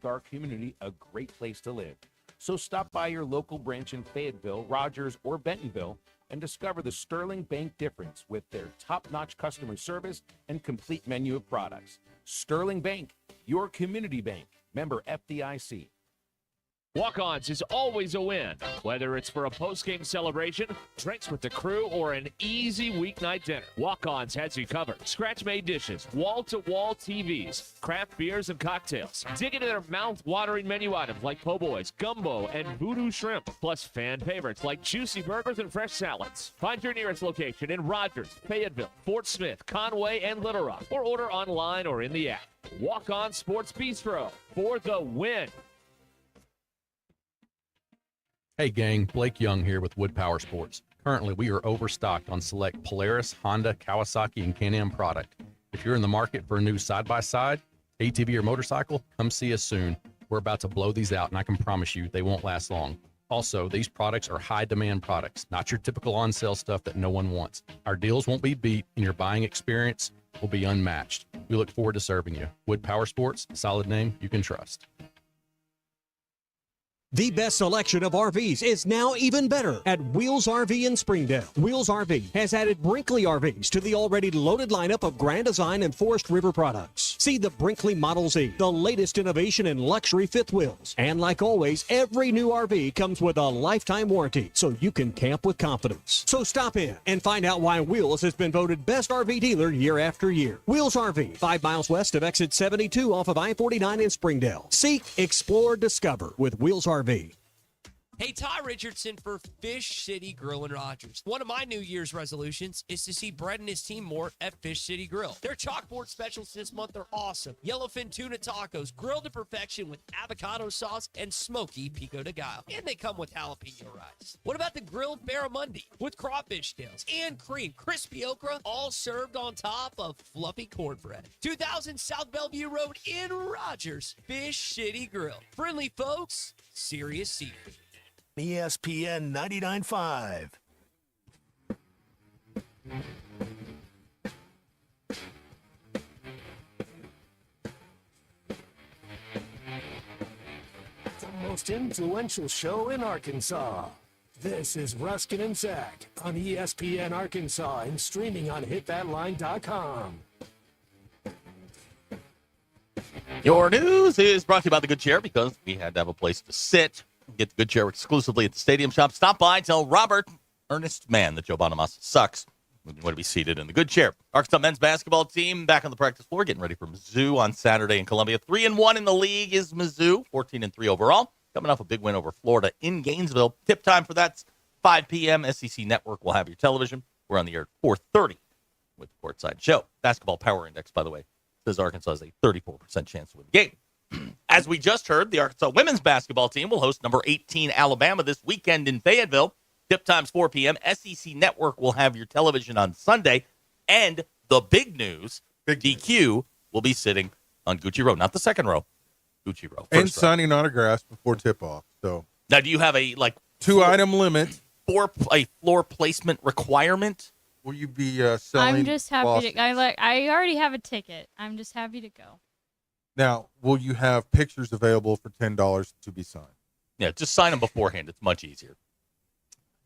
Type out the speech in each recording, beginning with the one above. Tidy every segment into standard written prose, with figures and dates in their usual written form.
make our community a great place to live. So stop by your local branch in Fayetteville, Rogers, or Bentonville and discover the Sterling Bank difference with their top-notch customer service and complete menu of products. Sterling Bank, your community bank. Member FDIC. Walk-Ons is always a win, whether it's for a post-game celebration, drinks with the crew, or an easy weeknight dinner. Walk-Ons has you covered. Scratch-made dishes, wall-to-wall TVs, craft beers and cocktails. Dig into their mouth-watering menu items like po' boys, gumbo, and voodoo shrimp, plus fan favorites like juicy burgers and fresh salads. Find your nearest location in Rogers, Fayetteville, Fort Smith, Conway, and Little Rock, or order online or in the app. Walk-On Sports Bistro for the win. Hey gang, Blake Young here with Wood Power Sports. Currently, we are overstocked on select Polaris, Honda, Kawasaki, and Can-Am product. If you're in the market for a new side-by-side, ATV, or motorcycle, come see us soon. We're about to blow these out, and I can promise you they won't last long. Also, these products are high-demand products, not your typical on-sale stuff that no one wants. Our deals won't be beat, and your buying experience will be unmatched. We look forward to serving you. Wood Power Sports, solid name you can trust. The best selection of RVs is now even better at Wheels RV in Springdale. Wheels RV has added Brinkley RVs to the already loaded lineup of Grand Design and Forest River products. See the Brinkley Model Z, the latest innovation in luxury fifth wheels. And like always, every new RV comes with a lifetime warranty, so you can camp with confidence. So stop in and find out why Wheels has been voted best RV dealer year after year. Wheels RV, 5 miles west of exit 72 off of I-49 in Springdale. Seek, explore, discover with Wheels RV. Hey, Ty Richardson for Fish City Grill in Rogers. One of my New Year's resolutions is to see Brett and his team more at Fish City Grill. Their chalkboard specials this month are awesome. Yellowfin tuna tacos, grilled to perfection with avocado sauce and smoky pico de gallo. And they come with jalapeno rice. What about the grilled barramundi with crawfish tails and cream, crispy okra, all served on top of fluffy cornbread? 2000 South Bellevue Road in Rogers. Fish City Grill. Friendly folks, serious seafood. ESPN 99.5. The most influential show in Arkansas. This is Ruscin and Zach on ESPN Arkansas and streaming on hitthatline.com. Your news is brought to you by the Good Chair because we had to have a place to sit. Get the Good Chair exclusively at the Stadium Shop. Stop by, tell Robert Ernest Mann that Joe Bonamassa sucks. We want to be seated in the Good Chair. Arkansas men's basketball team back on the practice floor, getting ready for Mizzou on Saturday in Columbia. 3-1 in the league is Mizzou, 14-3 overall. Coming off a big win over Florida in Gainesville. Tip time for that's 5 p.m. SEC Network will have your television. We're on the air at 4:30 with the Courtside Show. Basketball Power Index, by the way, says Arkansas has a 34% chance to win the game. As we just heard, the Arkansas women's basketball team will host number 18 Alabama this weekend in Fayetteville. Tip time's 4 p.m. SEC Network will have your television on Sunday. And the big news, DQ will be sitting on Gucci Row. Not the second row, Gucci Row. And signing autographs before tip-off. So now, do you have a, two-item limit? A floor placement requirement? Will you be selling? I'm just happy to. I already have a ticket. I'm just happy to go. Now, will you have pictures available for $10 to be signed? Yeah, just sign them beforehand. It's much easier.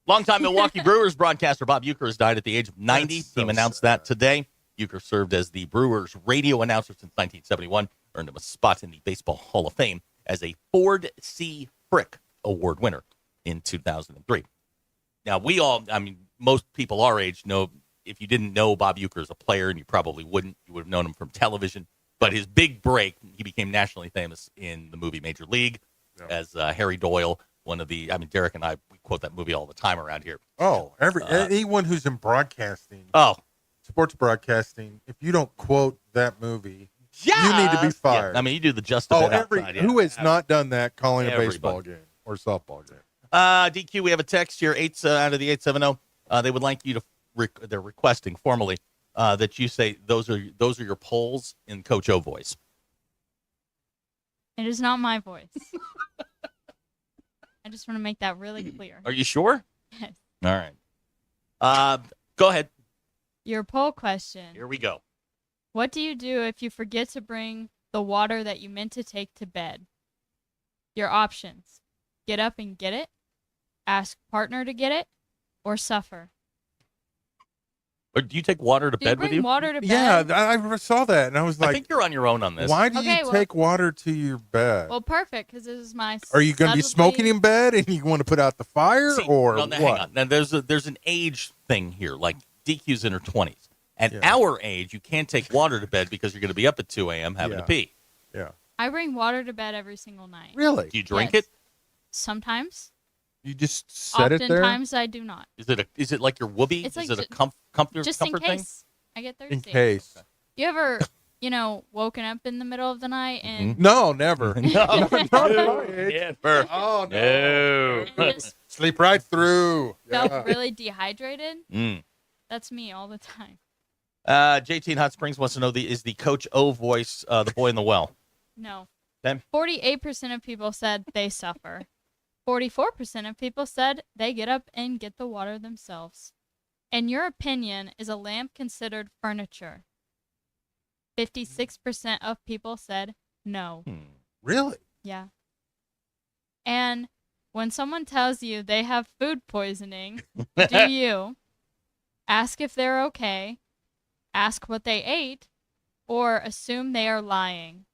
Longtime Milwaukee Brewers broadcaster Bob Uecker has died at the age of 90. Team announced that today. Uecker served as the Brewers radio announcer since 1971, earned him a spot in the Baseball Hall of Fame as a Ford C. Frick Award winner in 2003. Now, most people our age know, if you didn't know Bob Uecker as a player, and you probably wouldn't, you would have known him from television. But his big break, he became nationally famous in the movie Major League as Harry Doyle, one of the, Derek and I, we quote that movie all the time around here. Oh, anyone who's in broadcasting, sports broadcasting, if you don't quote that movie, you need to be fired. Yeah. You do the just a bit outside. Who has not done that calling a baseball game or softball game? DQ, we have a text here, out of the 870. They would like you to, they're requesting formally, that you say those are your polls in Coach O voice. It is not my voice. I just want to make that really clear. Are you sure? Yes. All right. Go ahead. Your poll question. Here we go. What do you do if you forget to bring the water that you meant to take to bed? Your options: get up and get it, ask partner to get it, or suffer. Or do you take water to Do you bed with bring you? water to bed? Yeah, I saw that, and I was I like, think you're on your own on this. why do Okay, you well- take water to your bed? Well, perfect, because this is my. Are you going to be smoking in bed, and you want to put out the fire, See, or no, what? now, hang on. Now, there's an age thing here. Like DQ's in her 20s. At Yeah. our age, you can't take water to bed because you're going to be up at 2 a.m. having to Yeah. pee. Yeah. I bring water to bed every single night. Really? Do you drink Yes. it? Sometimes. You just set it there? Oftentimes, I do not. Is it like your whoopee? It's Is like it a ju- comfort Just in thing? case I get thirsty. In case. You ever, woken up in the middle of the night and No, never. No, no. never. Oh, No. and just Sleep right through. felt Yeah. really dehydrated? Mm. That's me all the time. JT in Hot Springs wants to know is the Coach O voice the boy in the well? No. Then 48% of people said they suffer. 44% of people said they get up and get the water themselves. In your opinion, is a lamp considered furniture? 56% of people said no. Really? Yeah. And when someone tells you they have food poisoning, do you ask if they're okay, ask what they ate, or assume they are lying?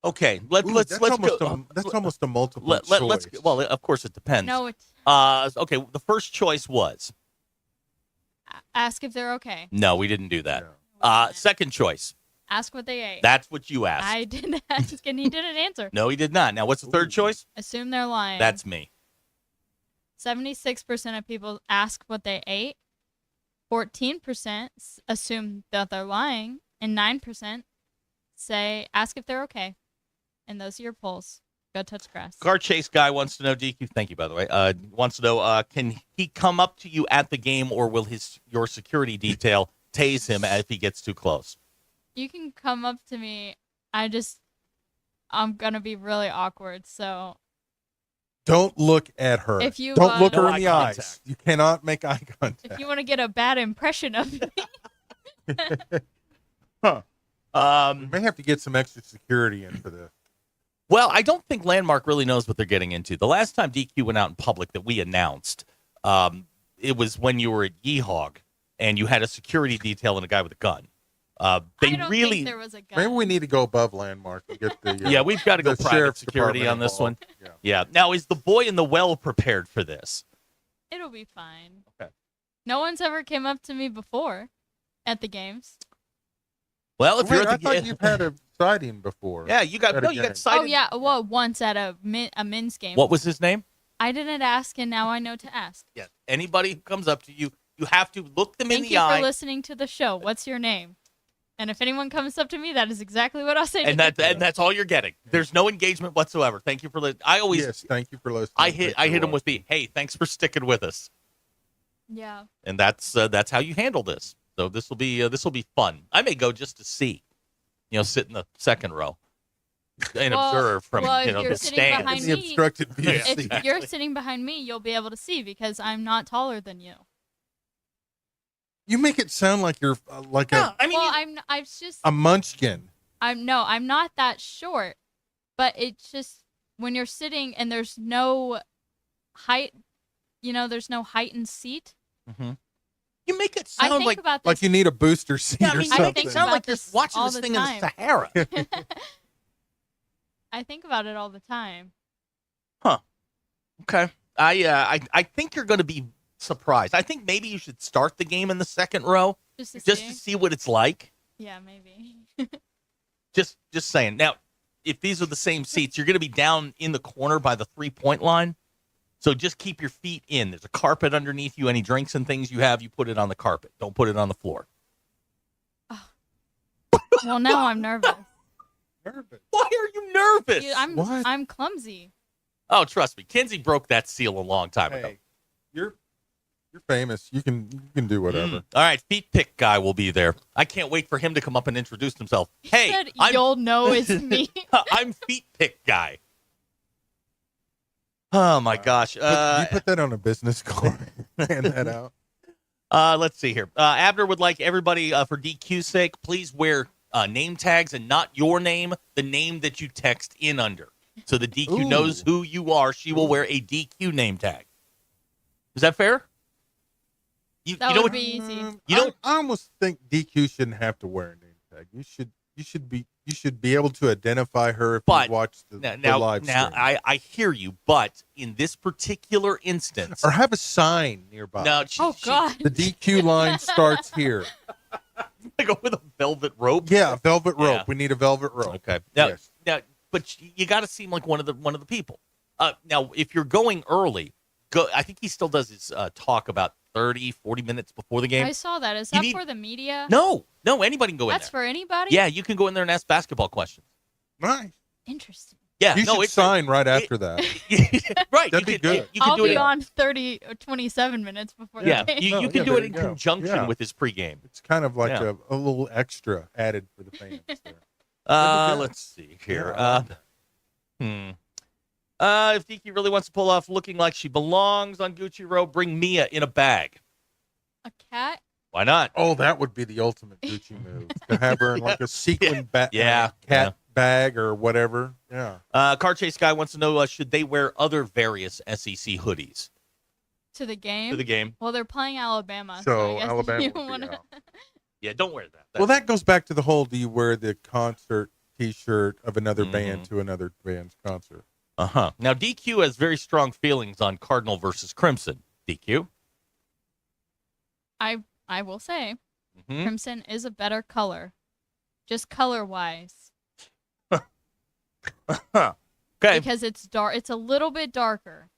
Okay, Ooh, let's that's go. that's almost a multiple Let's choice. well, of course it depends. No, it's Okay, the first choice was ask if they're okay. no, we didn't do that. Yeah. Second choice, Ask what they ate. that's what you asked. I didn't ask, and he didn't answer. No, he did not. Now, what's the third choice? Assume they're lying. That's me. 76% of people ask what they ate. 14% assume that they're lying, and 9% say ask if they're okay. And those are your polls. Go touch grass. Car chase guy wants to know, DQ, thank you, by the way, wants to know, can he come up to you at the game, or will your security detail tase him if he gets too close? You can come up to me. I'm gonna be really awkward. So Don't look at her. If you, Don't look No her in eye the contact. eyes. You cannot make eye contact. if you want to get a bad impression of me, We may have to get some extra security in for this. Well, I don't think Landmark really knows what they're getting into. The last time DQ went out in public that we announced, it was when you were at Yeehawk and you had a security detail and a guy with a gun. They I don't really, think there was a gun. Maybe we need to go above Landmark and get the yeah, we've got to go the private sheriff's security department on this one. involved. Yeah. Now, is the boy in the well prepared for this? It'll be fine. Okay. No one's ever came up to me before at the games. Well, if Wait, you're I at the thought you've had a sighting before. yeah, you got at a you game. got cited. Oh yeah, well once at a men's game. What was his name? I didn't ask, and now I know to ask. Yeah. Anybody who comes up to you, you have to look them in Thank the you eye. for listening to the show. What's your name? And if anyone comes up to me, that is exactly what I'll say. And that's all you're getting. There's no engagement whatsoever. Thank you for listening. I always Yes, thank you for listening. I hit him with the hey, thanks for sticking with us. Yeah. And that's how you handle this. So this will be fun. I may go just to see, sit in the second row and observe from if the you're sitting stands. behind the me, obstructed view if seat. you're sitting behind me, you'll be able to see because I'm not taller than you. You make it sound like you're like Yeah, I mean, Well, I'm just a munchkin. I'm not that short, but it's just when you're sitting and there's no height, there's no heightened seat. you make it I sound think like about this. Like you need a booster seat yeah, I or mean, you something. make it sound about like you're this watching all this the thing in the time. Sahara. I think about it all the time. Okay. I think you're going to be surprised. I think maybe you should start the game in the second row Just to just see. to see what it's like. Yeah, maybe. Just saying. Now, if these are the same seats, you're going to be down in the corner by the 3-point line. So just keep your feet in. There's a carpet underneath you. Any drinks and things you have, you put it on the carpet. Don't put it on the floor. Well, now I'm nervous. Nervous. Why are you nervous? Dude, What? I'm clumsy. Oh, trust me. Kinsey broke that seal a long time ago. Hey, you're famous. You can do whatever. All right, feet pick guy will be there. I can't wait for him to come up and introduce himself. Hey, Said I'm, you'll know it's me. I'm feet pick guy. Oh my gosh. You put that on a business card. Hand that out. Let's see here. Abner would like everybody, for DQ's sake, please wear name tags and not your name, the name that you text in under. So the DQ knows who you are. She will wear a DQ name tag. Is that fair? That would be easy. I almost think DQ shouldn't have to wear a name tag. You should be able to identify her if you watch the live stream. Now I hear you, but in this particular instance, or have a sign nearby. No, God. The DQ line starts here. I go with a velvet rope. Yeah, a velvet rope. Yeah. We need a velvet rope. Okay. Yes. Now, but you got to seem like one of the people. Now, if you're going early, go. I think he still does his talk about 30, 40 minutes before the game. I saw that. Is that for the media? No, anybody can go in there. That's for anybody? Yeah, you can go in there and ask basketball questions. Nice. Interesting. Yeah, you should sign right after that. Right. That'd be good. You can I'll do be it. on 30 or 27 minutes before the game. You can do it in conjunction with his pregame. It's kind of like a little extra added for the fans there. Let's see here. If DQ really wants to pull off looking like she belongs on Gucci Row, bring Mia in a bag. A cat? Why not? Oh, that would be the ultimate Gucci move. To have her in like a sequin cat bag or whatever. Yeah. Car Chase Guy wants to know, should they wear other various SEC hoodies? To the game? To the game. Well, they're playing Alabama. So I guess Alabama you would be wanna... out. Yeah, don't wear that. Well, that goes back to the whole, do you wear the concert T-shirt of another band to another band's concert? Uh-huh. Now, DQ has very strong feelings on Cardinal versus Crimson. DQ? I will say, Crimson is a better color. Just color-wise. Okay. Because it's dark. It's a little bit darker.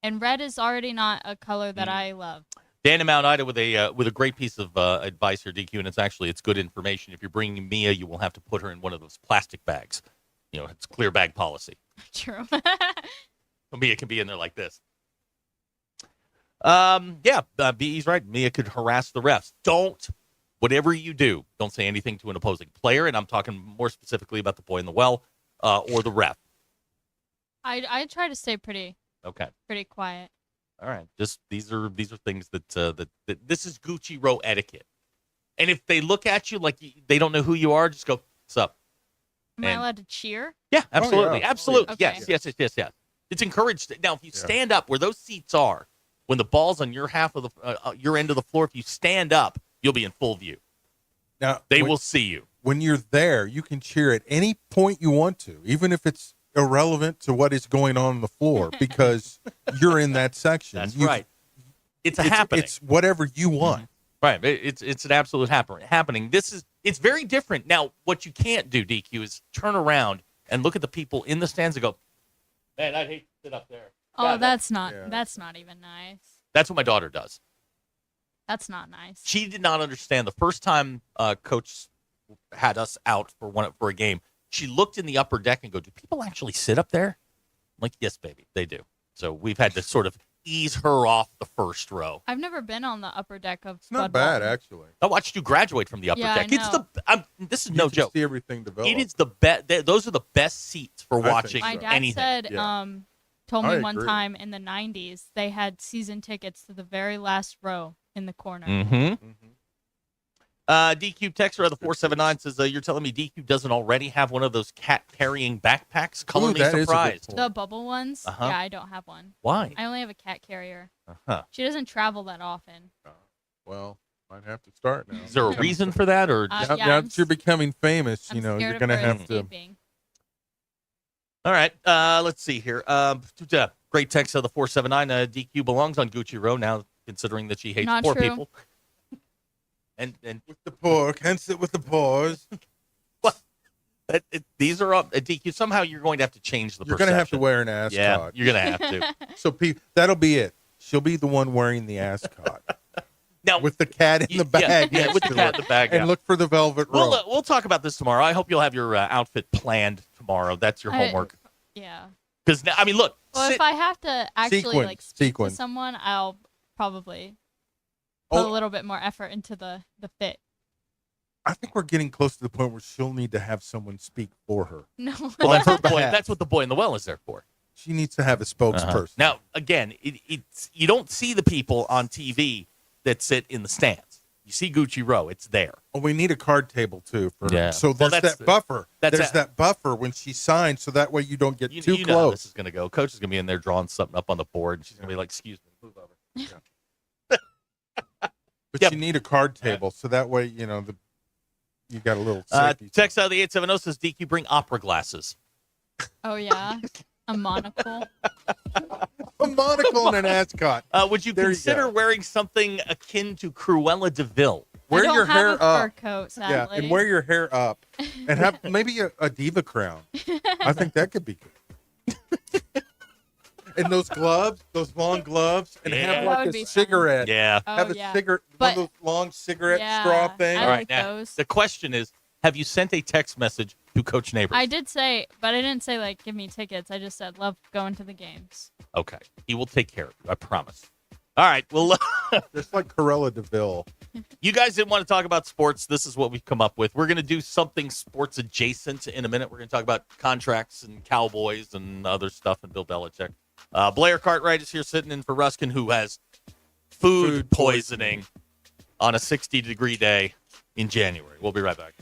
And red is already not a color that I love. Dan in Mount Ida with a great piece of advice here, DQ, and it's good information. If you're bringing Mia, you will have to put her in one of those plastic bags. It's clear bag policy. True. Mia can be in there like this. He's right. Mia could harass the refs. Whatever you do, don't say anything to an opposing player, and I'm talking more specifically about the boy in the well or the ref. I try to stay pretty quiet. All right. Just these are things that this is Gucci Row etiquette. And if they look at you like they don't know who you are, just go, "What's up?" Am I allowed to cheer? Yeah, absolutely. yeah. Absolutely. Okay. Yes. It's encouraged. Now, if you stand up where those seats are, when the ball's on your half of your end of the floor, if you stand up, you'll be in full view. Now They will see you. When you're there, you can cheer at any point you want to, even if it's irrelevant to what is going on the floor, because you're in that section. That's right. It's happening. It's whatever you want. Right. It's an absolute happening. It's very different. Now, what you can't do, DQ, is turn around and look at the people in the stands and go, "Man, I'd hate to sit up there." Oh, that's not even nice. That's what my daughter does. That's not nice. She did not understand the first time Coach had us out for a game. She looked in the upper deck and go, "Do people actually sit up there?" I'm like, "Yes, baby, they do." So we've had to sort of ease her off the first row. I've never been on the upper deck of It's not Bud bad, Walton. actually. I watched you graduate from the upper Yeah, deck. I It's know. this is You no can joke. see everything develop. It is the best. Those are the best seats for think watching My so. dad anything. said, Yeah. told I me one agree. time in the 90s, they had season tickets to the very last row in the corner. Mm-hmm. DQ Texter of the 479 says, "You're telling me DQ doesn't already have one of those cat carrying backpacks? Color me that is a good surprised." point. The bubble ones? Uh-huh. Yeah, I don't have one. Why? I only have a cat carrier. Uh-huh. She doesn't travel that often. Well, might have to start now. Is there a reason for that, or Uh, Now, yeah, now I'm that you're becoming famous, I'm you're scared of going to her have to. escaping. all right? Let's see here. Great text of the 479. DQ belongs on Gucci Row now, considering that she hates Not poor true. people. And With the poor, can't sit with the paws. these are up. DQ. Somehow you're going to have to change the. You're going to have to perception. wear an ascot. Yeah, you're going to have to. So that'll be it. She'll be the one wearing the ascot. Now With the cat in the bag. Yeah, next with the to cat her. in the bag. And yeah. look for the velvet rope. We'll talk about this tomorrow. I hope you'll have your outfit planned tomorrow. That's your homework. Yeah. Because I mean, look. Well, if I have to actually speak Sequin. to someone, I'll probably put Oh. a little bit more effort into the fit. I think we're getting close to the point where she'll need to have someone speak for her. No. Well, On her that's behalf. what the boy in the well is there for. She needs to have a spokesperson. Now, again, it's you don't see the people on TV that sit in the stands. You see Gucci Row, it's there. Well, we need a card table too. Yeah. So Well, there's that's that buffer. that's There's that buffer when she signs, so that way you don't get too you know how close. this is going to go. Coach is going to be in there drawing something up on the board, and she's going to be like, excuse me, move over. But you need a card table, so that way, you got a little safety. Text out of the 870 says, DQ, bring opera glasses. Oh, yeah. A monocle. A monocle and an ascot. Would you There you consider go. wearing something akin to Cruella de Vil? Wear I don't your have hair a fur up. coat, Yeah, sadly. and wear your hair up. And have maybe a diva crown. I think that could be good. And those gloves, those long gloves, and Yeah. have That like would a be fun. cigarette. Yeah. Oh, Have a yeah. cigarette, But- one of those long cigarette Yeah, straw things. I All right, like now, those. the question is, have you sent a text message to Coach Neighbors? I did say, but I didn't say, like, give me tickets. I just said, love going to the games. Okay. He will take care of you, I promise. All right, well, Just like Corella DeVille. you guys didn't want to talk about sports. This is what we've come up with. We're going to do something sports adjacent in a minute. We're going to talk about contracts and Cowboys and other stuff and Bill Belichick. Blair Cartwright is here sitting in for Ruscin, who has food poisoning on a 60-degree day in January. We'll be right back.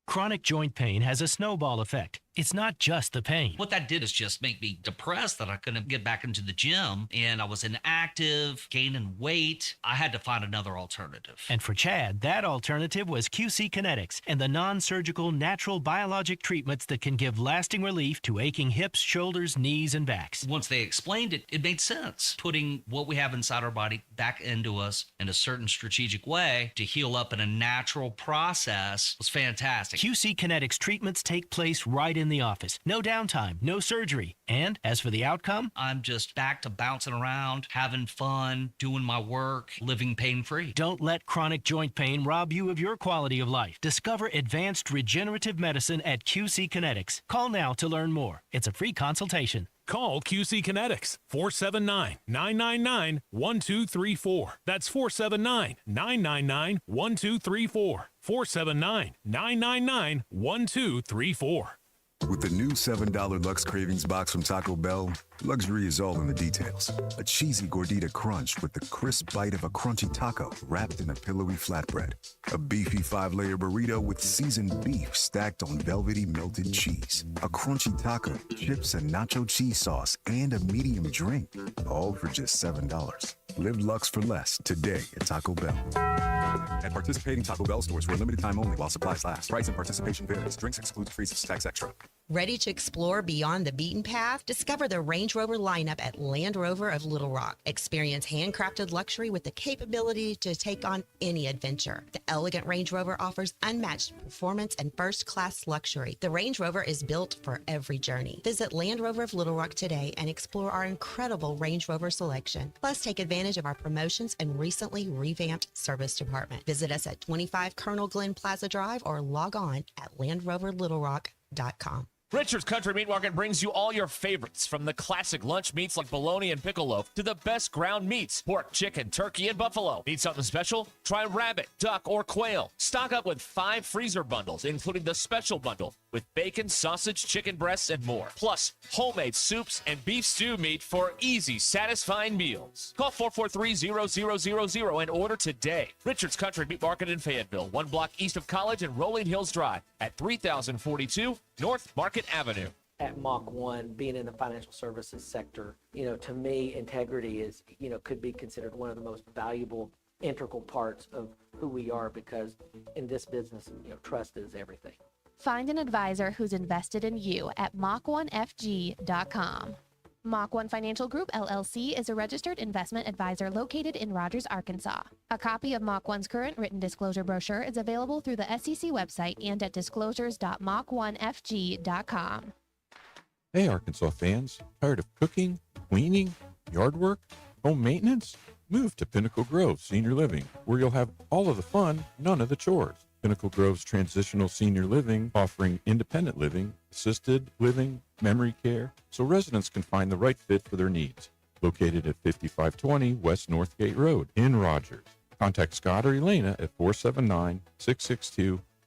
Chronic joint pain has a snowball effect. It's not just the pain. What that did is just make me depressed that I couldn't get back into the gym, and I was inactive, gaining weight. I had to find another alternative. And for Chad, that alternative was QC Kinetics and the non-surgical natural biologic treatments that can give lasting relief to aching hips, shoulders, knees, and backs. Once they explained it, it made sense. Putting what we have inside our body back into us in a certain strategic way to heal up in a natural process was fantastic. QC Kinetics treatments take place right in the office. No downtime, no surgery. And as for the outcome, I'm just back to bouncing around, having fun, doing my work, living pain-free. don't let chronic joint pain rob you of your quality of life. Discover advanced regenerative medicine at QC Kinetics. Call now to learn more. It's a free consultation. Call QC Kinetics 479-999-1234. That's 479-999-1234. 479-999-1234. With the new $7 Lux Cravings box from Taco Bell, luxury is all in the details. A cheesy gordita crunch with the crisp bite of a crunchy taco wrapped in a pillowy flatbread. A beefy 5-layer burrito with seasoned beef stacked on velvety melted cheese. A crunchy taco, chips and nacho cheese sauce, and a medium drink. All for just $7. Live Lux for less today at Taco Bell. At participating Taco Bell stores for a limited time only while supplies last. Price and participation varies. Drinks exclude freezes. Tax extra. Ready to explore beyond the beaten path? Discover the Range Rover lineup at Land Rover of Little Rock. Experience handcrafted luxury with the capability to take on any adventure. The elegant Range Rover offers unmatched performance and first-class luxury. The Range Rover is built for every journey. Visit Land Rover of Little Rock today and explore our incredible Range Rover selection. Plus, take advantage of our promotions and recently revamped service department. Visit us at 25 Colonel Glenn Plaza Drive or log on at LandRoverLittleRock.com. Richard's Country Meat Market brings you all your favorites, from the classic lunch meats like bologna and pickle loaf to the best ground meats, pork, chicken, turkey, and buffalo. Need something special? Try rabbit, duck, or quail. Stock up with 5 freezer bundles, including the special bundle with bacon, sausage, chicken breasts, and more. Plus, homemade soups and beef stew meat for easy, satisfying meals. Call 443-0000 and order today. Richard's Country Meat Market in Fayetteville, 1 block east of College and Rolling Hills Drive at 3042 North Market Avenue. At Mach 1, being in the financial services sector, to me, integrity is, could be considered one of the most valuable, integral parts of who we are, because in this business, trust is everything. Find an advisor who's invested in you at Mach1FG.com. Mach 1 Financial Group, LLC is a registered investment advisor located in Rogers, Arkansas. A copy of Mach 1's current written disclosure brochure is available through the SEC website and at disclosures.mach1fg.com. Hey, Arkansas fans, tired of cooking, cleaning, yard work, home maintenance? Move to Pinnacle Grove Senior Living, where you'll have all of the fun, none of the chores. Pinnacle Grove's transitional senior living, offering independent living, assisted living, memory care, so residents can find the right fit for their needs. Located at 5520 West Northgate Road in Rogers. Contact Scott or Elena at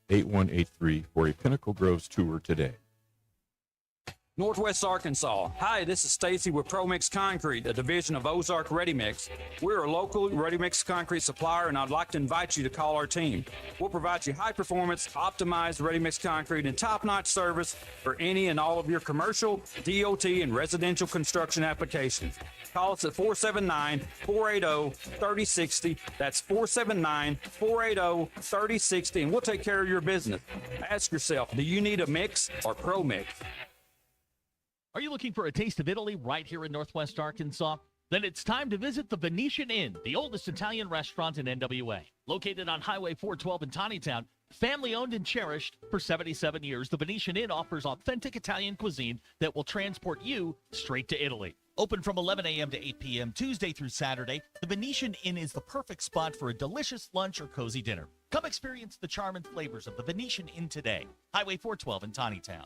479-662-8183 for a Pinnacle Groves tour today. Northwest Arkansas. Hi, this is Stacy with ProMix Concrete, a division of Ozark Ready Mix. We're a local ready mix concrete supplier, and I'd like to invite you to call our team. We'll provide you high performance, optimized ready mix concrete and top-notch service for any and all of your commercial, DOT, and residential construction applications. Call us at 479-480-3060. That's 479-480-3060, and we'll take care of your business. Ask yourself, do you need a mix or ProMix? Are you looking for a taste of Italy right here in Northwest Arkansas? Then it's time to visit the Venetian Inn, the oldest Italian restaurant in NWA. Located on Highway 412 in Tawnytown, family owned and cherished for 77 years, the Venetian Inn offers authentic Italian cuisine that will transport you straight to Italy. Open from 11 a.m. to 8 p.m. Tuesday through Saturday, the Venetian Inn is the perfect spot for a delicious lunch or cozy dinner. Come experience the charm and flavors of the Venetian Inn today. Highway 412 in Tawnytown.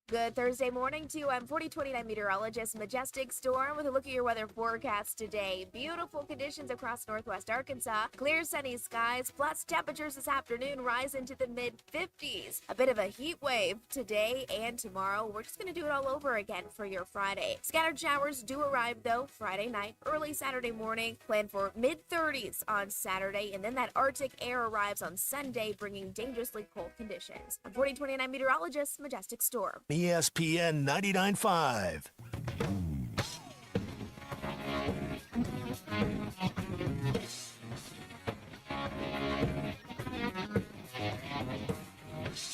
Good Thursday morning to you. I'm 4029 meteorologist Majestic Storm with a look at your weather forecast today. Beautiful conditions across Northwest Arkansas. Clear sunny skies plus temperatures this afternoon rise into the mid-50s. A bit of a heat wave today and tomorrow. We're just going to do it all over again for your Friday. Scattered showers do arrive though Friday night, early Saturday morning. Plan for mid-30s on Saturday, and then that Arctic air arrives on Sunday, bringing dangerously cold conditions. I'm 4029 meteorologist Majestic Storm. ESPN 99.5.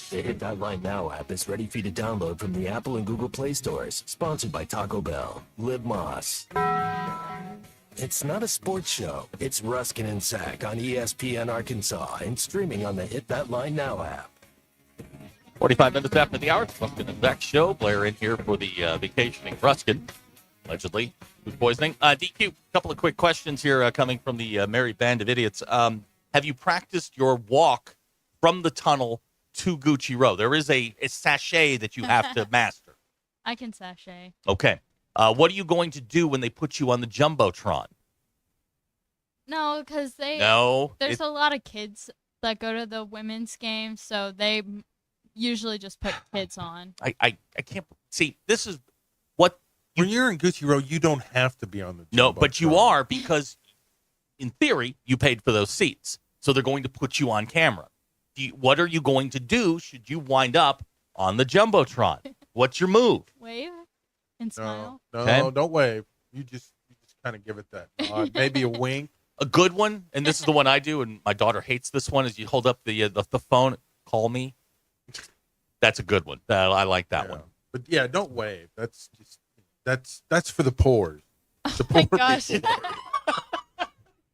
The Hit That Line Now app is ready for you to download from the Apple and Google Play stores. Sponsored by Taco Bell. Live Moss. It's not a sports show. It's Ruscin and Zach on ESPN Arkansas and streaming on the Hit That Line Now app. 45 minutes after the hour, Ruscin and Zach show. Blair in here for the vacationing Ruscin, allegedly food poisoning. DQ, a couple of quick questions here coming from the Merry Band of Idiots. Have you practiced your walk from the tunnel to Gucci Row? There is a sachet that you have to master. I can sachet. Okay. What are you going to do when they put you on the Jumbotron? No, because there's a lot of kids that go to the women's games, so they usually just put kids on. I can't see. This is what when you're in Gucci Row, you don't have to be on the no, but you are, because in theory you paid for those seats, so they're going to put you on camera. What are you going to do should you wind up on the Jumbotron? What's your move? Wave and smile. No, Okay. don't wave. You just kind of give it that nod. Maybe a wink. A good one, and this is the one I do, and my daughter hates this one, is you hold up the phone, call me. That's a good one. I like that one. But yeah, don't wave. That's for the poor. The Oh my poor gosh. people.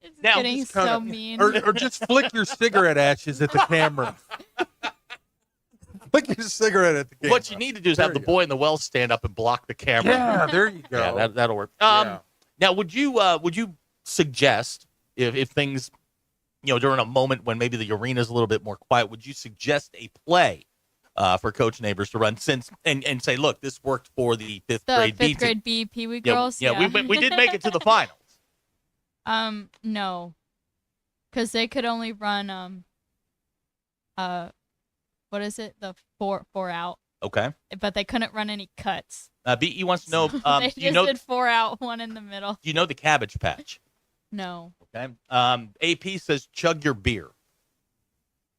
It's Now, getting just so kinda- mean. Or just flick your cigarette ashes at the camera. Flick your cigarette at the camera. What you need to do is have the boy in the well stand up and block the camera. Yeah, there you go. Yeah, that'll work. Yeah. Now, would you suggest if things, during a moment when maybe the arena's a little bit more quiet, would you suggest a play for Coach Neighbors to run and say, look, this worked for the fifth grade B fifth grade B Pee Wee Yeah, girls. yeah, we did make it to the finals. No, because they could only run what is it? The four out. Okay. But they couldn't run any cuts. BE wants to know, They do you just know did 4 out, 1 in the middle. do you know the Cabbage Patch? No. Okay. AP says chug your beer.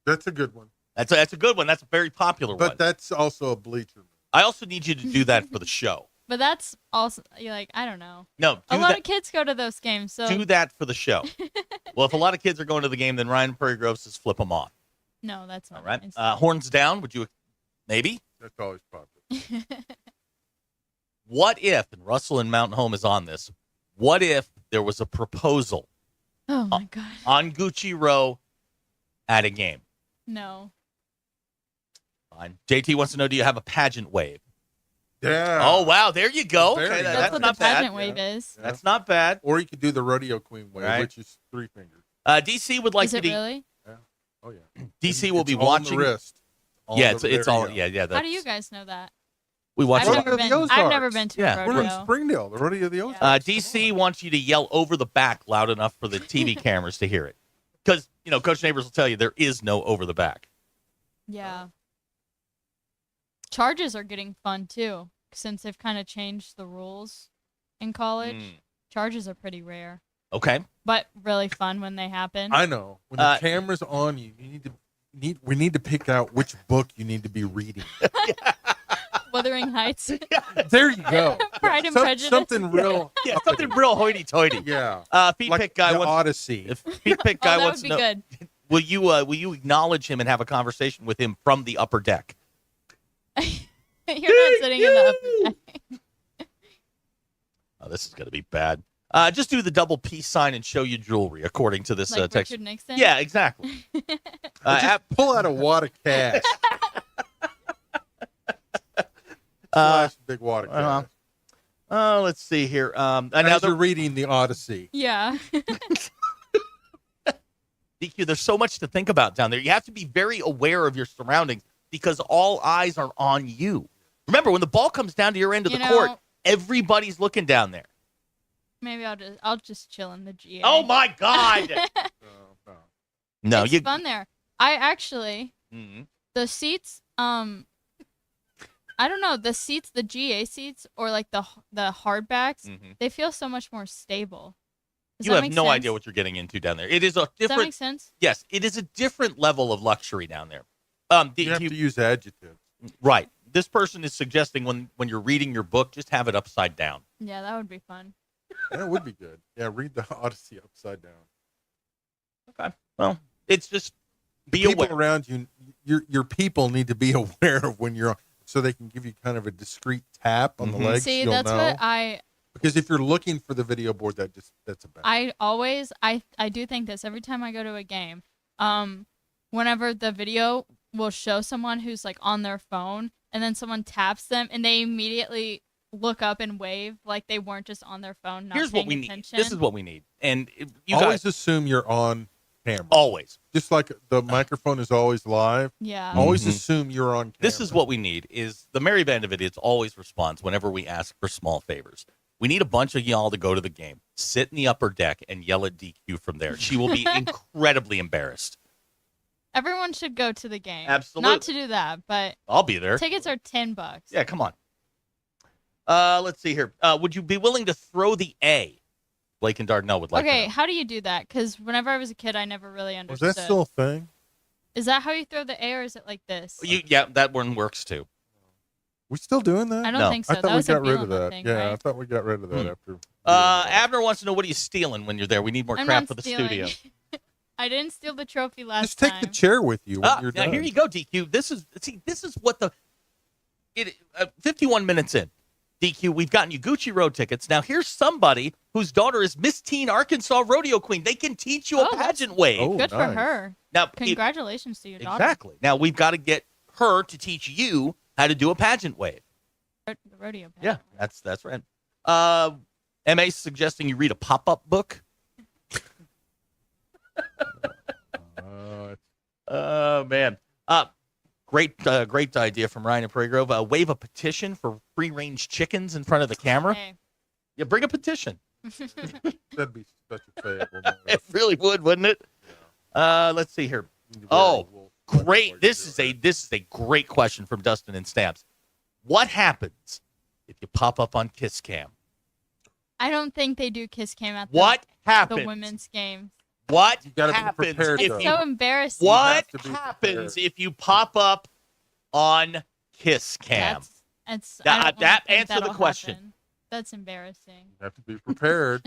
That's a good one. That's a good one. That's a very popular one. But that's also a bleacher. I also need you to do that for the show. But that's also, I don't know. No, A do lot that. of kids go to those games, so. Do that for the show. Well, if a lot of kids are going to the game, then Ryan Prairie Grove says flip them off. No, that's not All right. nice. Horns down. Would you? Maybe. That's always popular. What if, and Russell and Mountain Home is on this, what if there was a proposal Oh, my God. on Gucci Row at a game? No. Fine. JT wants to know, do you have a pageant wave? Yeah. Oh, wow. There you go. Very Okay, nice. That's what not the pageant bad. wave is. That's not bad. Or you could do the rodeo queen wave, Right. which is 3 fingers. DC would like Is you it to. really? Yeah. Oh yeah. DC will It's be on watching. the wrist. On Yeah, the it's all. rodeo. Yeah. How do you guys know that? We watch. I've it. never Rodeo been. of the I've never Ozarks. been to Yeah. a We're in rodeo. Springdale, the rodeo of the Ozarks. DC wants you to yell over the back loud enough for the TV cameras to hear it. Because, Coach Neighbors will tell you there is no over the back. Yeah. charges are getting fun too, since they've kind of changed the rules in college. Charges are pretty rare. Okay. But really fun when they happen. I know. When the camera's on you, we need to pick out which book you need to be reading. Wuthering Heights. There you go. Pride and Prejudice. Something real. Yeah, something real hoity-toity. Yeah. Feed Like pick guy the wants Odyssey. If feed pick guy that wants would to be know, good. will you acknowledge him and have a conversation with him from the upper deck? You're not sitting in the upper deck. Oh, this is going to be bad. Just do the double peace sign and show you jewelry, according to this Like text. Richard Nixon? Yeah, exactly. Just pull out a wad of cash. Slash big wad of cash. Let's see here. As now you're reading the Odyssey. Yeah. DQ, there's so much to think about down there. You have to be very aware of your surroundings because all eyes are on you. Remember, when the ball comes down to your end of the court, everybody's looking down there. Maybe I'll just chill in the GA. Oh my God! No, it's fun there. I actually the seats. I don't know, the seats, the GA seats, or like the hardbacks. They feel so much more stable. Does You that have make no sense? idea what you're getting into down there. It is a different. Does that make sense? Yes, it is a different level of luxury down there. You have to use adjectives. Right. This person is suggesting when you're reading your book, just have it upside down. Yeah, that would be fun. That would be good. Yeah, read the Odyssey upside down. Okay. Well, it's just be people aware. around you. Your people need to be aware of when you're, so they can give you kind of a discreet tap on the legs. See, you'll that's know. what Because if you're looking for the video board, that's a bad. I do think this every time I go to a game. Whenever the video will show someone who's like on their phone and then someone taps them and they immediately look up and wave like they weren't just on their phone. Not Here's what we attention. need. This is what we need. And you always guys assume you're on camera. always. Just like the microphone is always live. Yeah. Always assume you're on camera. This is what we need. Is the Merry Band of Idiots always responds whenever we ask for small favors. We need a bunch of y'all to go to the game, sit in the upper deck, and yell at DQ from there. She will be incredibly embarrassed. Everyone should go to the game. Absolutely. Not to do that, but I'll be there. tickets are $10. Yeah, come on. Let's see here. Would you be willing to throw the A? Blake and Dardanelle would like to Okay, know. how do you do that? Because whenever I was a kid, I never really Was understood. that still a thing? Is that how you throw the A, or is it like this? Yeah, that one works too. We still doing that? I don't think so. I thought That we was a got rid of Bielema that. thing, Yeah, I right? thought we got rid of that after. Abner wants to know, what are you stealing when you're there? We need more I'm crap not for the stealing. studio. I didn't steal the trophy last Just take time. the chair with you when you're Now done. here you go, DQ. This is what 51 minutes in. DQ, we've gotten you Gucci Road tickets. Now here's somebody whose daughter is Miss Teen Arkansas Rodeo Queen. They can teach you a pageant wave. Good for her. Now, Congratulations to your daughter. exactly. Now we've got to get her to teach you how to do a pageant wave. The rodeo pageant. Yeah, that's right. MA suggesting you read a pop-up book. Oh man. Great idea from Ryan and Prairie Grove. Wave a petition for free-range chickens in front of the camera. Hey. Yeah, bring a petition. That'd be such a fail. It really would, wouldn't it? Let's see here. Oh, great! This is a great question from Dustin and Stamps. What happens if you pop up on Kiss Cam? I don't think they do kiss cam at What the happens? women's games. What gotta be happens prepared, if though. you, So embarrassing. what You have to be happens if you pop up on Kiss Cam? That's That- I don't that think answer the that'll question. happen. That's embarrassing. You have to be prepared.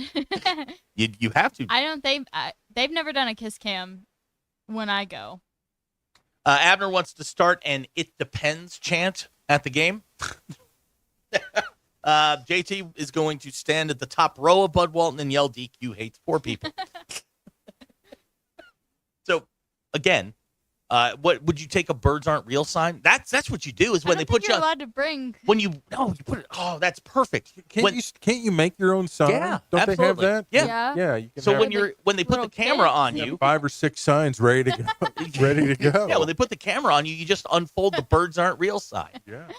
You have to. I don't think they've never done a kiss cam when I go. Abner wants to start an "It Depends" chant at the game. JT is going to stand at the top row of Bud Walton and yell, "DQ hates poor people." So, again, what would you take a "birds aren't real" sign? That's what you do. Is when I they don't think put you you're on, allowed to bring. when you put it. Oh, that's perfect. Can't you make your own sign? Yeah, Don't they have absolutely. that? Yeah. Yeah. You can So have when they put the camera on you, 5 or 6 signs ready to go. ready to go. yeah, when they put the camera on you, you just unfold the "birds aren't real" sign. Yeah.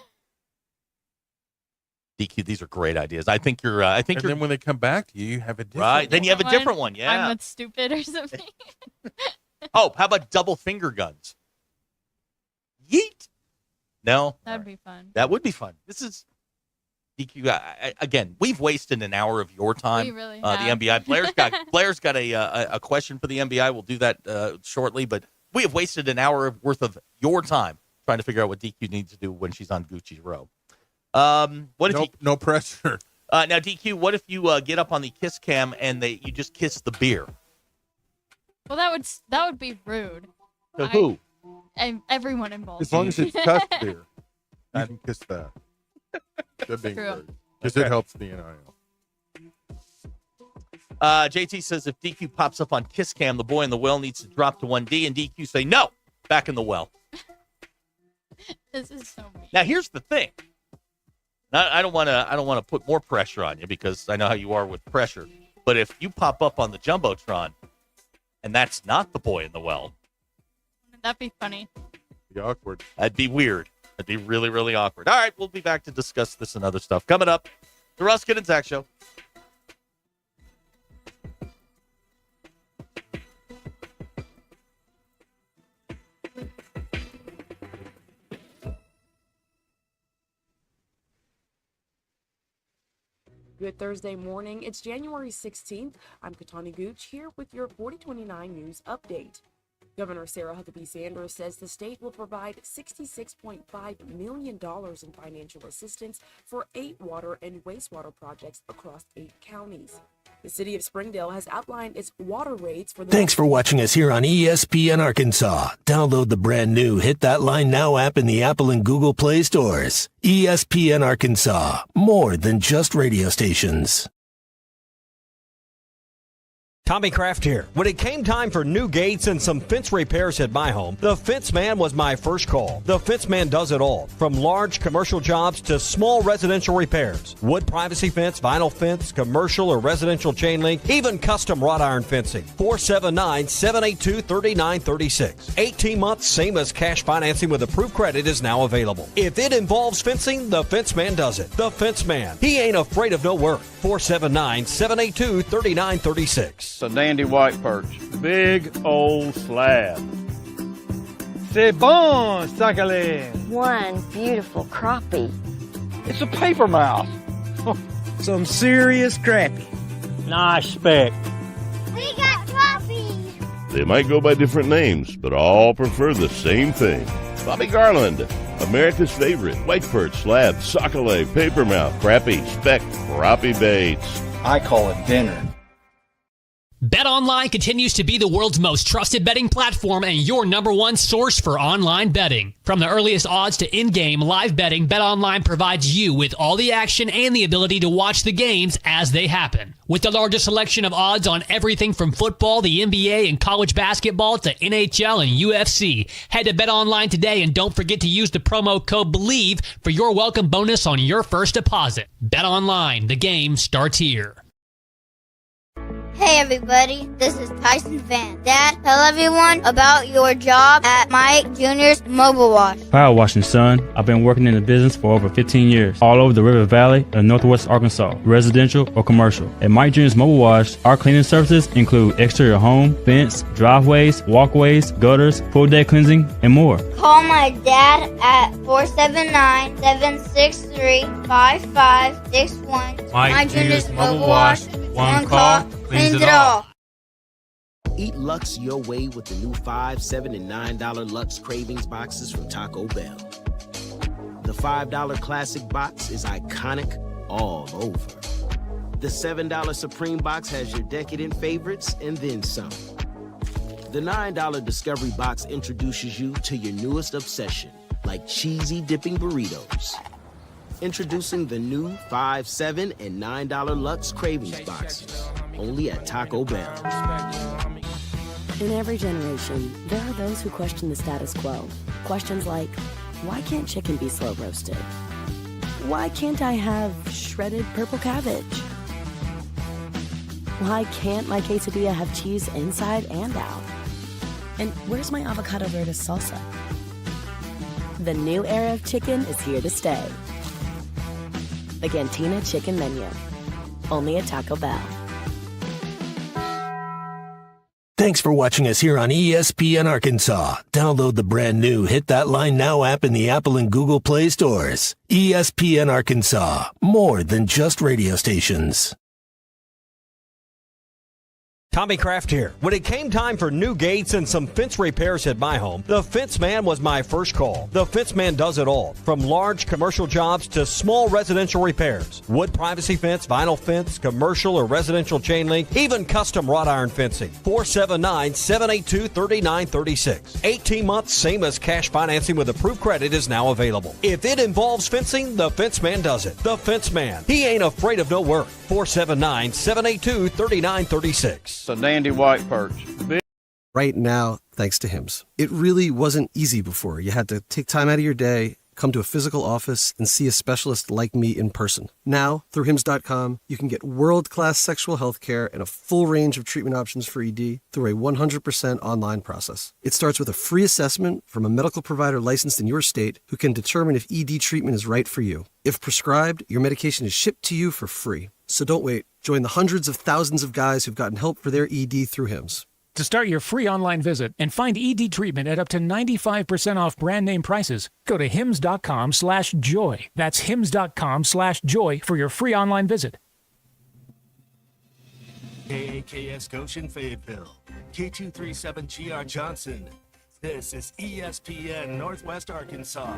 DQ, these are great ideas. I think you're. I think And you're then when they come back to you, you have a different right. Then you have a One, different one. Yeah. I'm with stupid or something. Oh, how about double finger guns? Yeet. No? That'd be fun. That would be fun. This is DQ. Again, we've wasted an hour of your time. We really The have. MBI. Blair's got a question for the MBI. We'll do that shortly. But we have wasted an hour worth of your time trying to figure out what DQ needs to do when she's on Gucci's row. What if no pressure. Now, DQ, what if you get up on the kiss cam and you just kiss the beer? Well, that would be rude. To who? Everyone involved. As long as it's cussed beer, you can kiss that. That being True. rude. Because it helps the NIL. JT says if DQ pops up on kiss cam, the boy in the well needs to drop to 1D, and DQ say no, back in the well. This is so mean. Now, here's the thing. Now, I don't want to put more pressure on you because I know how you are with pressure. But if you pop up on the jumbotron, and that's not the boy in the well, That'd be funny. Be awkward. That'd be weird. That'd be really, really awkward. All right, we'll be back to discuss this and other stuff coming up. The Ruscin and Zach Show. Good Thursday morning. It's January 16th. I'm Katani Gooch here with your 4029 News Update. Governor Sarah Huckabee Sanders says the state will provide $66.5 million in financial assistance for 8 water and wastewater projects across 8 counties. The city of Springdale has outlined its water rates for the... Thanks for watching us here on ESPN Arkansas. Download the brand new Hit That Line Now app in the Apple and Google Play stores. ESPN Arkansas, more than just radio stations. Tommy Kraft here. When it came time for new gates and some fence repairs at my home, the Fence Man was my first call. The Fence Man does it all, from large commercial jobs to small residential repairs. Wood privacy fence, vinyl fence, commercial or residential chain link, even custom wrought iron fencing. 479-782-3936. 18 months, same as cash financing with approved credit is now available. If it involves fencing, the Fence Man does it. The Fence Man. He ain't afraid of no work. 479-782-3936. A dandy white perch. Big old slab. C'est bon, sacale. One beautiful crappie. It's a paper mouse. Some serious crappie. Nice speck. We got crappies. They might go by different names, but all prefer the same thing. Bobby Garland, America's favorite white perch, slab, sockeye, papermouth, crappie, speck, crappie baits. I call it dinner. BetOnline continues to be the world's most trusted betting platform and your number one source for online betting. From the earliest odds to in-game live betting, BetOnline provides you with all the action and the ability to watch the games as they happen. With the largest selection of odds on everything from football, the NBA, and college basketball to NHL and UFC, head to BetOnline today and don't forget to use the promo code BELIEVE for your welcome bonus on your first deposit. BetOnline, the game starts here. Hey everybody, this is Tyson Van. Dad, tell everyone about your job at Mike Jr.'s Mobile Wash. Power washing, son. I've been working in the business for over 15 years, all over the River Valley and Northwest Arkansas, residential or commercial. At Mike Jr.'s Mobile Wash, our cleaning services include exterior home, fence, driveways, walkways, gutters, pool deck cleansing, and more. Call my dad at 479-763-5561. Mike Jr.'s Mobile Wash. One call cleans it all. Eat Lux your way with the new $5, $7, and $9 Lux Cravings boxes from Taco Bell. The $5 Classic box is iconic all over. The $7 Supreme box has your decadent favorites and then some. The $9 Discovery box introduces you to your newest obsession, like cheesy dipping burritos. Introducing the new $5, $7, and $9 Lux Cravings boxes, only at Taco Bell. In every generation, there are those who question the status quo. Questions like, why can't chicken be slow roasted? Why can't I have shredded purple cabbage? Why can't my quesadilla have cheese inside and out? And where's my avocado verde salsa? The new era of chicken is here to stay. The Cantina Chicken Menu, only at Taco Bell. Thanks for watching us here on ESPN Arkansas. Download the brand new Hit That Line Now app in the Apple and Google Play stores. ESPN Arkansas, more than just radio stations. Tommy Kraft here. When it came time for new gates and some fence repairs at my home, the Fence Man was my first call. The Fence Man does it all, from large commercial jobs to small residential repairs. Wood privacy fence, vinyl fence, commercial or residential chain link, even custom wrought iron fencing. 479-782-3936. 18 months, same as cash financing with approved credit is now available. If it involves fencing, the Fence Man does it. The Fence Man. He ain't afraid of no work. 479-782-3936. A dandy white perch. Right now, thanks to HIMS. It really wasn't easy before. You had to take time out of your day, come to a physical office, and see a specialist like me in person. Now, through HIMS.com, you can get world-class sexual health care and a full range of treatment options for ED through a 100% online process. It starts with a free assessment from a medical provider licensed in your state who can determine if ED treatment is right for you. If prescribed, your medication is shipped to you for free. So don't wait. Join the hundreds of thousands of guys who've gotten help for their ED through HIMS. To start your free online visit and find ED treatment at up to 95% off brand name prices, go to hims.com/joy. That's hims.com/joy for your free online visit. KAKS Goshen Fayetteville. K237GR Johnson. This is ESPN Northwest Arkansas.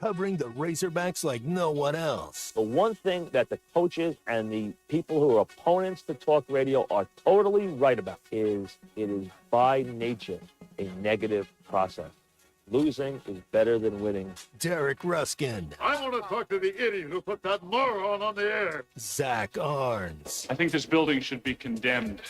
Covering the Razorbacks like no one else. The one thing that the coaches and the people who are opponents to talk radio are totally right about is it is by nature a negative process. Losing is better than winning. Derek Ruscin. I want to talk to the idiot who put that moron on the air. Zach Arns. I think this building should be condemned.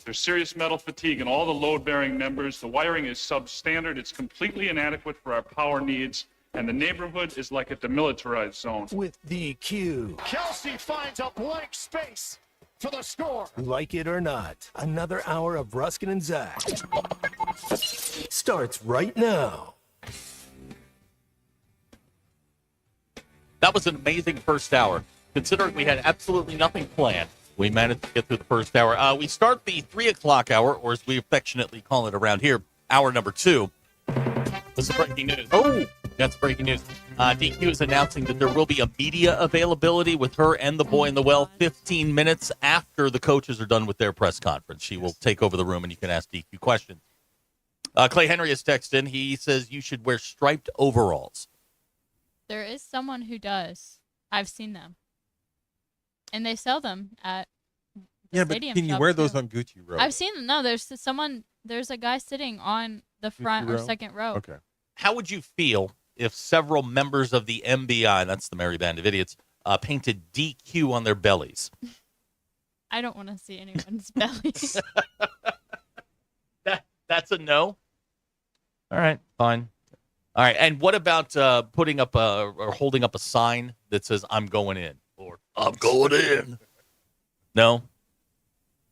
There's serious metal fatigue in all the load-bearing members. The wiring is substandard. It's completely inadequate for our power needs. And the neighborhood is like a demilitarized zone. With DQ. Kelsey finds a blank space for the score. Like it or not, another hour of Ruskin and Zach starts right now. That was an amazing first hour. Considering we had absolutely nothing planned, we managed to get through the first hour. We start the 3 o'clock hour, or as we affectionately call it around here, hour number 2. This is breaking news. Oh! That's breaking news. DQ is announcing that there will be a media availability with her and the boy in the well 15 minutes after the coaches are done with their press conference. She will take over the room and you can ask DQ questions. Clay Henry has texted in. He says you should wear striped overalls. There is someone who does. I've seen them. And they sell them at the stadium can you shops wear those too. on Gucci Road? I've seen them. No, there's a guy sitting on the front or second row. Okay. How would you feel if several members of the MBI, that's the Merry Band of Idiots, painted DQ on their bellies? I don't want to see anyone's bellies. That's a no? All right, fine. All right, and what about putting up or holding up a sign that says, I'm going in, or I'm going in? No?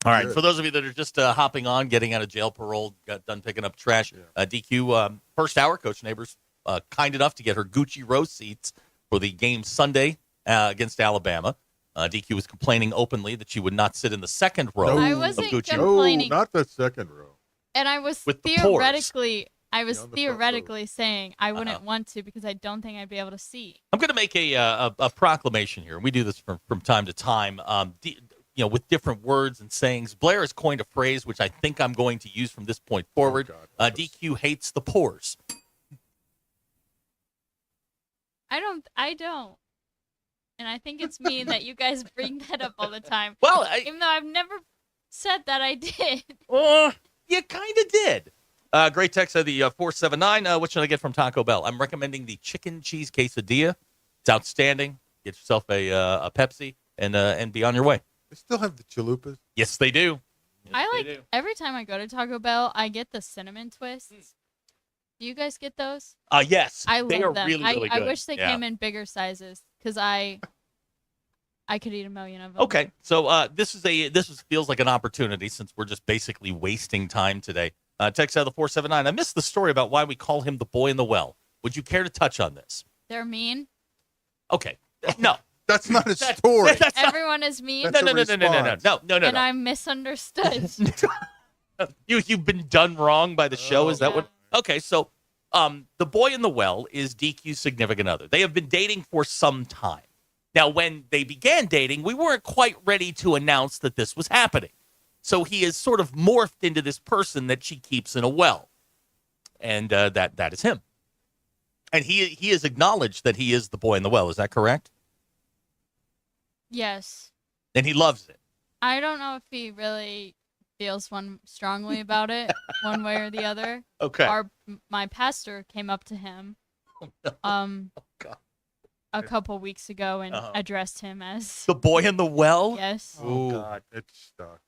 All right, for those of you that are just hopping on, getting out of jail parole, got done picking up trash, DQ, first hour, Coach Neighbors, kind enough to get her Gucci row seats for the game Sunday against Alabama. DQ was complaining openly that she would not sit in the second row I of wasn't Gucci. complaining. No, not the second row. And I was With the theoretically the theoretically saying I wouldn't want to because I don't think I'd be able to see. I'm going to make a proclamation here. We do this from time to time, with different words and sayings. Blair has coined a phrase which I think I'm going to use from this point forward. DQ hates the pores. I don't. And I think it's mean that you guys bring that up all the time. Well, even though I've never said that I did. You kind of did. Great text of the 479. What should I get from Taco Bell? I'm recommending the chicken cheese quesadilla. It's outstanding. Get yourself a Pepsi and be on your way. They still have the chalupas? Yes, they do. Yes, every time I go to Taco Bell, I get the cinnamon twists. Do you guys get those? Yes. I they love are them. really, really I good. wish they came in bigger sizes because I could eat a million of them. Okay, so this feels like an opportunity since we're just basically wasting time today. Text out of the 479. I missed the story about why we call him the boy in the well. Would you care to touch on this? They're mean. Okay, no. That's not a story. Everyone is mean. That's No. And I'm misunderstood. You've been done wrong by the show. Is that what? Okay, so the boy in the well is DQ's significant other. They have been dating for some time. Now, when they began dating, we weren't quite ready to announce that this was happening. So he is sort of morphed into this person that she keeps in a well. And that is him. And he has acknowledged that he is the boy in the well. Is that correct? Yes. And he loves it. I don't know if he really feels one strongly about it, one way or the other. Okay. My pastor came up to him a couple weeks ago and addressed him as the boy in the well? Yes. Oh, God. It's stuck.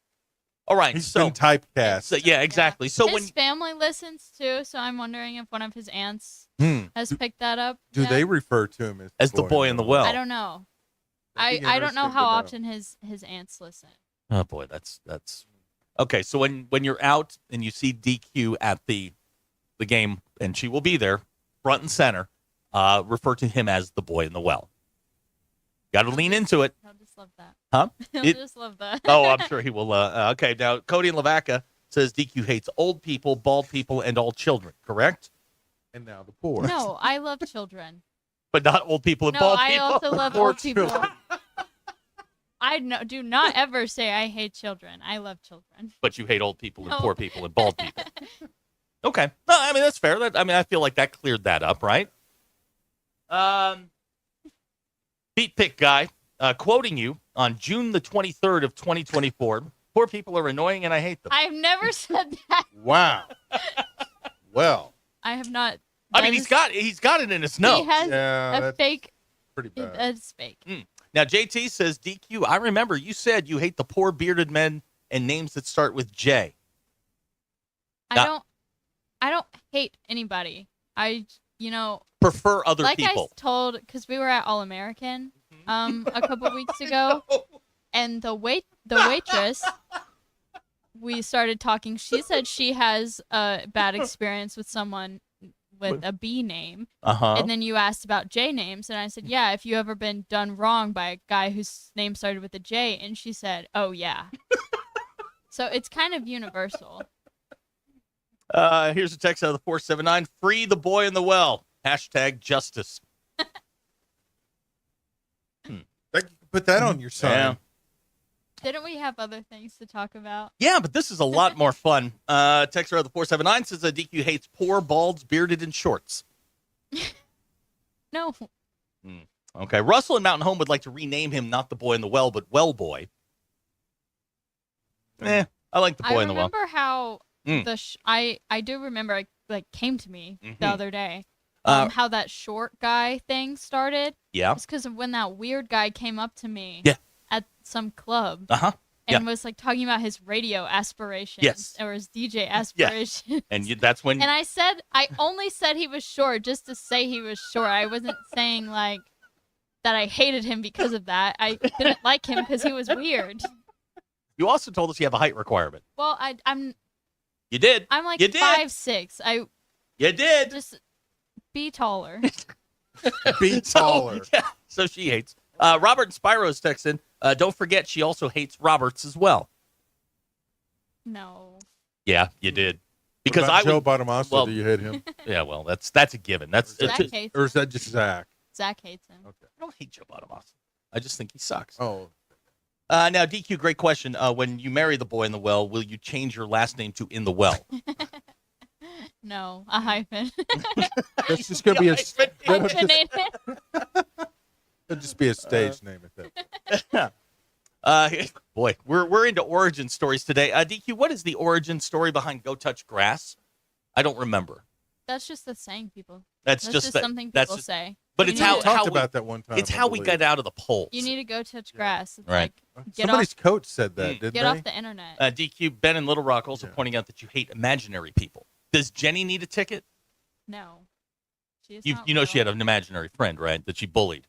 All right. He's been typecast. So, yeah, exactly. So his family listens too, so I'm wondering if one of his aunts has picked that up. Do they refer to him as the boy in the well? I don't know. That'd be I don't know interesting how to know. often his aunts listen. Oh boy, that's okay. So when you're out and you see DQ at the game, and she will be there, front and center, refer to him as the boy in the well. Got to lean into it. He'll just love that. Huh? He'll just love that. Oh, I'm sure he will. Okay, now Cody in Lavaca says DQ hates old people, bald people, and all children. Correct? And now the poor. No, I love children. But not old people and No, bald I people. also love Poor old people. children. Do not ever say I hate children. I love children. But you hate old people and No. poor people and bald people. Okay. No, I mean, that's fair. I feel like that cleared that up, right? Beat Pick Guy, quoting you on June the 23rd of 2024. Poor people are annoying and I hate them. I've never said that. Wow. Well. I have not. I mean, he's got it in his notes. He has a fake. Pretty bad. That's fake. Now, JT says, DQ, I remember you said you hate the poor bearded men and names that start with J. I don't hate anybody. Prefer other like people. I told, because we were at All American a couple weeks ago, and the waitress, we started talking. She said she has a bad experience with someone with a B name. And then you asked about J names, and I said, yeah, if you ever been done wrong by a guy whose name started with a J, and she said, oh yeah. So it's kind of universal. Here's a text out of the 479. Free the boy in the well. #justice. Put that on your sign. Yeah. Didn't we have other things to talk about? Yeah, but this is a lot more fun. Text out of the 479 says DQ hates poor, balds, bearded, and shorts. No. Okay. Russell in Mountain Home would like to rename him not the boy in the well, but Well Boy. I like the boy in the well. I remember how I do remember it came to me the other day. How that short guy thing started. Yeah. It's because of when that weird guy came up to me. Yeah. At some club. And was talking about his radio aspirations. Yes. Or his DJ aspirations. Yeah. And that's when. And I only said he was short just to say he was short. I wasn't saying that I hated him because of that. I didn't like him because he was weird. You also told us you have a height requirement. Well, I'm. You did. I'm like you did. 5'6". You did. Just be taller. Be taller. So she hates. Robert and Spyro's texting. Don't forget, she also hates Roberts as well. No. Yeah, you did. Because Joe Bonamassa, do you hate him? Yeah, well, that's a given. That's or is that just Zach? Zach hates him. Okay. I don't hate Joe Bonamassa. I just think he sucks. Oh. Now, DQ, great question. When you marry the boy in the well, will you change your last name to In the Well? No, a hyphen. That's just gonna be hyphenated. It'll just be a stage name at that. Boy, we're into origin stories today. DQ, what is the origin story behind Go Touch Grass? I don't remember. That's just the saying people. That's just something people say. But it's how we talked about that one time. It's how we got out of the polls. You need to go touch grass. It's right. Somebody's coach said that, didn't Get they? off the internet. DQ, Ben in Little Rock also pointing out that you hate imaginary people. Does Jenny need a ticket? No. You know she had an imaginary friend, right? That she bullied.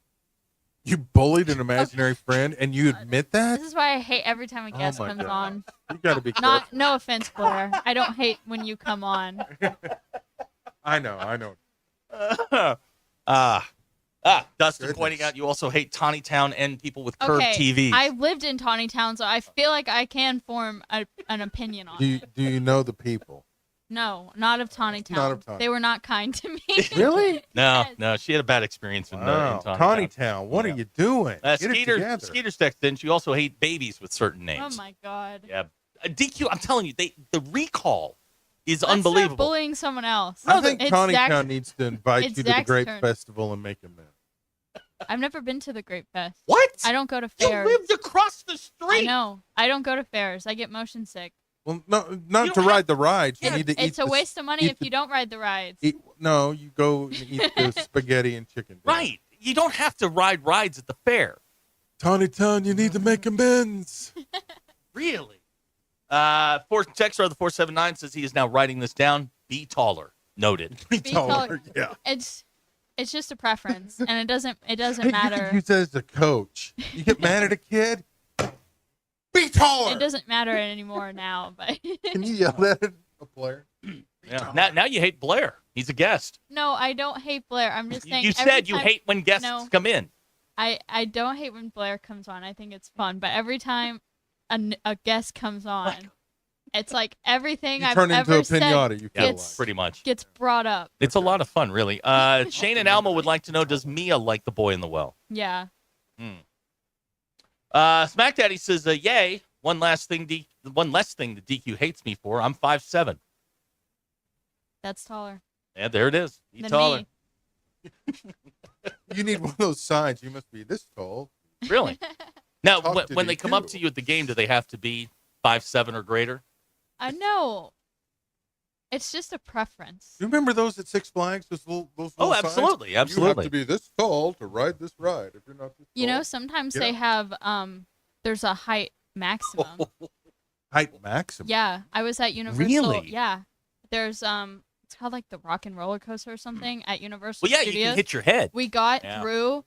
You bullied an imaginary friend, and you admit that? This is why I hate every time a guest comes on. You got to be careful. No offense, Blair. I don't hate when you come on. I know. Dustin pointing out you also hate Tawny Town and people with curved TVs. I lived in Tawny Town, so I feel like I can form an opinion on it. Do you know the people? No, not of Tawny Town. Not of Tawny. They were not kind to me. Really? No, she had a bad experience in Tawny Town. What are you doing? Get it together. Skeeter text in. You also hate babies with certain names. Oh my God. Yeah, DQ. I'm telling you, the recall is Let's unbelievable. start bullying someone else. I think It's Tawny Zach's- Town needs to invite you it's to the Zach's Grape turn. Festival and make amends. I've never been to the Grape Fest. What? I don't go to You fairs. lived across the street. I know. I don't go to fairs. I get motion sick. Well, not to ride the rides. You need to eat. It's a waste of money eat if you don't ride the rides. No, you go and eat the spaghetti and chicken. Right. You don't have to ride rides at the fair. Tawny Town, you need to make amends. Really? Texter of the 479 says he is now writing this down. Be taller. Noted. Be taller. Yeah. It's just a preference, and it doesn't Hey, matter. you can use that as a coach. You get mad at a kid. Be taller. It doesn't matter anymore now, but Can you yell at a player? Yeah. Now you hate Blair. He's a guest. no, I don't hate Blair. I'm just saying. You every said you time- hate when guests No. come in. I don't hate when Blair comes on. I think it's fun, but every time a guest comes on, it's like everything You I've turn into ever a said pinata, you feel gets, Pretty much. gets brought up. It's a lot of fun, really. Shane and Alma would like to know, does Mia like the boy in the well? Yeah. Smack Daddy says, yay. One less thing the DQ hates me for. I'm 5'7". That's taller. Yeah, there it is. Be Than taller. me. You need one of those signs. You must be this tall. Really? Now, Talk to when the they come up dude. to you at the game, do they have to be 5'7" or greater? I know. It's just a preference. Do you remember those at Six Flags? Those little Oh, signs? absolutely, You have absolutely. to be this tall to ride this ride. If you're not this You tall. know, sometimes Yeah. they have there's a height maximum. Height maximum. Yeah, I was at Universal. Really? Yeah. There's it's called like the Rock and Roller Coaster or something at Universal Well, yeah, Studios. you can hit your head. We got Yeah. through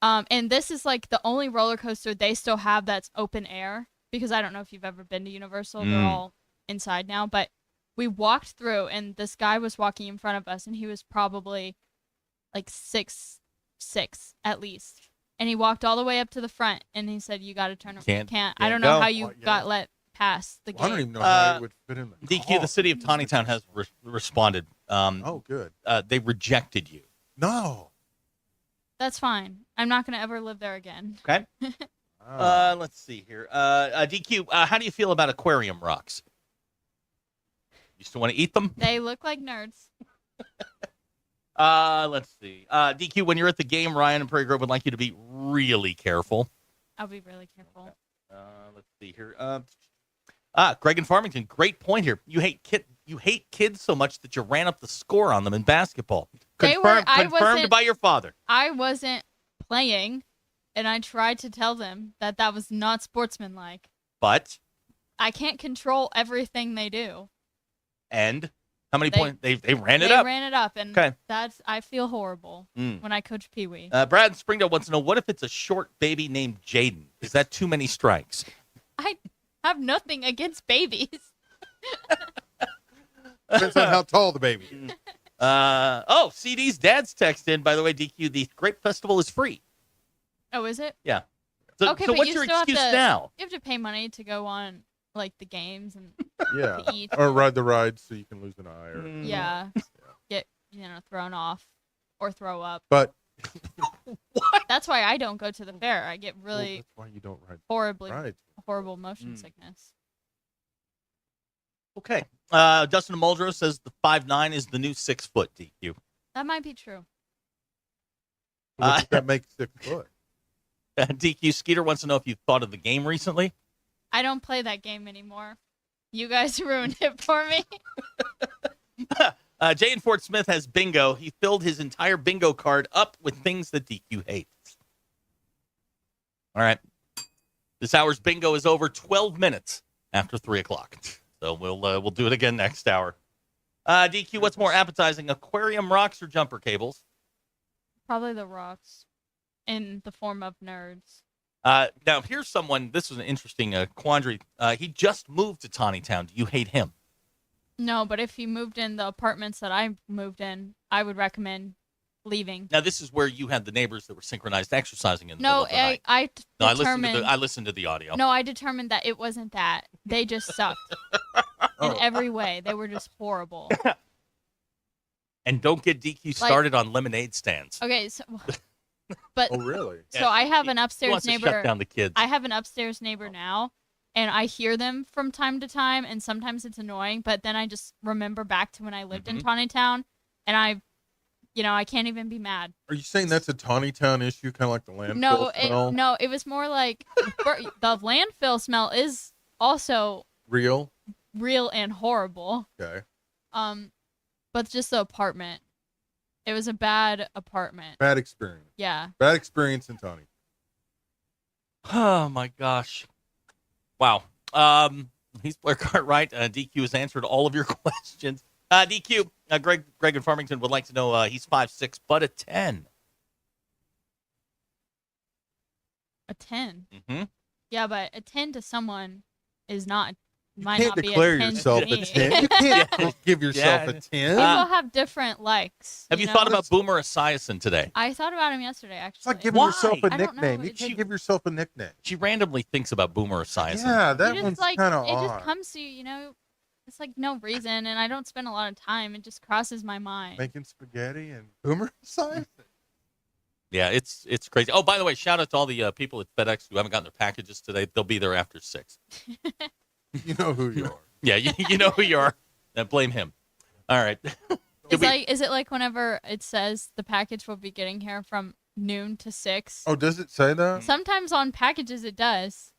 and this is like the only roller coaster they still have that's open air, because I don't know if you've ever been to Universal. They're all inside now, but we walked through and this guy was walking in front of us and he was probably like 6'6" at least. And he walked all the way up to the front and he said, "You got to turn around." Can't. I don't know go. how you got let past the gate. I don't even know how it would fit in the DQ, car. the city of Tawny Town has responded. Oh, good. They rejected you. No. That's fine. I'm not going to ever live there again. Okay. Let's see here. DQ, how do you feel about aquarium rocks? You still want to eat them? They look like nerds. Let's see. DQ, when you're at the game, Ryan and Prairie Grove would like you to be really careful. I'll be really careful. Let's see here. Greg in Farmington, great point here. You hate kids so much that you ran up the score on them in basketball. Confirmed by your father. I wasn't playing, and I tried to tell them that was not sportsmanlike. But I can't control everything they do. and how many points they ran it They up? ran it up, and Okay. I feel horrible when I coach Pee Wee. Brad in Springdale wants to know, what if it's a short baby named Jaden? Is that too many strikes? I have nothing against babies. Depends on how tall the baby is. CD's dad's text in, by the way, DQ, the Grape Festival is free. Oh, is it? Yeah. So, Okay, so but what's you your still have excuse to, now? You have to pay money to go on like the games and Yeah. to eat. Or ride the ride so you can lose an eye. Or, Yeah. Get thrown off or throw up. But That's why I don't go to the fair. I get well, really that's why you don't ride horrible rides. motion sickness. Okay. Dustin Muldrow says the 5'9" is the new 6 foot, DQ. That might be true. What does that make 6 foot? DQ Skeeter wants to know if you've thought of the game recently. I don't play that game anymore. You guys ruined it for me. Jay in Fort Smith has bingo. He filled his entire bingo card up with things that DQ hates. All right. This hour's bingo is over 12 minutes after 3 o'clock. So we'll do it again next hour. DQ, what's more appetizing, aquarium rocks or jumper cables? Probably the rocks in the form of nerds. Now, here's someone, this was an interesting quandary. He just moved to Tawny Town. Do you hate him? No, but if he moved in the apartments that I moved in, I would recommend leaving. Now, this is where you had the neighbors that were synchronized exercising in the No, middle of the night. I determined. I listened to the audio. No, I determined that it wasn't that. They just sucked in every way. They were just horrible. And don't get DQ started on lemonade stands. Okay, so but Oh, really? So I have an He upstairs wants to neighbor. shut down the kids. I have an upstairs neighbor now, and I hear them from time to time, and sometimes it's annoying. But then I just remember back to when I lived in Tawny Town, and I can't even be mad. Are you saying that's a Tawny Town issue, kind of like the landfill smell? No, it was more like the landfill smell is also Real? real and horrible. Okay. But just the apartment. It was a bad apartment. Bad experience. Yeah. Bad experience in Tawny. Oh, my gosh. Wow. He's Blair Cartwright. DQ has answered all of your questions. DQ, Greg in Farmington would like to know, he's 5'6", but a 10. A 10? Mm-hmm. Yeah, but a 10 to someone might You not can't be declare a 10 yourself to a me. 10. You can't give yourself a 10. People have different likes. Have you thought about Boomer Esiason today? I thought about him yesterday, actually. It's like giving yourself a I don't know. nickname. You can't give yourself a nickname. She randomly thinks about Boomer Esiason. Yeah, that You one's just, like, kind of it odd. just comes to you, it's like no reason, and I don't spend a lot of time. It just crosses my mind. Making spaghetti and Boomer Esiason. Yeah, it's crazy. Oh, by the way, shout out to all the people at FedEx who haven't gotten their packages today. They'll be there after 6. You know who you are. Yeah, you know who you are. Now blame him. All right. Is it like whenever it says the package will be getting here from noon to 6? Oh, does it say that? Sometimes on packages it does.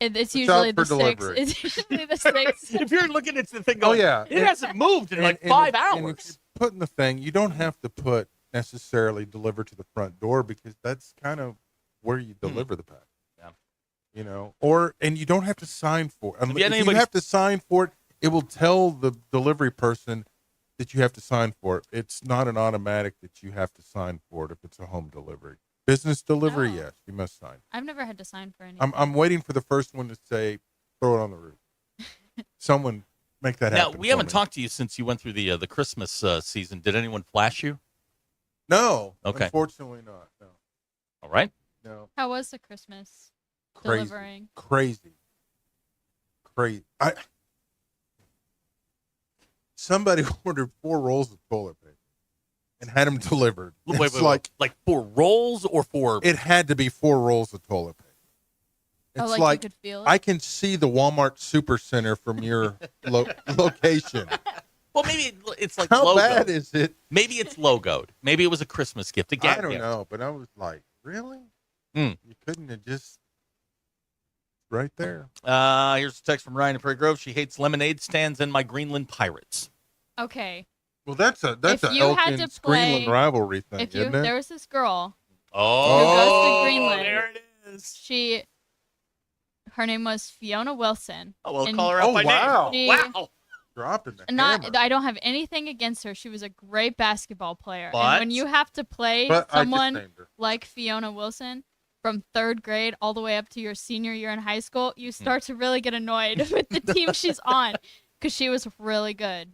It's It's usually out the for 6. delivery. It's usually the 6. If you're looking at the thing Oh, going, yeah. it hasn't moved in like 5 hours. And if you're putting the thing, you don't have to put necessarily deliver to the front door because that's kind of where you deliver the package. Yeah. And you don't have to sign for it. Have you had If you anybody- have to sign for it, it will tell the delivery person that you have to sign for it. It's not an automatic that you have to sign for it if it's a home delivery. Business delivery, yes, you must sign. I've never had to sign for anything. I'm waiting for the first one to say, throw it on the roof. Someone make that Now, happen. we for haven't me. talked to you since you went through the Christmas season. Did anyone flash you? No. Okay. Unfortunately not. No. All right. No. How was the Christmas Crazy. delivering? Crazy. Somebody ordered 4 rolls of toilet paper and had them delivered. Wait, It's like 4 rolls or 4? it had to be 4 rolls of toilet paper. It's like you could feel it? I can see the Walmart Supercenter from your location. Well, maybe it's like How logoed. bad is it? Maybe it's logoed. Maybe it was a Christmas gift. A gag I don't gift. know, but I was like, really? Mm. You couldn't have just right there. Here's a text from Ryan in Prairie Grove. She hates lemonade stands and my Greenland Pirates. Okay. Well, that's a If you had Elkins to play- Greenland rivalry thing, If you isn't it? there was this girl Oh, who goes to Greenland. there it is. Her name was Fiona Wilson. Oh, well, and call her out by wow. name. she- Wow. Dropping the hammer. I don't have anything against her. She was a great basketball player. But- And when you have to play But I just someone named her. like Fiona Wilson from 3rd grade all the way up to your senior year in high school, you start to really get annoyed with the team she's on because she was really good.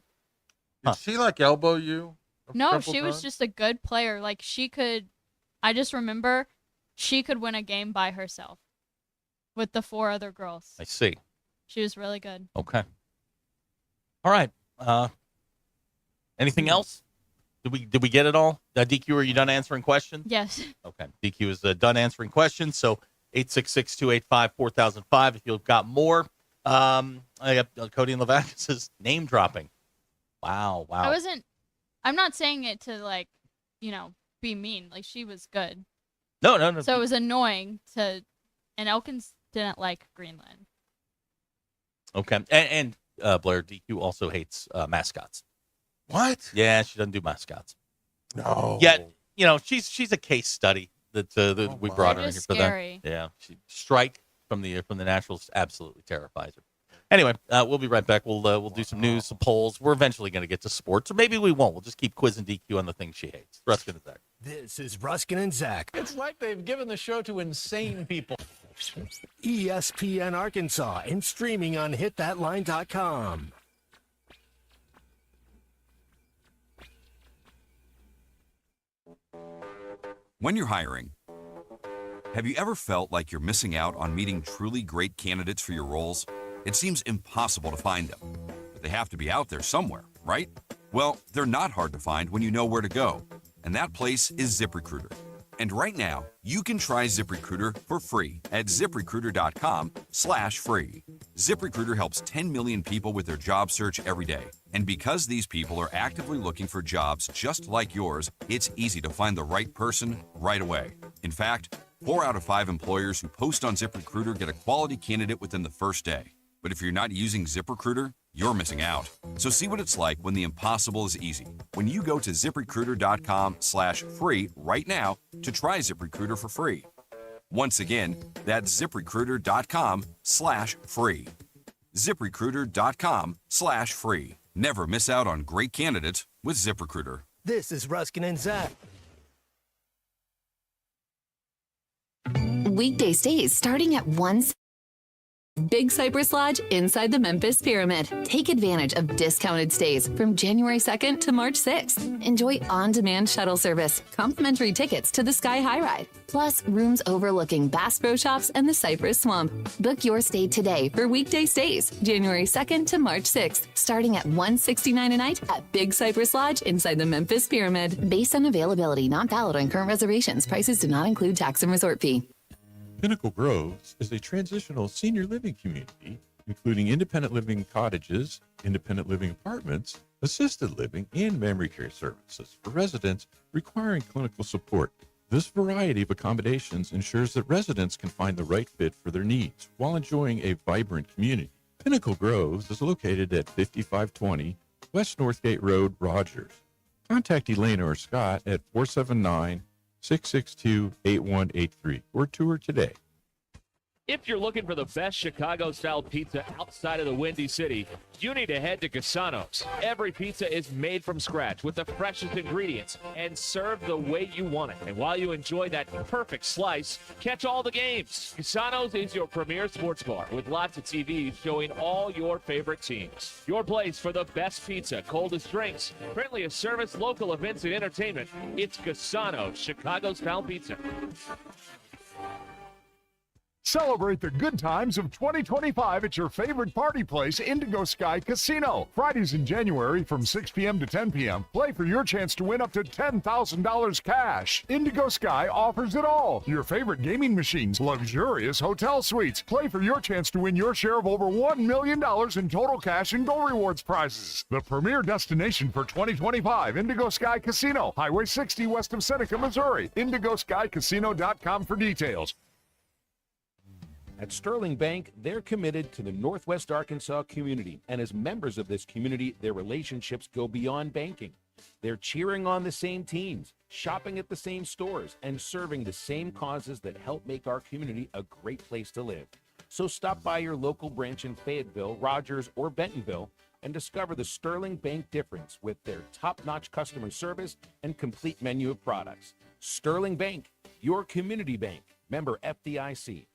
Did she like elbow you? No, she was just a good player. Like I just remember she could win a game by herself with the 4 other girls. I see. She was really good. Okay. All right. Anything else? Did we get it all? DQ, are you done answering questions? Yes. Okay. DQ is done answering questions. So 866-285-4005 if you've got more. I got Cody and Levac says name dropping. Wow. I'm not saying it to be mean. Like she was good. No. So it was annoying and Elkins didn't like Greenland. Okay. And Blair, DQ also hates mascots. What? Yeah, she doesn't do mascots. No. Yet, she's a case study that we brought her in They're here just for scary. that. Yeah, Strike from the Nationals absolutely terrifies her. Anyway, we'll be right back. We'll do some news, some polls. We're eventually going to get to sports, or maybe we won't. We'll just keep quizzing DQ on the things she hates. Ruscin and Zach. This is Ruskin and Zach. It's like they've given the show to insane people. ESPN Arkansas and streaming on hitthatline.com. When you're hiring, have you ever felt like you're missing out on meeting truly great candidates for your roles? It seems impossible to find them, but they have to be out there somewhere, right? Well, they're not hard to find when you know where to go, and that place is ZipRecruiter. And right now, you can try ZipRecruiter for free at ZipRecruiter.com/free. ZipRecruiter helps 10 million people with their job search every day. And because these people are actively looking for jobs just like yours, it's easy to find the right person right away. In fact, 4 out of 5 employers who post on ZipRecruiter get a quality candidate within the first day. But if you're not using ZipRecruiter, you're missing out. So see what it's like when the impossible is easy. When you go to ZipRecruiter.com/free right now to try ZipRecruiter for free. Once again, that's ZipRecruiter.com/free. ZipRecruiter.com/free. Never miss out on great candidates with ZipRecruiter. This is Ruscin and Zach. Weekday stays starting at 1. Big Cypress Lodge inside the Memphis Pyramid. Take advantage of discounted stays from January 2nd to March 6th. Enjoy on-demand shuttle service, complimentary tickets to the Sky High Ride, plus rooms overlooking Bass Pro Shops and the Cypress Swamp. Book your stay today for weekday stays, January 2nd to March 6th, starting at $169 a night at Big Cypress Lodge inside the Memphis Pyramid. Based on availability, not valid on current reservations. Prices do not include tax and resort fee. Pinnacle Groves is a transitional senior living community, including independent living cottages, independent living apartments, assisted living, and memory care services for residents requiring clinical support. This variety of accommodations ensures that residents can find the right fit for their needs while enjoying a vibrant community. Pinnacle Groves is located at 5520 West Northgate Road, Rogers. Contact Elena or Scott at 479-662-8183 or tour today. If you're looking for the best Chicago-style pizza outside of the Windy City, you need to head to Casano's. Every pizza is made from scratch with the freshest ingredients and served the way you want it. And while you enjoy that perfect slice, catch all the games. Casano's is your premier sports bar with lots of TVs showing all your favorite teams. Your place for the best pizza, coldest drinks, friendliest service, local events, and entertainment. It's Casano's Chicago-style pizza. Celebrate the good times of 2025 at your favorite party place, Indigo Sky Casino. Fridays in January from 6 p.m. to 10 p.m. Play for your chance to win up to $10,000 cash. Indigo Sky offers it all. Your favorite gaming machines, luxurious hotel suites. Play for your chance to win your share of over $1 million in total cash and Go Rewards prizes. The premier destination for 2025, Indigo Sky Casino, Highway 60 west of Seneca, Missouri. IndigoSkyCasino.com for details. At Sterling Bank, they're committed to the Northwest Arkansas community, and as members of this community, their relationships go beyond banking. They're cheering on the same teams, shopping at the same stores, and serving the same causes that help make our community a great place to live. So stop by your local branch in Fayetteville, Rogers, or Bentonville and discover the Sterling Bank difference with their top-notch customer service and complete menu of products. Sterling Bank, your community bank. Member FDIC.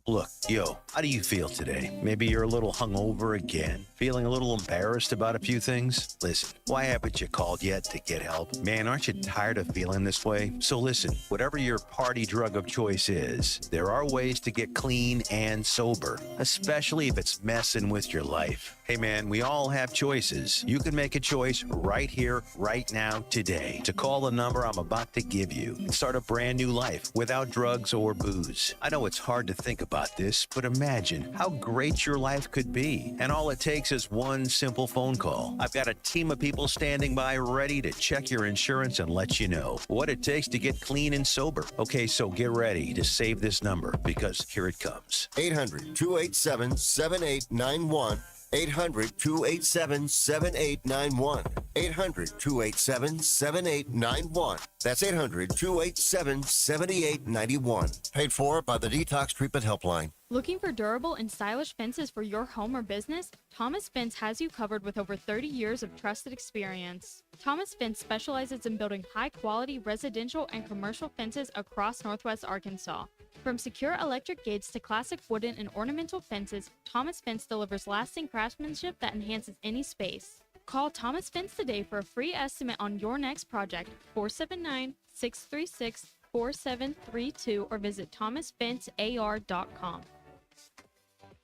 Look, yo, how do you feel today? Maybe you're a little hungover again, feeling a little embarrassed about a few things? Listen, why haven't you called yet to get help? Man, aren't you tired of feeling this way? So listen, whatever your party drug of choice is, there are ways to get clean and sober, especially if it's messing with your life. Hey man, we all have choices. You can make a choice right here, right now, today, to call the number I'm about to give you and start a brand new life without drugs or booze. I know it's hard to think about this, but imagine how great your life could be. And all it takes is one simple phone call. I've got a team of people standing by ready to check your insurance and let you know what it takes to get clean and sober. Okay, so get ready to save this number because here it comes. 800-287-7891. 800-287-7891. 800-287-7891. That's 800-287-7891. Paid for by the Detox Treatment Helpline. Looking for durable and stylish fences for your home or business? Thomas Fence has you covered with over 30 years of trusted experience. Thomas Fence specializes in building high-quality residential and commercial fences across Northwest Arkansas. From secure electric gates to classic wooden and ornamental fences, Thomas Fence delivers lasting craftsmanship that enhances any space. Call Thomas Fence today for a free estimate on your next project, 479-636-4732, or visit thomasfencear.com.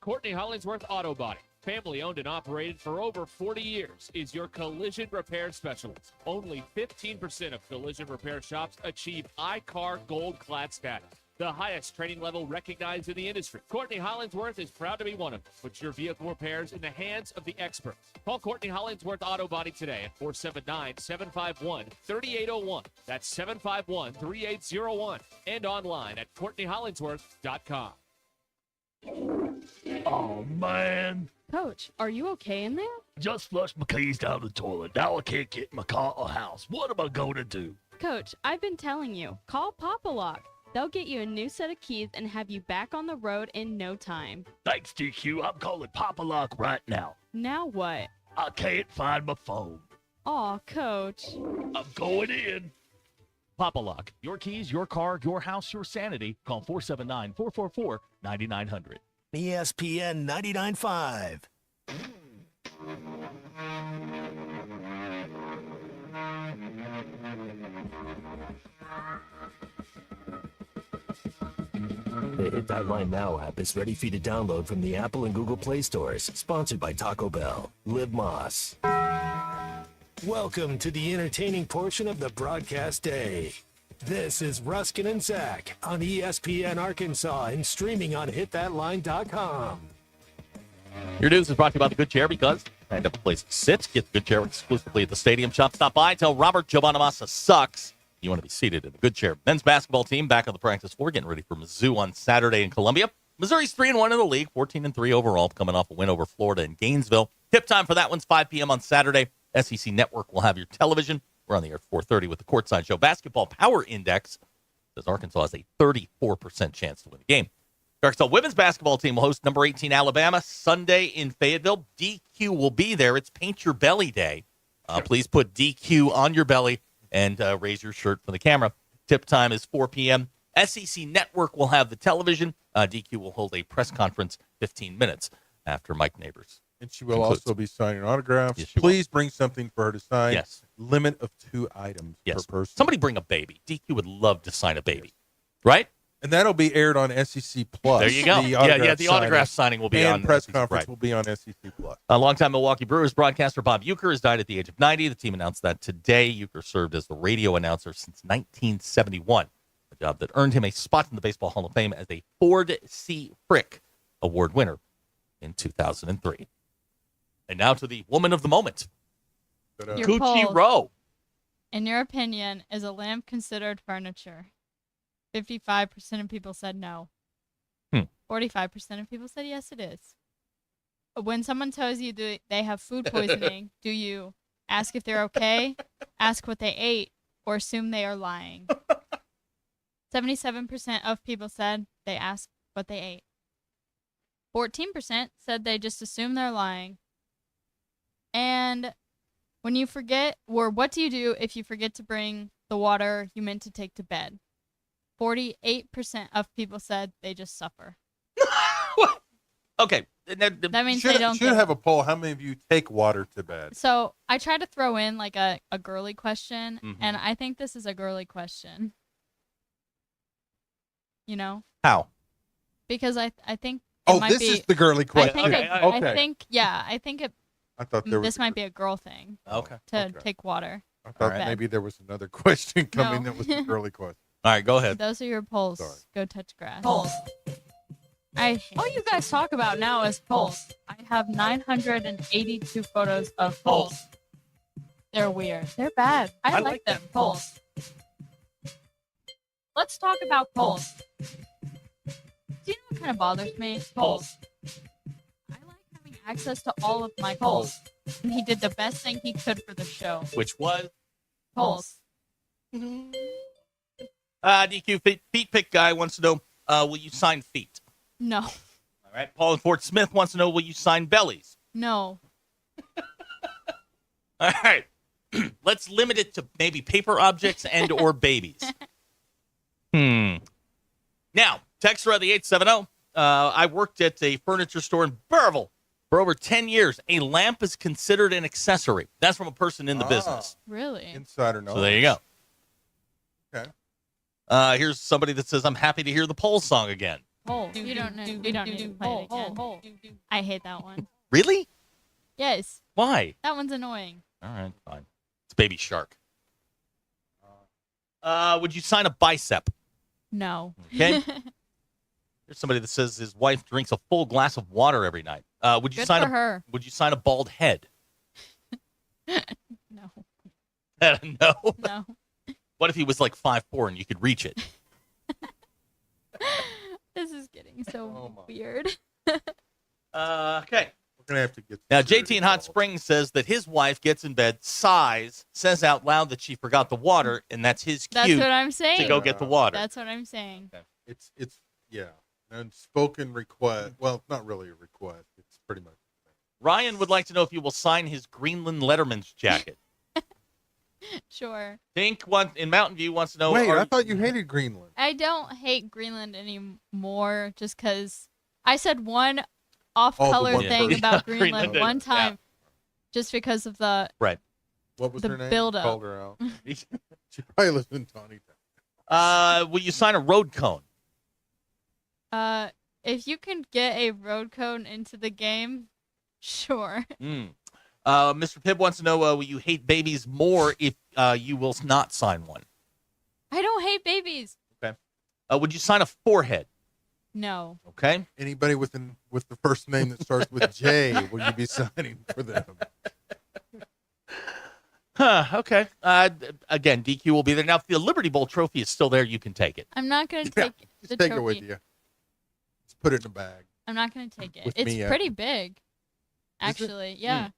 Courtney Hollingsworth Auto Body, family owned and operated for over 40 years, is your collision repair specialist. Only 15% of collision repair shops achieve iCar Gold Class status, the highest training level recognized in the industry. Courtney Hollingsworth is proud to be one of them. Put your vehicle repairs in the hands of the experts. Call Courtney Hollingsworth Auto Body today at 479-751-3801. That's 751-3801. And online at CourtneyHollingsworth.com. Oh, man. Coach, are you okay in there? Just flushed my keys down the toilet. Now I can't get in my car or house. What am I going to do? Coach, I've been telling you, call Papa Lock. They'll get you a new set of keys and have you back on the road in no time. Thanks, DQ. I'm calling Papa Lock right now. Now what? I can't find my phone. Aw, Coach. I'm going in. Papa Lock. Your keys, your car, your house, your sanity. Call 479-444-9900. ESPN 99.5. The Hit That Line Now app is ready for you to download from the Apple and Google Play stores. Sponsored by Taco Bell. Live Moss. Welcome to the entertaining portion of the broadcast day. This is Ruscin and Zach on ESPN Arkansas and streaming on hitthatline.com. Your news is brought to you by the Good Chair because I have a place to sit. Get the Good Chair exclusively at the Stadium Shop. Stop by. Tell Robert Joe Bonamassa sucks. You want to be seated in the Good Chair. Men's basketball team back on the practice floor, getting ready for Mizzou on Saturday in Columbia. Missouri's 3-1 in the league, 14-3 overall, coming off a win over Florida in Gainesville. Tip time for that one's 5 p.m. on Saturday. SEC Network will have your television. We're on the air at 4:30 with the Courtside Show. Basketball Power Index says Arkansas has a 34% chance to win the game. The Arkansas women's basketball team will host number 18 Alabama Sunday in Fayetteville. DQ will be there. It's Paint Your Belly Day. Please put DQ on your belly and raise your shirt for the camera. Tip time is 4 p.m. SEC Network will have the television. DQ will hold a press conference 15 minutes after Mike Neighbors. And she will also be signing autographs. Yes, Please bring something for her to sign. Yes. Limit of 2 items per person. Somebody bring a baby. DQ would love to sign a baby. Right? And that'll be aired on SEC Plus. There you go. The autograph signing will be on. And press SEC, conference right. will be on SEC Plus. A longtime Milwaukee Brewers broadcaster Bob Uecker has died at the age of 90. The team announced that today. Uecker served as the radio announcer since 1971, a job that earned him a spot in the Baseball Hall of Fame as a Ford C. Frick Award winner in 2003. And now to the woman of the moment, Your Coochie poll, Rowe. in your opinion, is a lamp considered furniture? 55% of people said no. 45% of people said yes, it is. When someone tells you they have food poisoning, do you ask if they're okay, ask what they ate, or assume they are lying? 77% of people said they asked what they ate. 14% said they just assume they're lying. And when you forget, or what do you do if you forget to bring the water you meant to take to bed? 48% of people said they just suffer. Okay. That means should, they don't should get have a poll. How many of you take water to bed? So I tried to throw in like a girly question, Mm-hmm. and I think this is a girly question. You know? How? Because I think Oh, might this be, is the girly question. I think it. I thought there was this might be a girl thing. Okay. To take water. I thought maybe there was another question coming that was a girly question. All right, go ahead. Those are your polls. Go touch grass. Polls. All you guys talk about now is polls. I have 982 photos of polls. They're weird. They're bad. I like them. Polls. Let's talk about polls. Do you know what kind of bothers me? Polls. I like having access to all of my polls. And he did the best thing he could for the show. Which was? Polls. DQ feet pick guy wants to know, will you sign feet? No. All right. Paul and Fort Smith wants to know, will you sign bellies? No. All right. Let's limit it to maybe paper objects and or babies. Now, text her at the 870. I worked at a furniture store in Burrillville For over 10 years, a lamp is considered an accessory. That's from a person in the business. Really? Insider knowledge. So there you go. Okay. Here's somebody that says, I'm happy to hear the Pole song again. Pole. You don't know. You don't need to play it again. I hate that one. Really? Yes. Why? That one's annoying. All right, fine. It's Baby Shark. Would you sign a bicep? No. Okay. There's somebody that says his wife drinks a full glass of water every night. Would you Good sign for her. Would you sign a bald head? No. No. No. What if he was like 5'4" and you could reach it? This is getting so weird. Okay. We're gonna have to get Now, JT in Hot Springs says that his wife gets in bed, sighs, says out loud that she forgot the water, and that's his cue That's what I'm saying. to go get the water. That's what I'm saying. It's yeah. Unspoken request. Well, not really a request. It's pretty much. Ryan would like to know if you will sign his Greenland Letterman's jacket. Sure. Dink in Mountain View wants to know. Wait, I thought you hated Greenland. I don't hate Greenland anymore just because I said one off-color one thing person. about Yeah, Greenland Greenland, one time just because of the Right. What was the her name? build-up. Called her out. She probably lives in Tawny Town. Will you sign a road cone? If you can get a road cone into the game, sure. Mr. Pibb wants to know, will you hate babies more if you will not sign one? I don't hate babies. Okay. Would you sign a forehead? No. Okay. Anybody with the first name that starts with J, will you be signing for them? Okay. Again, DQ will be there. Now, if the Liberty Bowl trophy is still there, you can take it. I'm not going to take the Just take trophy. it with you. Just put it in a bag. I'm not going to take it. With It's me, pretty big, actually. Yeah. Hmm.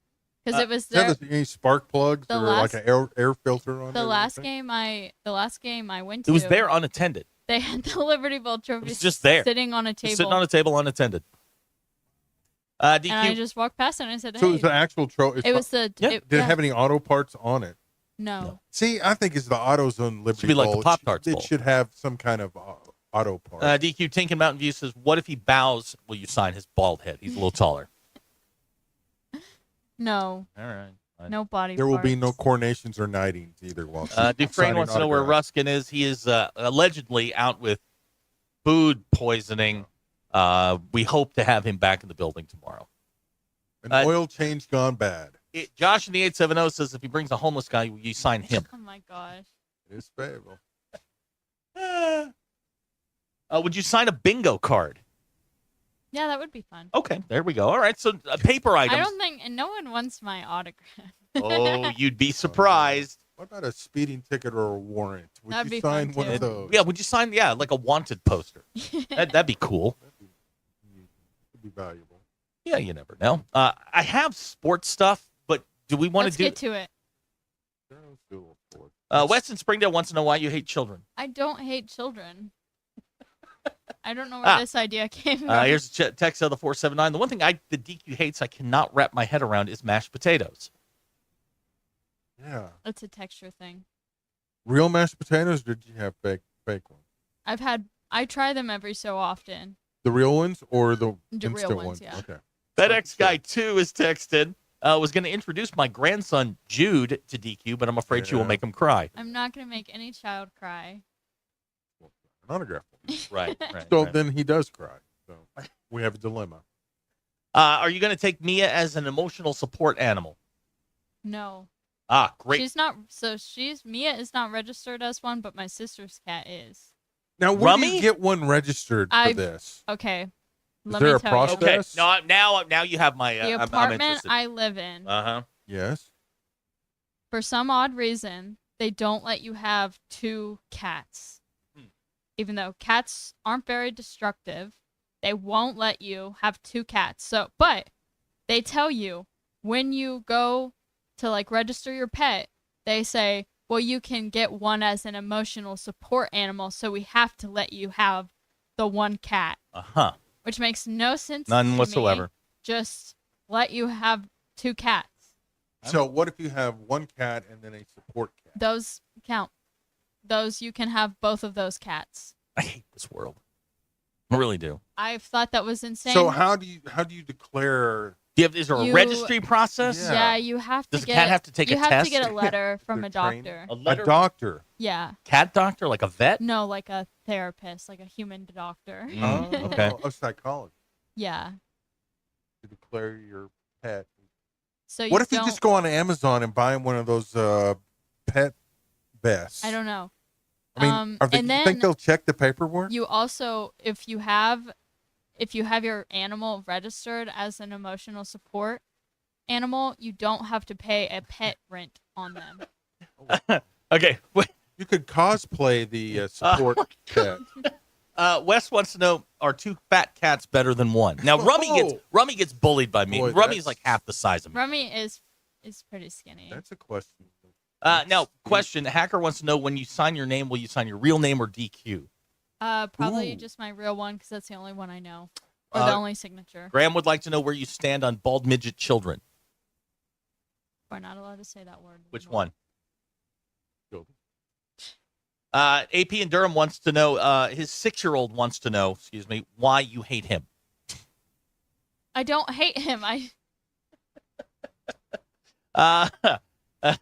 Because it was Is that there. any spark plugs the or last- like an air filter on The it or last anything? game I went to. It was there unattended. They had the Liberty Bowl trophy was just there. sitting on a table. Just sitting on a table unattended. DQ. And I just walked past it and I said, So hey. it was an actual trophy. It was the. Did it have any auto parts on it? No. See, I think it's the AutoZone Liberty Should be like the Bowl. Pop-Tarts It Bowl. should have some kind of auto part. DQ Tink in Mountain View says, what if he bows? Will you sign his bald head? He's a little taller. No. All right. No body There will be parts. no coronations or knightings either. While Dufresne signing wants to know where autographs. Ruscin is. He is allegedly out with food poisoning. We hope to have him back in the building tomorrow. An oil change gone bad. Josh in the 870 says if he brings a homeless guy, will you sign him? Oh my gosh. It is favorable. Would you sign a bingo card? Yeah, that would be fun. Okay, there we go. All right, so paper items. I don't think, and no one wants my autograph. Oh, you'd be surprised. What about a speeding ticket or a warrant? Would That'd you be sign fun, one of too. those? Yeah, would you sign, like a wanted poster? That'd be cool. It'd be valuable. Yeah, you never know. I have sports stuff, but do we want Let's to do get to it. Weston Springdale wants to know why you hate children. I don't hate children. I don't know where this idea came from. Here's a text of the 479. The one thing the DQ hates I cannot wrap my head around is mashed potatoes. Yeah. It's a texture thing. Real mashed potatoes, or did you have fake ones? I try them every so often. The real ones or the The real instant ones, yeah. Okay. FedEx Guy 2 is texted. Was going to introduce my grandson, Jude, to DQ, but I'm afraid she will make him cry. I'm not going to make any child cry. An autograph. Right. So then he does cry. So we have a dilemma. Are you going to take Mia as an emotional support animal? No. Ah, great. She's not. So Mia is not registered as one, but my sister's cat is. Now, where do you get one registered for I- this? Okay. Is Let there me a tell process? Okay, now you have my. You. The I'm apartment interested. I live in, Yes. for some odd reason, they don't let you have two cats. Even though cats aren't very destructive, they won't let you have two cats. So, but they tell you when you go to register your pet, they say, well, you can get one as an emotional support animal, so we have to let you have the one cat. Which makes no sense. None to whatsoever. Me. Just let you have two cats. So what if you have one cat and then a support cat? Those count. Those you can have both of those cats. I hate this world. I really do. I thought that was insane. So how do you declare Is there a registry process? Yeah, you have to Does get. the cat have to take a you have test? to get a letter from a doctor. A doctor. Yeah. Cat doctor, like a vet? No, like a therapist, like a human doctor. Okay. A psychologist Yeah. to declare your pet. So What you if you just go on Amazon and buy one of those pet vests? I don't know. I mean, and you think they'll check the paperwork? You also, if you have your animal registered as an emotional support animal, you don't have to pay a pet rent on them. Okay. You could cosplay the support pet. Wes wants to know: are 2 fat cats better than 1? Now, Rummy gets bullied by me. Boy, Rummy's like half the size of me. Rummy is pretty skinny. That's a question. Now, question: Hacker wants to know, when you sign your name, will you sign your real name or DQ? Probably just my real one because that's the only one I know, or the only signature. Graham would like to know where you stand on bald midget children. We're not allowed to say that word. Which one? AP in Durham wants to know, his 6-year-old wants to know, why you hate him. I don't hate him.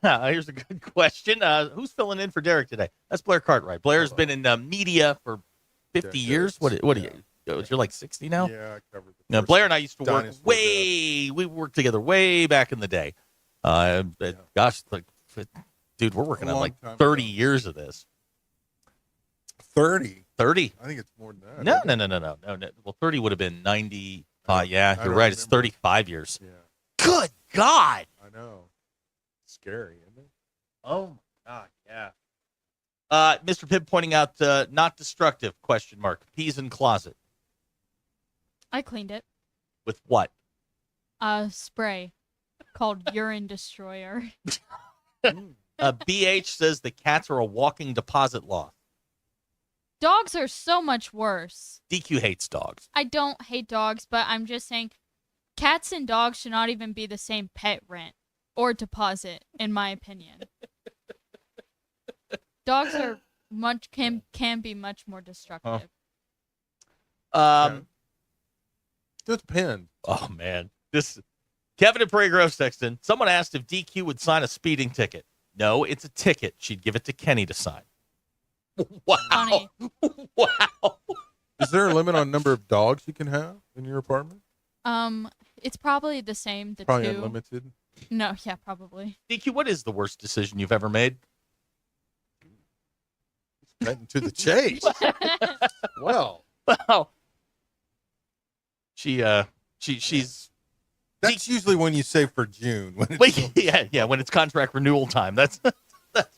Here's a good question. Who's filling in for Derek today? That's Blair Cartwright. Blair's been in media for 50 years. What are you? You're like 60 now? Yeah, I covered the Now, Blair and I used to work dinosaur we worked together way back in the day. Gosh, dude, we're working A on long like time 30 ago. years of this. 30? 30. I think it's more than that. No. Well, 30 would have been 90. Yeah, I you're don't right. It's remember. 35 years. Yeah. Good God. I know. Scary, isn't it? Oh, my God, yeah. Mr. Pibb pointing out, not destructive, ? Peas in closet. I cleaned it. With what? Spray called Urine Destroyer. BH says the cats are a walking deposit loss. Dogs are so much worse. DQ hates dogs. I don't hate dogs, but I'm just saying cats and dogs should not even be the same pet rent or deposit, in my opinion. Dogs are can be much more destructive. It depends. Oh man, Kevin and Prairie Grove Sexton. Someone asked if DQ would sign a speeding ticket. No, it's a ticket. She'd give it to Kenny to sign. Wow. Funny. Wow. Is there a limit on number of dogs you can have in your apartment? It's probably the same. Probably 2. unlimited. No, yeah, probably. DQ, what is the worst decision you've ever made? Right into the chase. Well, she's. That's usually when you say for June. When it's when it's contract renewal time. That's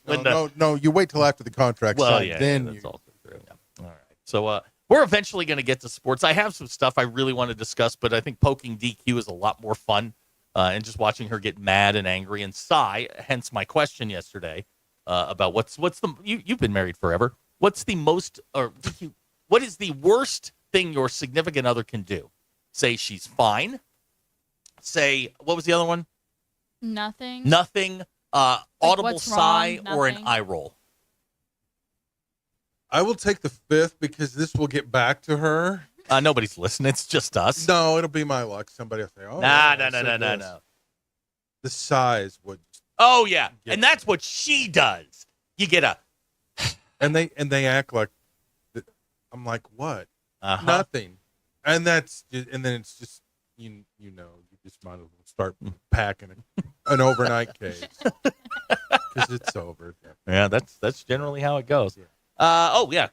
when. No, you wait till after the contract. Well, signed, yeah, then that's also true. Yeah. All right. So we're eventually going to get to sports. I have some stuff I really want to discuss, but I think poking DQ is a lot more fun, and just watching her get mad and angry and sigh. Hence my question yesterday about what's the you've been married forever. What's the most what is the worst thing your significant other can do? Say she's fine. Say what was the other one? Nothing. Nothing. Audible what's sigh wrong? or an Nothing. eye roll. I will take the 5th because this will get back to her. Nobody's listening. It's just us. No, it'll be my luck. Somebody will say, "Oh, No. The size would." Oh yeah, and that's what she does. You get a, and they act like, I'm like, what? Nothing, and then it's just you just might as well start packing an overnight case because it's over. Yeah, that's generally how it goes.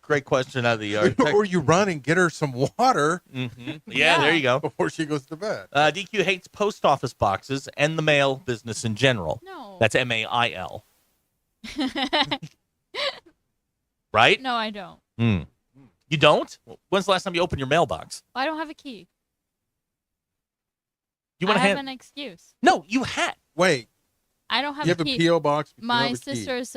Great question out of the or you run and get her some water. Mm-hmm. Yeah, there you go. Before she goes to bed. DQ hates post office boxes and the mail business in general. No. That's MAIL. Right? No, I don't. You don't? When's the last time you opened your mailbox? I don't have a key. You I want to have an excuse. No, you had. Wait. I don't have You a have key. a P.O. box? But you My don't have a key. sister's,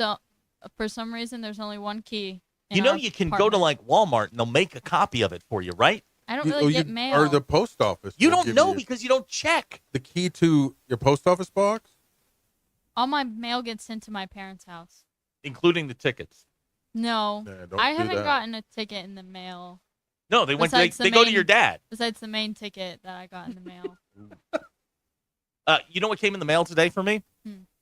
for some reason, there's only one key. in You know our you can go apartment. to like Walmart and they'll make a copy of it for you, right? I don't really get mail. Or the post office. You will don't give know because you don't check. the key to your post office box? All my mail gets sent to my parents' house. Including the tickets. No, Yeah, don't I do haven't that. gotten a ticket in the mail. No, they Besides go to main- your dad. Besides the main ticket that I got in the mail. You know what came in the mail today for me?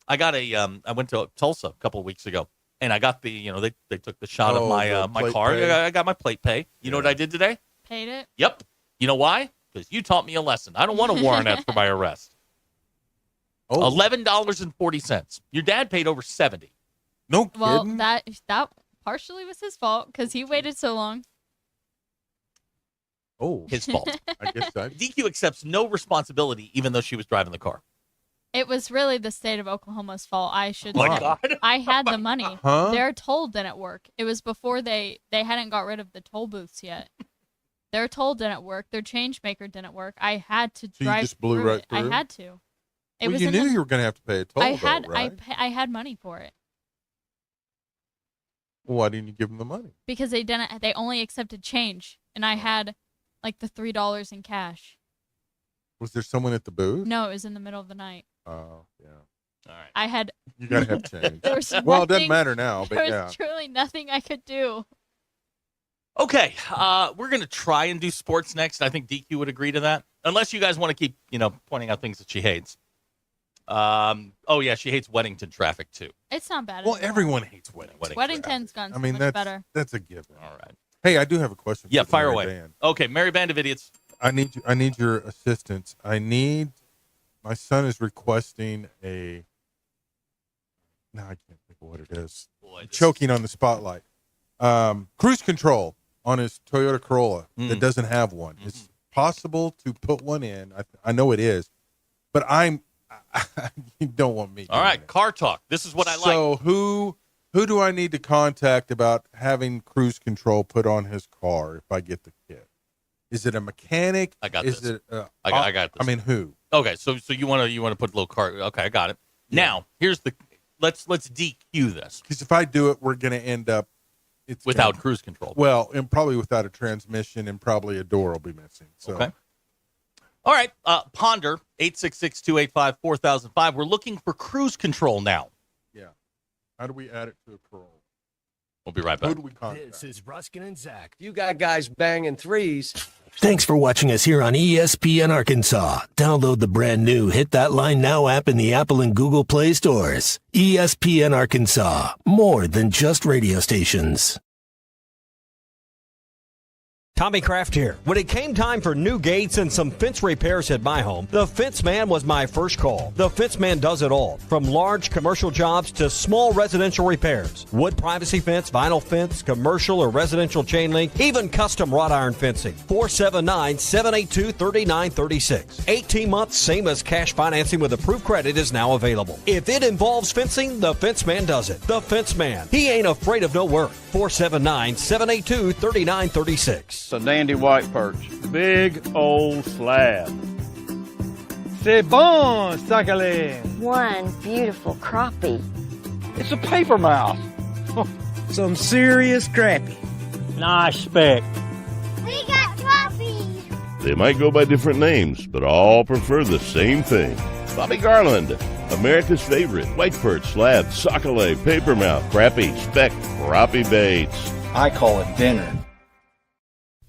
I got I went to Tulsa a couple of weeks ago, and I got the, they took the shot of my car. I got my plate pay. You know what I did today? Paid it? Yep. You know why? Because you taught me a lesson. I don't want a warrant out for my arrest. $11.40. Your dad paid over $70. No kidding. Well, that partially was his fault because he waited so long. Oh, his fault. I guess that. DQ accepts no responsibility, even though she was driving the car. It was really the state of Oklahoma's fault. I should Oh my say. God. I had the money. Huh? Their toll didn't work. It was before they hadn't got rid of the toll booths yet. Their toll didn't work. Their change maker didn't work. I had to So drive. you just blew through right it. I through? had to. It Well, was you in knew the- you were going to have to pay a toll, I had money for it Well, why didn't you give them the money? because they didn't. They only accepted change, and I had like the $3 in cash. Was there someone at the booth? No, it was in the middle of the night. Oh, yeah. All right. I had. You got to have change. There was Well, it doesn't nothing- matter now, but there yeah. was truly nothing I could do. Okay, we're going to try and do sports next. I think DQ would agree to that. Unless you guys want to keep, pointing out things that she hates. Oh, yeah, she hates Weddington traffic, too. It's not bad. Well, anymore. everyone hates Weddington. Weddington's gone so I mean, much better. that's a given. All right. Hey, I do have a question. Yeah, for the fire Mary away. Band. Okay, Mary Band of Idiots. I need your assistance. My son is requesting a. No, I can't think of what it is. Boy, Choking on the spotlight. Cruise control on his Toyota Corolla that doesn't have one. Mm-hmm. It's possible to put one in. I know it is, but you don't want me. All right, car talk. This is what I like. So who do I need to contact about having cruise control put on his car if I get the kit? Is it a mechanic? I got Is this. it? I got this. I mean, who? Okay, so you want to put a little car. Okay, I got it. Now, here's the let's DQ this. Because if I do it, we're going to end up without cruise control. Well, and probably without a transmission, and probably a door will be missing. So. Okay. All right, Ponder 866-285-4005. We're looking for cruise control now. Yeah. How do we add it to a Corolla? We'll be right back. Who do we contact? This is Ruscin and Zach. You got guys banging threes. Thanks for watching us here on ESPN Arkansas. Download the brand new Hit That Line Now app in the Apple and Google Play stores. ESPN Arkansas, more than just radio stations. Tommy Kraft here. When it came time for new gates and some fence repairs at my home, the Fence Man was my first call. The Fence Man does it all, from large commercial jobs to small residential repairs. Wood privacy fence, vinyl fence, commercial or residential chain link, even custom wrought iron fencing. 479-782-3936. 18 months, same as cash financing with approved credit is now available. If it involves fencing, the Fence Man does it. The Fence Man. He ain't afraid of no work. 479-782-3936. A dandy white perch. Big old slab. C'est bon, sacalé. One beautiful crappie. It's a paper mouse. Some serious crappie. Nice speck. We got crappie. They might go by different names, but all prefer the same thing. Bobby Garland, America's favorite white perch, slab, sockeye, papermouth, crappie, speck, crappie baits. I call it dinner.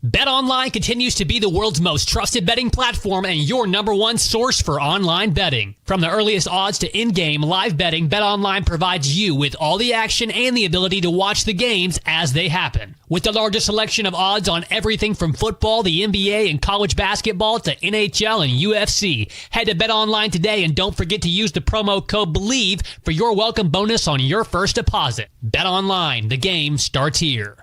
BetOnline continues to be the world's most trusted betting platform and your number one source for online betting. From the earliest odds to in-game live betting, BetOnline provides you with all the action and the ability to watch the games as they happen. With the largest selection of odds on everything from football, the NBA, and college basketball to NHL and UFC, head to BetOnline today and don't forget to use the promo code BELIEVE for your welcome bonus on your first deposit. BetOnline, the game starts here.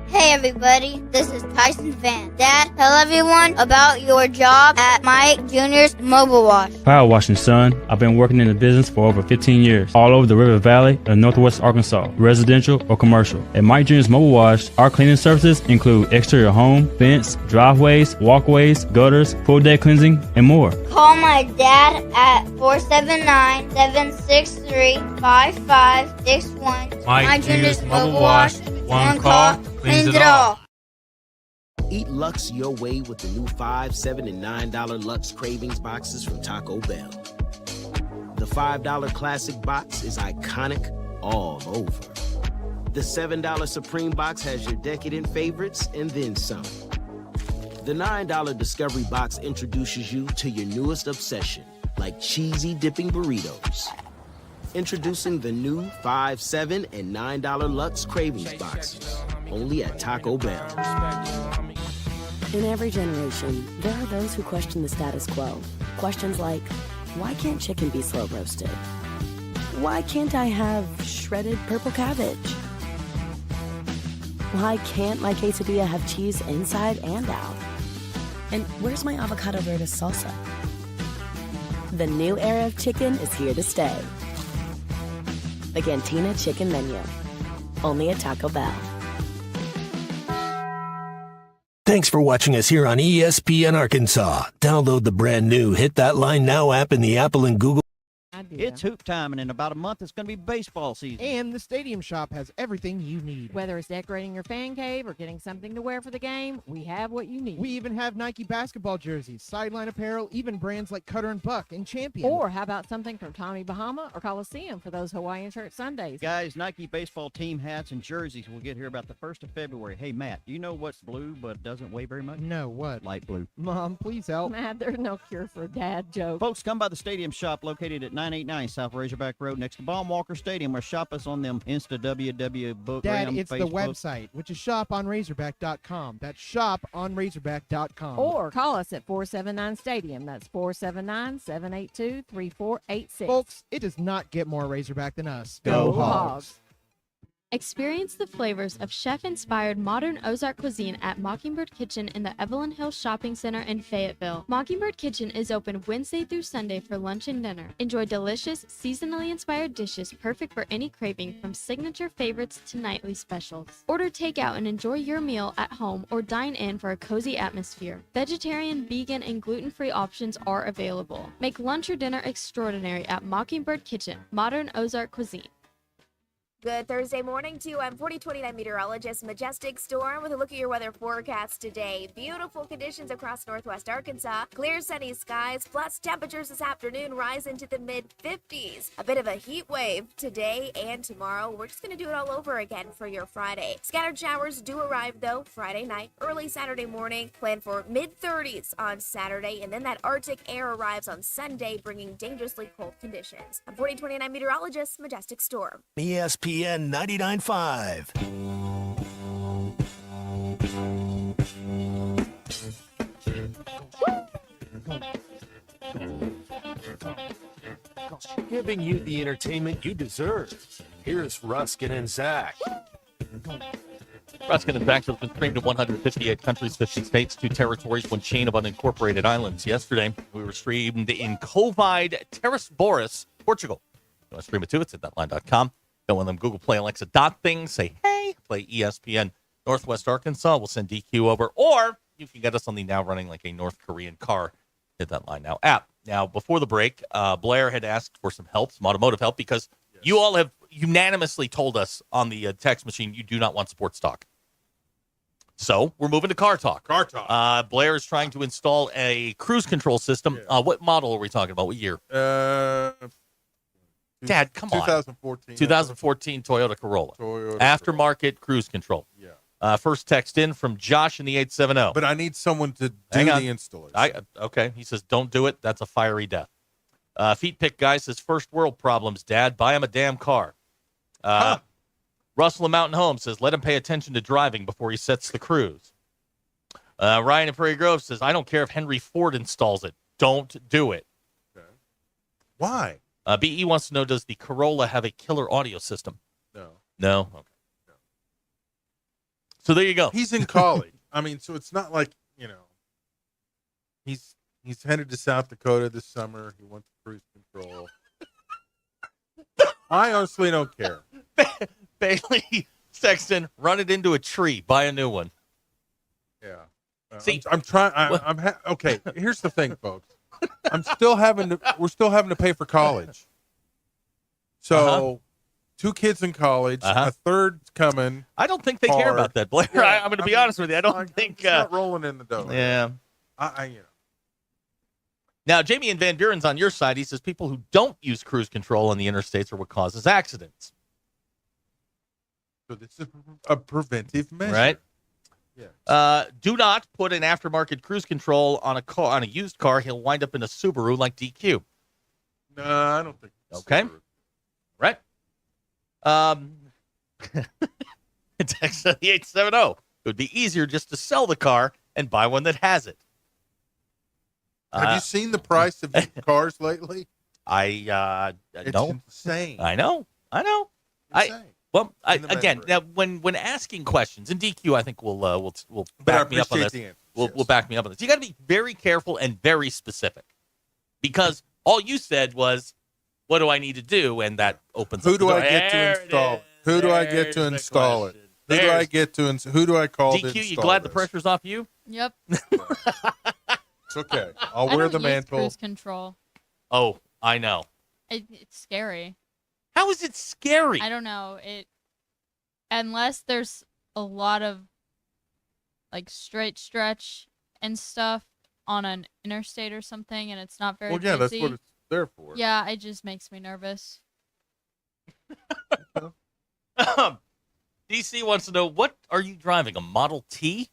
Hey everybody, this is Tyson Van. Dad, tell everyone about your job at Mike Jr.'s Mobile Wash. Power washing, son. I've been working in the business for over 15 years, all over the River Valley and Northwest Arkansas, residential or commercial. At Mike Jr.'s Mobile Wash, our cleaning services include exterior home, fence, driveways, walkways, gutters, full deck cleansing, and more. Call my dad at 479-763-5561. Mike Jr.'s Mobile Wash. One call, cleans it all. Eat Lux your way with the new $5, $7, and $9 Lux Cravings boxes from Taco Bell. The $5 Classic box is iconic all over. The $7 Supreme box has your decadent favorites and then some. The $9 Discovery Box introduces you to your newest obsession, like cheesy dipping burritos. Introducing the new $5, $7, and $9 Lux Cravings Boxes, only at Taco Bell. In every generation, there are those who question the status quo. Questions like, why can't chicken be slow roasted? Why can't I have shredded purple cabbage? Why can't my quesadilla have cheese inside and out? And where's my avocado verde salsa? The new era of chicken is here to stay. The Cantina Chicken Menu, only at Taco Bell. Thanks for watching us here on ESPN Arkansas. Download the brand new Hit That Line Now app in the Apple and Google. It's hoop time, and in about a month, it's going to be baseball season. And the Stadium Shop has everything you need. Whether it's decorating your fan cave or getting something to wear for the game, we have what you need. We even have Nike basketball jerseys, sideline apparel, even brands like Cutter and Buck and Champion. Or how about something from Tommy Bahama or Coliseum for those Hawaiian shirt Sundays? Guys, Nike baseball team hats and jerseys will get here about the 1st of February. Hey, Matt, do you know what's blue but doesn't weigh very much? No, what? Light blue. Mom, please help. Matt, there's no cure for a dad joke. Folks, come by the Stadium Shop located at 989 South Razorback Road next to Baum-Walker Stadium, or shop us on them Insta WW book. Dad, Facebook. it's the website, which is shoponrazorback.com. That's shoponrazorback.com. Or call us at 479-STADIUM. That's 479-782-3486. Folks, it does not get more Razorback than us. Go Hogs. Experience the flavors of chef-inspired modern Ozark cuisine at Mockingbird Kitchen in the Evelyn Hills Shopping Center in Fayetteville. Mockingbird Kitchen is open Wednesday through Sunday for lunch and dinner. Enjoy delicious, seasonally inspired dishes perfect for any craving, from signature favorites to nightly specials. Order takeout and enjoy your meal at home, or dine in for a cozy atmosphere. Vegetarian, vegan, and gluten-free options are available. Make lunch or dinner extraordinary at Mockingbird Kitchen, modern Ozark cuisine. Good Thursday morning to you. I'm 4029 meteorologist Majestic Storm with a look at your weather forecast today. Beautiful conditions across northwest Arkansas. Clear sunny skies, plus temperatures this afternoon rise into the mid-50s. A bit of a heat wave today and tomorrow. We're just going to do it all over again for your Friday. Scattered showers do arrive though Friday night, early Saturday morning. Plan for mid-30s on Saturday, and then that Arctic air arrives on Sunday, bringing dangerously cold conditions. I'm 4029 meteorologist Majestic Storm. ESPN 99.5. Giving you the entertainment you deserve. Here's Ruscin and Zach. Ruscin and Zach has been streamed in 158 countries, 50 states, 2 territories, 1 chain of unincorporated islands. Yesterday, we were streamed in Covide, Terras Boris, Portugal. If you want to stream it too, it's at thatline.com. Go on them Google Play Alexa dot thing, say, hey, play ESPN Northwest Arkansas. We'll send DQ over. Or you can get us on the now running like a North Korean car Hit That Line Now app. Now, before the break, Blair had asked for some help, some automotive help, because you all have unanimously told us on the text machine you do not want sports talk. So we're moving to car talk. Car talk. Blair is trying to install a cruise control system. What model are we talking about? What year? Dad, come on. 2014. 2014 Toyota Corolla. Aftermarket cruise control. Yeah. First text in from Josh in the 870. But I need someone to do the installation. Okay. He says, don't do it. That's a fiery death. Feet Pick Guy says, first world problems, Dad. Buy him a damn car. Russell in Mountain Home says, let him pay attention to driving before he sets the cruise. Ryan in Prairie Grove says, I don't care if Henry Ford installs it. Don't do it. Okay. Why? BE wants to know, does the Corolla have a killer audio system? No. No? Okay. No. So there you go. He's in college. I mean, so it's not like, he's headed to South Dakota this summer. He wants cruise control. I honestly don't care. Bailey Sexton, run it into a tree. Buy a new one. Yeah. See, I'm trying. Okay, here's the thing, folks. We're still having to pay for college. So, 2 kids in college, a third coming. I don't think they care about that, Blair. Yeah, I'm going to be honest with you. I don't think. It's not rolling in the dough. Yeah. I Now, Jamie and Van Buren's on your side. He says people who don't use cruise control on the interstates are what causes accidents. So this is a preventive measure. Right. Do not put an aftermarket cruise control on a used car. He'll wind up in a Subaru like DQ. No, I don't think. Okay. Subaru. Right. Text 7870. It would be easier just to sell the car and buy one that has it. Have you seen the price of used cars lately? It's no. Insane. I know. Again, now when asking questions, and DQ, I think will back me up on this. We'll back me up on this. You got to be very careful and very specific, because all you said was, "What do I need to do?" And that opens. Who do I get to install it? Who do I get to install it? Who do I get to? Who do I call? DQ, you glad the pressure's off you? Yep. It's okay. I'll wear the mantle. Cruise control. Oh, I know. It's scary. How is it scary? I don't know. Unless there's a lot of like straight stretch and stuff on an interstate or something, and it's not very busy. That's what it's there for. Yeah, it just makes me nervous. DC wants to know, what are you driving? A Model T?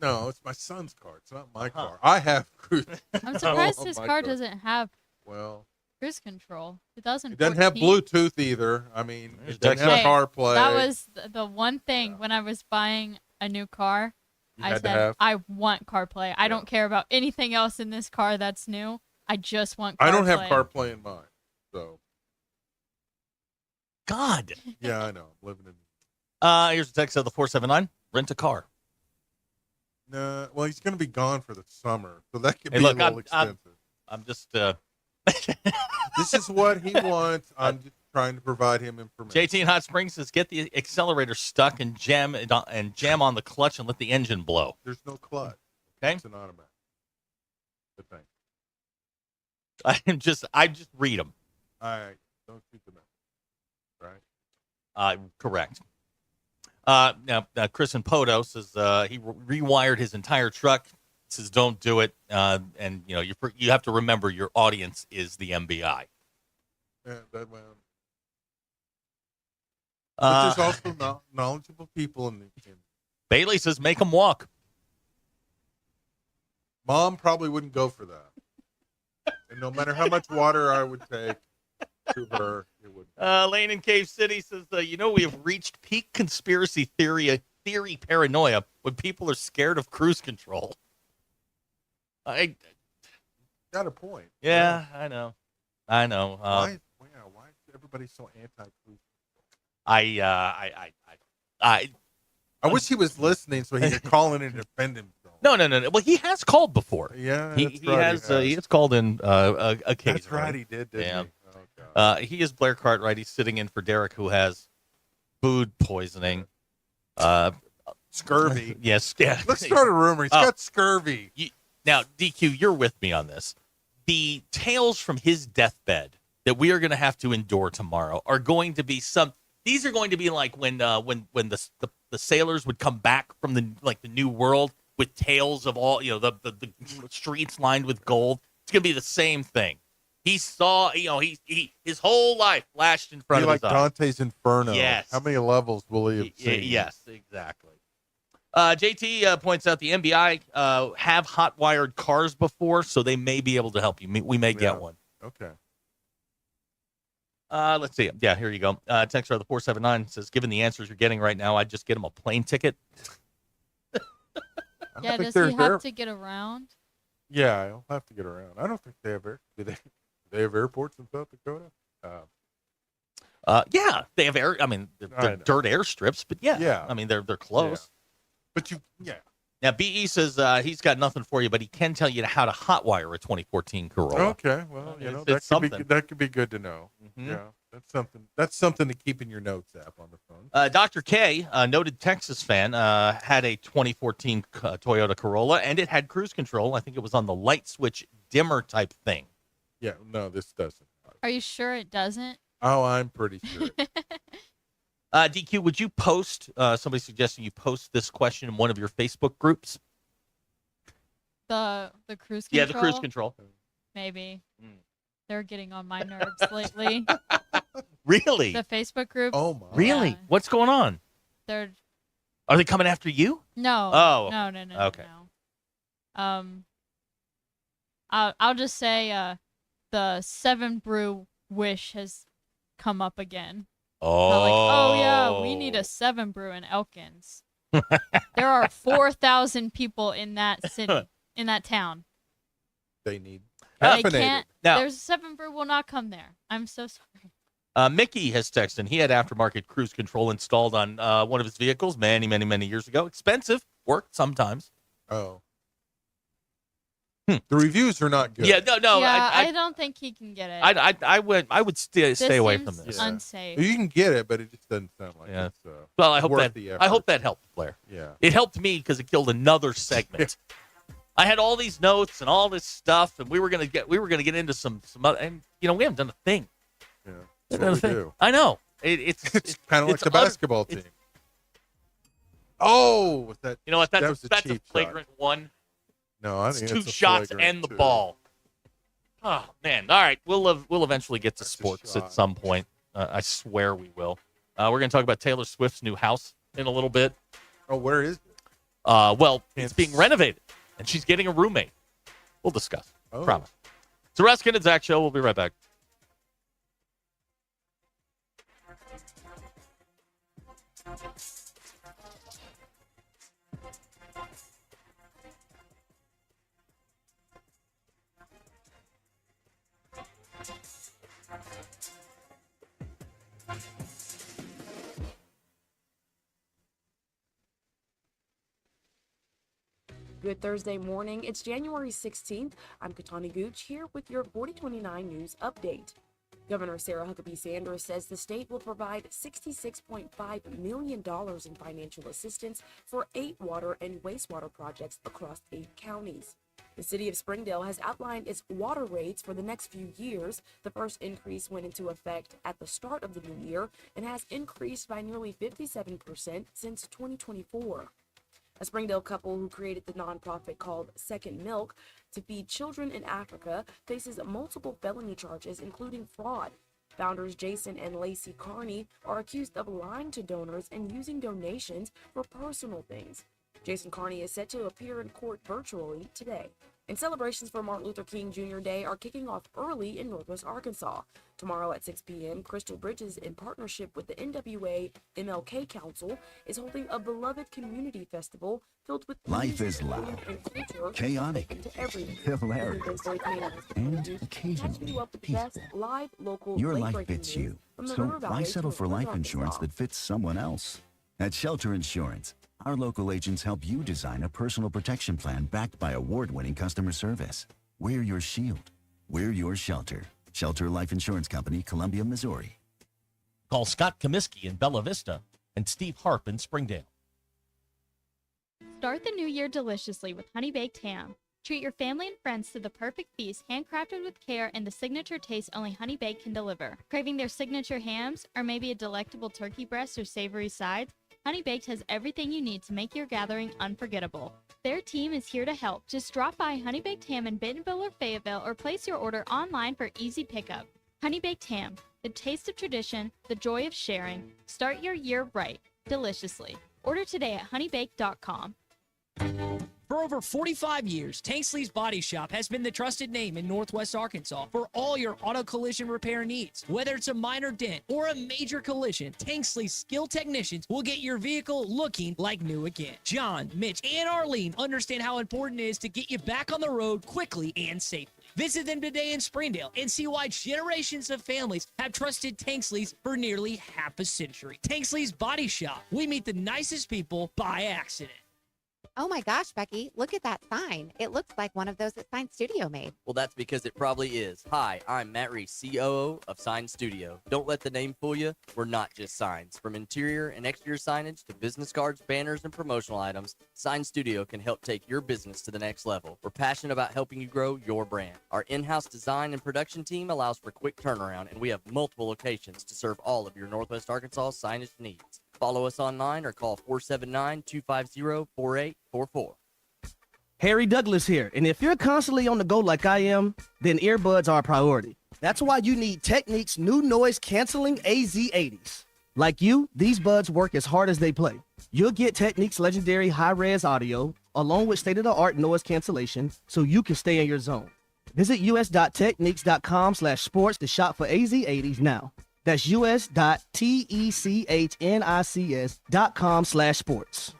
No, it's my son's car. It's not my car. I have cruise. I'm surprised his car doesn't have well cruise control. 2014. It doesn't have Bluetooth either. I mean, it doesn't have CarPlay. That was the one thing when I was buying a new car. I said, I want CarPlay. I don't care about anything else in this car that's new. I just want CarPlay. I don't have CarPlay in mine, so. God. Yeah, I know. I'm living in. Here's a text of the 479. Rent a car. No, well, he's going to be gone for the summer, so that could be a little expensive. I'm just. This is what he wants. I'm just trying to provide him information. JT in Hot Springs says, get the accelerator stuck and jam on the clutch and let the engine blow. There's no clutch. Okay. It's an automatic. Good thing. I just read them. All right. Don't shoot the message. Right. Correct. Now, Chris in Poto says he rewired his entire truck. Says don't do it, and you have to remember your audience is the MBI. Yeah, but there's also knowledgeable people in the. Bailey says make them walk. Mom probably wouldn't go for that, and no matter how much water I would take to her, it would. Lane in Cave City says we have reached peak conspiracy theory paranoia when people are scared of cruise control. I got a point. Yeah, I know. Why is everybody so anti-cruise? I wish he was listening so he could call in and defend himself. No. Well, he has called before. Yeah, he has called in occasionally. That's right, he did. Didn't he? He is Blair Cartwright. He's sitting in for Derek, who has food poisoning. Scurvy. Yes. Yeah. Let's start a rumor. He's got scurvy. Now, DQ, you're with me on this. The tales from his deathbed that we are going to have to endure tomorrow are going to be these are going to be like when the sailors would come back from the new world with tales of all, the streets lined with gold. It's going to be the same thing. He saw, his whole life flashed in front of his eyes. Like Dante's Inferno. Yes. How many levels will he have seen? Yes, exactly. JT points out the MBI have hot-wired cars before, so they may be able to help you. We may get one. Okay. Let's see. Yeah, here you go. Texter the 479 says, given the answers you're getting right now, I'd just get him a plane ticket. Yeah, does he have to get around? Yeah, he'll have to get around. I don't think they have do they have airports in South Dakota? Yeah, they have air. I mean, they're dirt airstrips, but yeah. I mean, they're close. Yeah. But Now, BE says he's got nothing for you, but he can tell you how to hotwire a 2014 Corolla. Okay, well, that could be good to know. Mm-hmm. Yeah, that's something to keep in your notes app on the phone. Dr. K, a noted Texas fan, had a 2014 Toyota Corolla, and it had cruise control. I think it was on the light switch dimmer type thing. Yeah, no, this doesn't. Are you sure it doesn't? Oh, I'm pretty sure. DQ, would you post, somebody suggesting you post this question in one of your Facebook groups? The cruise control? Yeah, the cruise control. Maybe. They're getting on my nerves lately. Really? The Facebook group. Oh, my. Really? Yeah. What's going on? They're Are they coming after you? No. Oh. No. Okay. No. I'll just say the 7 brew wish has come up again. Oh. Yeah, we need a 7 brew in Elkins. There are 4,000 people in that city, in that town. They need They caffeinated. can't. Now- There's 7 brew will not come there. I'm so sorry. Mickey has texted. He had aftermarket cruise control installed on one of his vehicles many years ago. Expensive. Worked sometimes. Oh. The reviews are not good. Yeah, no. Yeah, I don't think he can get it. I would stay away from seems this. unsafe. You can get it, but it just doesn't sound like Yeah. it's Well, I hope worth that the effort. I hope that helped, Blair. Yeah. It helped me because it killed another segment. I had all these notes and all this stuff, and we were gonna get into some other, and we haven't done a thing. Yeah. Haven't That's done what a thing. we do. I know. It's kind of like the basketball team. Oh, was that? You know what? That was That's a cheap flagrant one. No, I It's think 2 it's a shots flagrant and the two. ball. Oh man! All right, we'll eventually get to sports at some point. I swear we will. We're going to talk about Taylor Swift's new house in a little bit. Oh, where is it? Well, it's being renovated, and she's getting a roommate. We'll discuss. Oh. Promise. It's the Ruscin and Zach Show. We'll be right back. Good Thursday morning. It's January 16th. I'm Katani Gooch here with your 4029 News Update. Governor Sarah Huckabee Sanders says the state will provide $66.5 million in financial assistance for 8 water and wastewater projects across 8 counties. The city of Springdale has outlined its water rates for the next few years. The first increase went into effect at the start of the new year and has increased by nearly 57% since 2024. A Springdale couple who created the nonprofit called Second Milk to feed children in Africa faces multiple felony charges, including fraud. Founders Jason and Lacey Carney are accused of lying to donors and using donations for personal things. Jason Carney is set to appear in court virtually today. And celebrations for Martin Luther King Jr. Day are kicking off early in Northwest Arkansas. Tomorrow at 6 p.m., Crystal Bridges, in partnership with the NWA MLK Council, is holding a beloved community festival filled with Life is food loud, and culture chaotic, to everyone. hilarious, and occasionally peaceful. Live, local, Your life late-breaking fits news you, from the so River Valley why to settle for Northwest life insurance Arkansas. that fits someone else? At Shelter Insurance, our local agents help you design a personal protection plan backed by award-winning customer service. We're your shield. We're your shelter. Shelter Life Insurance Company, Columbia, Missouri. Call Scott Comiskey in Bella Vista and Steve Harp in Springdale. Start the new year deliciously with Honey Baked Ham. Treat your family and friends to the perfect feast, handcrafted with care and the signature taste only Honey Baked can deliver. Craving their signature hams, or maybe a delectable turkey breast or savory sides? Honey Baked has everything you need to make your gathering unforgettable. Their team is here to help. Just drop by Honey Baked Ham in Bentonville or Fayetteville or place your order online for easy pickup. Honey Baked Ham, the taste of tradition, the joy of sharing. Start your year right, deliciously. Order today at honeybaked.com. For over 45 years, Tanksley's Body Shop has been the trusted name in Northwest Arkansas for all your auto collision repair needs. Whether it's a minor dent or a major collision, Tanksley's skilled technicians will get your vehicle looking like new again. John, Mitch, and Arlene understand how important it is to get you back on the road quickly and safely. Visit them today in Springdale and see why generations of families have trusted Tanksley's for nearly half a century. Tanksley's Body Shop. We meet the nicest people by accident. Oh my gosh, Becky, look at that sign. It looks like one of those that Sign Studio made. Well, that's because it probably is. Hi, I'm Matt Reese, COO of Sign Studio. Don't let the name fool you. We're not just signs. From interior and exterior signage to business cards, banners, and promotional items, Sign Studio can help take your business to the next level. We're passionate about helping you grow your brand. Our in-house design and production team allows for quick turnaround, and we have multiple locations to serve all of your Northwest Arkansas signage needs. Follow us online or call 479-250-4844. Harry Douglas here, and if you're constantly on the go like I am, then earbuds are a priority. That's why you need Technique's new noise-canceling AZ80s. Like you, these buds work as hard as they play. You'll get Technique's legendary high-res audio, along with state-of-the-art noise cancellation, so you can stay in your zone. Visit us.techniques.com/sports to shop for AZ80s now. That's us.technics.com/sports.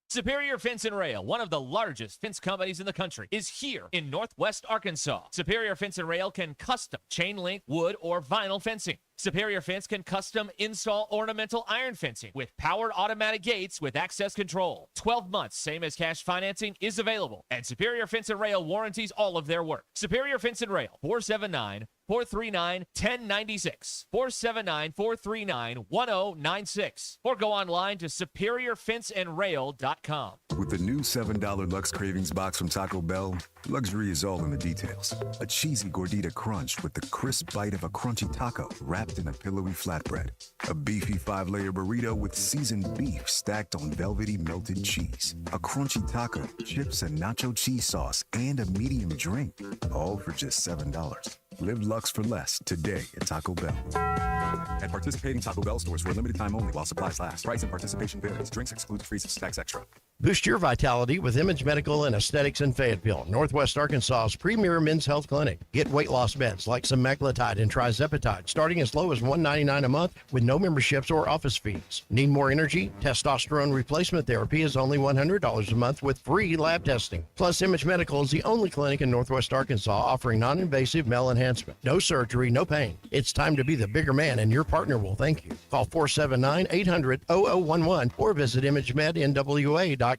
Superior Fence and Rail, one of the largest fence companies in the country, is here in Northwest Arkansas. Superior Fence and Rail can custom chain link, wood, or vinyl fencing. Superior Fence can custom install ornamental iron fencing with powered automatic gates with access control. 12 months, same as cash financing, is available. And Superior Fence and Rail warranties all of their work. Superior Fence and Rail, 479-439-1096. 479-439-1096. Or go online to superiorfenceandrail.com. With the new $7 Lux Cravings box from Taco Bell, luxury is all in the details. A cheesy gordita crunch with the crisp bite of a crunchy taco wrapped in a pillowy flatbread. A beefy 5-layer burrito with seasoned beef stacked on velvety melted cheese. A crunchy taco, chips and nacho cheese sauce, and a medium drink. All for just $7. Live Lux for less today at Taco Bell. At participating Taco Bell stores for a limited time only while supplies last. Price and participation varies. Drinks exclude freezes. Tax extra. Boost your vitality with Image Medical and Aesthetics in Fayetteville, Northwest Arkansas's premier men's health clinic. Get weight loss meds like semaglutide and trizepatide starting as low as $199 a month with no memberships or office fees. Need more energy? Testosterone replacement therapy is only $100 a month with free lab testing. Plus, Image Medical is the only clinic in Northwest Arkansas offering non-invasive male enhancement. No surgery, no pain. It's time to be the bigger man, and your partner will thank you. Call 479-800-0011 or visit ImageMedNWA.com.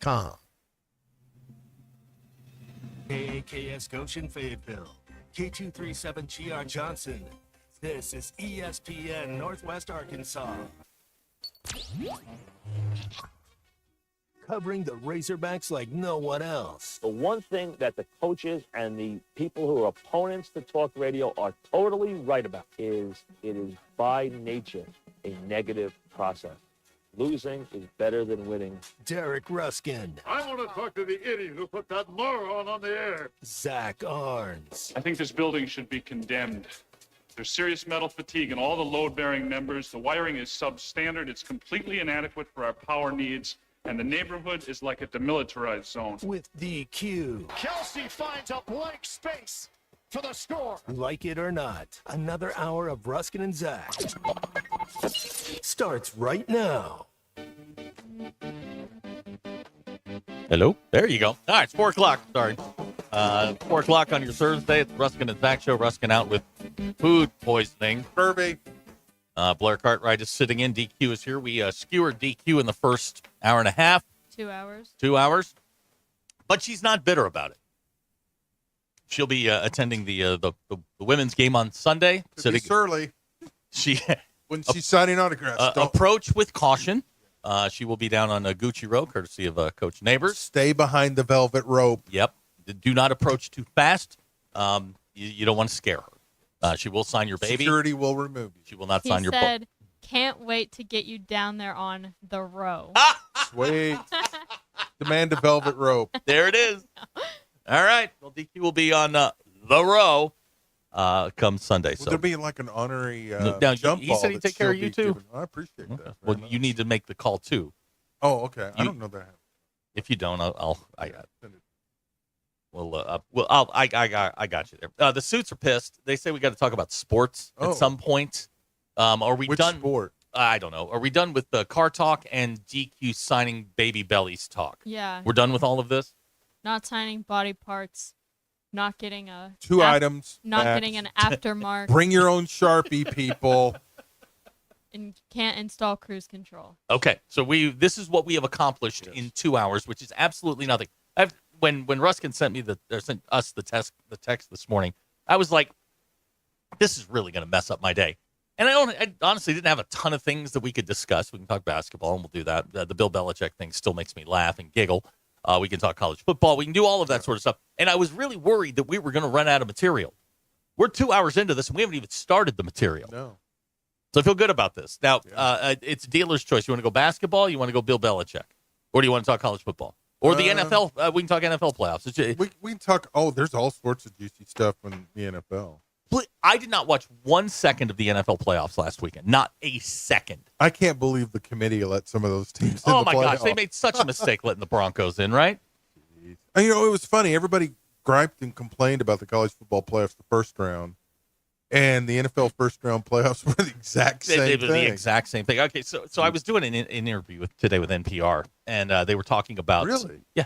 KAKS Goshen Fayetteville, K237GR Johnson. This is ESPN Northwest Arkansas. Covering the Razorbacks like no one else. The one thing that the coaches and the people who are opponents to talk radio are totally right about is it is by nature a negative process. Losing is better than winning. Derek Ruscin. I want to talk to the idiot who put that moron on the air. Zach Arns. I think this building should be condemned. There's serious metal fatigue in all the load-bearing members. The wiring is substandard. It's completely inadequate for our power needs. And the neighborhood is like a demilitarized zone. With DQ. Kelsey finds a blank space for the score. Like it or not, another hour of Ruskin and Zach starts right now. Hello? There you go. All right, it's 4 o'clock. Sorry. 4 o'clock on your Thursday. It's the Ruskin and Zach show. Ruskin out with food poisoning. Kirby. Blair Cartwright is sitting in. DQ is here. We skewered DQ in the first hour and a half. 2 hours. 2 hours. But she's not bitter about it. She'll be attending the women's game on Sunday. Could be Surly. When she's signing autographs. Approach with caution. She will be down on Gucci Road, courtesy of Coach Neighbors. Stay behind the velvet rope. Yep. Do not approach too fast. You don't want to scare her. She will sign your baby. Security will remove you. She will not sign your book. He said, can't wait to get you down there on the row. Sweet. Demand a velvet rope. There it is. All right. Well, DQ will be on the row come Sunday. Will there be like an honorary jump he ball? He said he'd take care of you, too. Given? I appreciate that. Well, you need to make the call, too. Oh, okay. I don't know that. If you don't, I got it. I got you there. The suits are pissed. They say we got to talk about sports at some point. Are we Which done? Sport? I don't know. Are we done with the car talk and DQ signing baby bellies talk? Yeah. We're done with all of this? Not signing body parts. Not getting a... Two items. Not getting an aftermark. Bring your own Sharpie, people. And can't install cruise control. Okay. So this is what we have accomplished in 2 hours, which is absolutely nothing. When Ruskin sent us the text this morning, I was like, this is really going to mess up my day. And I honestly didn't have a ton of things that we could discuss. We can talk basketball, and we'll do that. The Bill Belichick thing still makes me laugh and giggle. We can talk college football. We can do all of that sort of stuff. And I was really worried that we were going to run out of material. We're 2 hours into this, and we haven't even started the material. No. So I feel good about this. Now, it's dealer's choice. You want to go basketball? You want to go Bill Belichick? Or do you want to talk college football? Or the NFL? We can talk NFL playoffs. We can talk. There's all sorts of juicy stuff in the NFL. I did not watch 1 second of the NFL playoffs last weekend. Not a second. I can't believe the committee let some of those teams in Oh, the my gosh. playoffs. They made such a mistake letting the Broncos in, right? And, it was funny. Everybody griped and complained about the college football playoffs the first round. And the NFL first round playoffs were the exact same They thing. were the exact same thing. Okay, so I was doing an interview today with NPR, and they were talking about... Really? Yeah.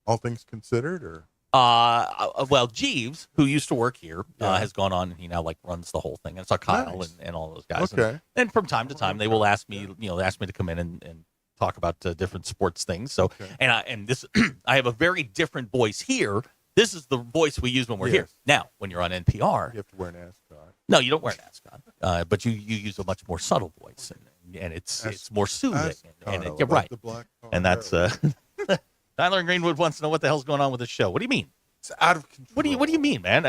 All things considered, or... Well, Jeeves, who used to work here, has gone on and he now runs the whole thing. And so Kyle Nice. and all those guys. Okay. And from time to time, they will ask me, to come in and talk about different sports things. So, and this, I have a very different voice here. This is the voice we use when we're here. Now, when you're on NPR, you have to wear an ascot. No, you don't wear an ascot, but you use a much more subtle voice, and it's more soothing. And you're right. And that's Tyler Greenwood wants to know what the hell's going on with the show. What do you mean? It's out of control. What do you mean, man?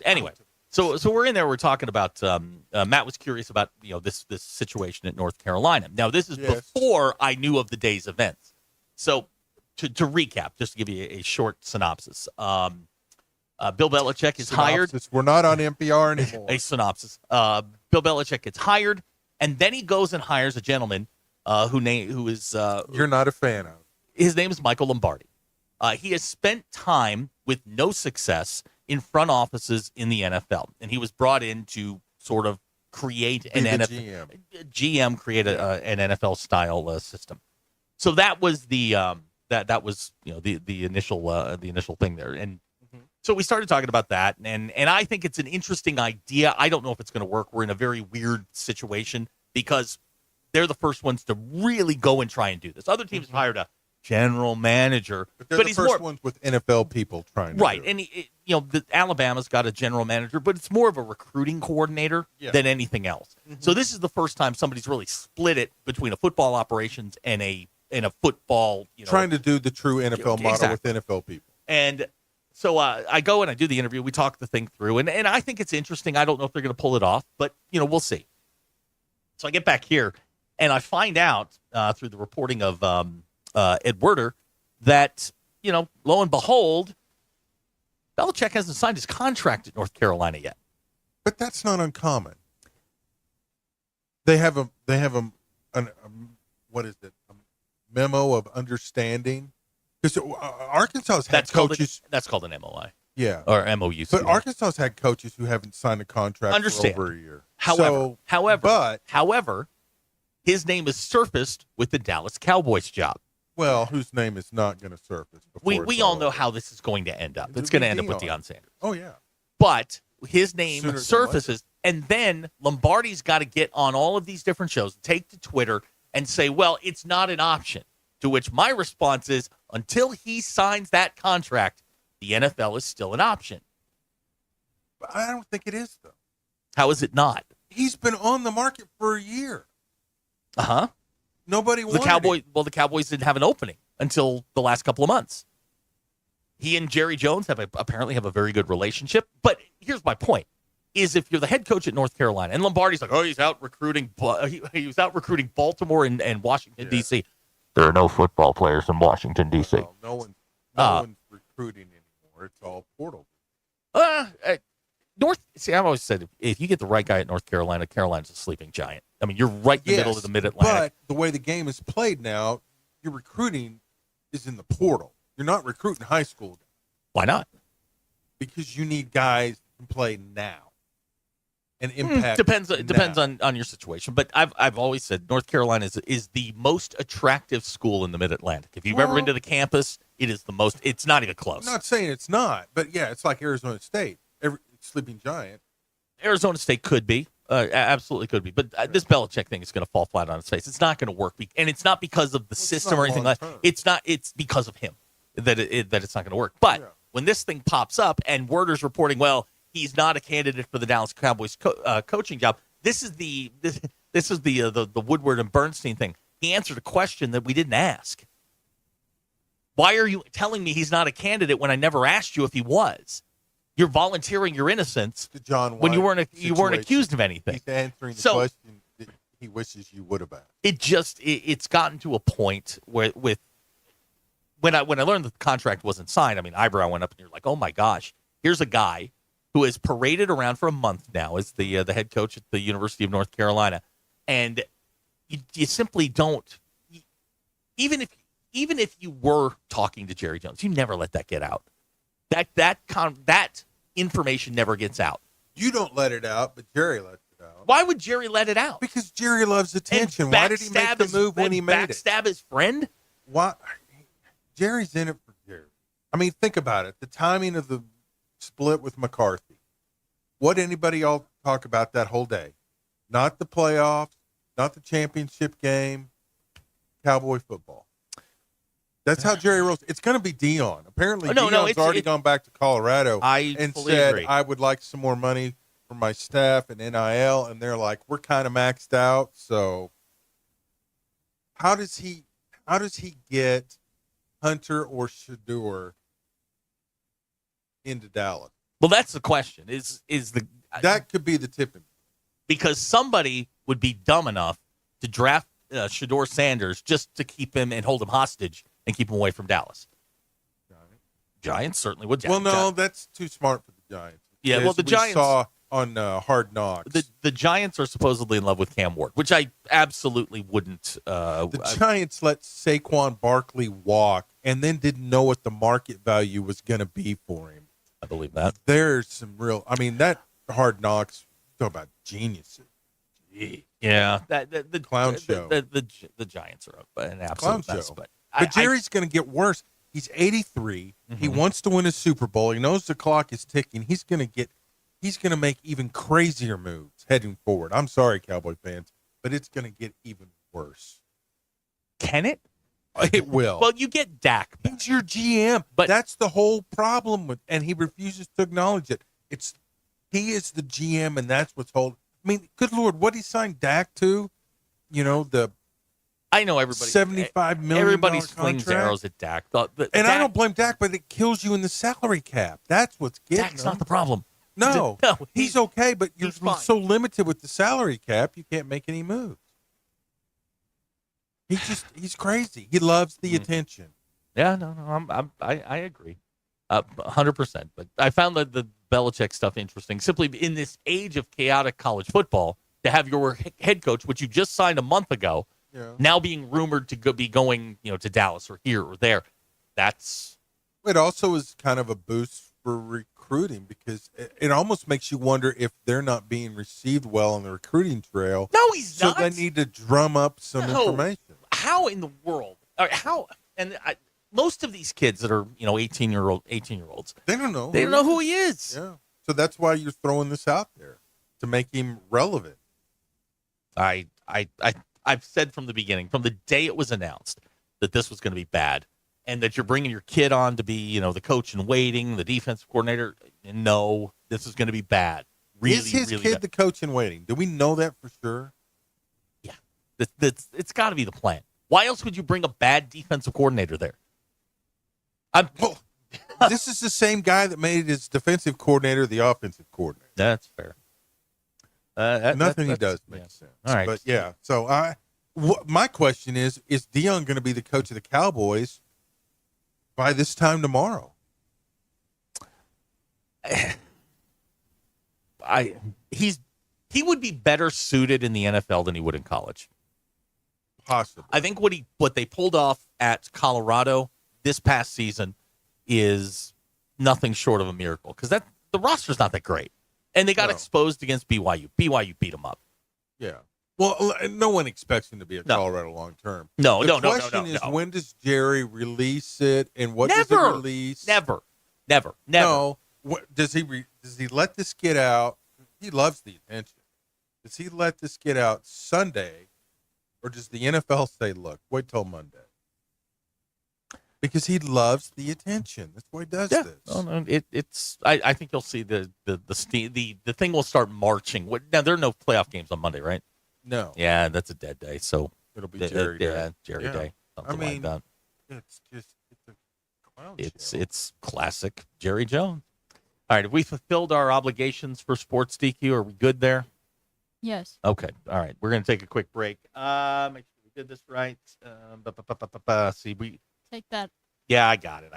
Anyway, so we're in there. We're talking about. Matt was curious about this situation at North Carolina. Now this is before I knew of the day's events. So to recap, just to give you a short synopsis. Bill Belichick is hired. We're not on NPR anymore. A synopsis. Bill Belichick gets hired, and then he goes and hires a gentleman who is you're not a fan of. His name is Michael Lombardi. He has spent time with no success in front offices in the NFL, and he was brought in to sort of create an NFL GM create an NFL style system. So that was the that was the initial thing there, and so we started talking about that, and I think it's an interesting idea. I don't know if it's going to work. We're in a very weird situation because they're the first ones to really go and try and do this. Other teams have hired a general manager, but he's the first more ones with NFL people trying to right. do it. And Alabama's got a general manager, but it's more of a recruiting coordinator than anything else. So this is the first time somebody's really split it between a football operations and a football. Trying to do the true NFL model with NFL people. And so I go and I do the interview. We talk the thing through, and I think it's interesting. I don't know if they're going to pull it off, but we'll see. So I get back here, and I find out through the reporting of Ed Werder that, lo and behold, Belichick hasn't signed his contract at North Carolina yet. But that's not uncommon. They have a what is it? A memo of understanding. Because Arkansas's had coaches. That's called an MOI. Yeah. Or MOU. But Arkansas's had coaches who haven't signed a contract for over a year. However, his name is surfaced with the Dallas Cowboys job. Well, whose name is not going to surface? We all know how this is going to end up. It's going to end up with Deion Sanders. Oh, yeah. But his name surfaces, and then Lombardi's got to get on all of these different shows, take to Twitter, and say, well, it's not an option. To which my response is, until he signs that contract, the NFL is still an option. But I don't think it is, though. How is it not? He's been on the market for a year. Uh-huh. Nobody wanted the Cowboys didn't have an opening until the last couple of months. He and Jerry Jones apparently have a very good relationship. But here's my point: is if you're the head coach at North Carolina, and Lombardi's like, he's out recruiting, he was out recruiting Baltimore and Washington D.C. There are no football players in Washington D.C. Well, no one's recruiting anymore. It's all portal. I've always said if you get the right guy at North Carolina, Carolina's a sleeping giant. I mean, you're right in the middle of the Mid-Atlantic. But the way the game is played now, your recruiting is in the portal. You're not recruiting high school. Why not? Because you need guys who can play now and impact. Depends on your situation. But I've always said North Carolina is the most attractive school in the Mid-Atlantic. If you've ever been to the campus, it is the most. It's not even close. I'm not saying it's not, but yeah, it's like Arizona State. Sleeping giant. Arizona State could be. Absolutely could be. But this Belichick thing is going to fall flat on its face. It's not going to work. And it's not because of the system or anything like that. It's because of him that it's not going to work. But when this thing pops up and Werder's reporting, well, he's not a candidate for the Dallas Cowboys coaching job. This is the Woodward and Bernstein thing. He answered a question that we didn't ask. Why are you telling me he's not a candidate when I never asked you if he was? You're volunteering your innocence when you weren't accused of anything. He's answering the question that he wishes you would have asked. It's gotten to a point where when I learned that the contract wasn't signed, I mean, eyebrow went up and you're like, oh my gosh, here's a guy who has paraded around for a month now as the head coach at the University of North Carolina, and you simply don't. Even if you were talking to Jerry Jones, you never let that get out. That information never gets out. You don't let it out, but Jerry lets it out. Why would Jerry let it out? Because Jerry loves attention. Why did he make the move when he made it? Backstab his friend? Why? Jerry's in it for Jerry. I mean, think about it. The timing of the split with McCarthy. What anybody all talk about that whole day? Not the playoffs, not the championship game, Cowboy football. That's how Jerry rolls. It's going to be Dion. Apparently, Dion's already gone back to Colorado and said, agree. I would like some more money for my staff and NIL. And they're like, we're kind of maxed out. So how does he get Hunter or Shador into Dallas? Well, that's the question. That could be the tipping. Because somebody would be dumb enough to draft Shador Sanders just to keep him and hold him hostage and keep him away from Dallas. Giants certainly would. Well, no, that's too smart for the Giants. Yeah, well, the Giants saw on Hard Knocks. The Giants are supposedly in love with Cam Ward, which I absolutely wouldn't. The Giants let Saquon Barkley walk and then didn't know what the market value was going to be for him. I believe that. There's some real. I mean, that Hard Knocks. Talk about geniuses. Yeah, the clown show. The Giants are an absolute mess. But Jerry's going to get worse. He's 83. Mm-hmm. He wants to win a Super Bowl. He knows the clock is ticking. He's going to make even crazier moves heading forward. I'm sorry, Cowboy fans, but it's going to get even worse. Can it? It will. Well, you get Dak. He's your GM, but that's the whole problem with, and he refuses to acknowledge it. He is the GM, and that's what's holding. I mean, good Lord, what he signed Dak to? You know, I know everybody. $75 million Everybody contract. slings arrows at Dak. I don't blame Dak, but it kills you in the salary cap. That's what's getting Dak's him. not the problem. No, he's okay, but you're so limited with the salary cap, you can't make any moves. He's crazy. He loves the attention. Yeah, no, I agree, 100%. But I found the Belichick stuff interesting. Simply in this age of chaotic college football, to have your head coach, which you just signed a month ago, now being rumored to be going, to Dallas or here or there, It also is kind of a boost for recruiting because it almost makes you wonder if they're not being received well on the recruiting trail. No, he's not. So they need to drum up some information. How in the world? Most of these kids that are 18-year-olds, they don't know. They don't know who he is. Yeah. So that's why you're throwing this out there to make him relevant. I've said from the beginning, from the day it was announced, that this was going to be bad, and that you're bringing your kid on to be, the coach in waiting, the defensive coordinator. No, this is going to be bad. Really, is his really kid bad. the coach in waiting? Do we know that for sure? Yeah, it's got to be the plan. Why else would you bring a bad defensive coordinator there? This is the same guy that made his defensive coordinator the offensive coordinator. That's fair. Nothing he does makes sense. All right. But yeah, so my question is Dion going to be the coach of the Cowboys by this time tomorrow? He would be better suited in the NFL than he would in college. Possibly. I think what they pulled off at Colorado this past season is nothing short of a miracle because the roster's not that great. And they got exposed against BYU. BYU beat them up. Yeah. Well, no one expects him to be at Colorado long term. No. The question is, when does Jerry release it, and what does it release? Never. No. Does he let this get out? He loves the attention. Does he let this get out Sunday, or does the NFL say, "Look, wait till Monday"? Because he loves the attention. That's why he does this. Oh, no, it's. I think you'll see the thing will start marching. Now there are no playoff games on Monday, right? No. Yeah, that's a dead day. So it'll be Jerry Day. Yeah, Jerry Day. Something like that. It's a clown show. It's classic Jerry Jones. All right, have we fulfilled our obligations for Sports DQ? Are we good there? Yes. Okay. All right. We're going to take a quick break. Make sure we did this right. See, Take that Yeah, I got it.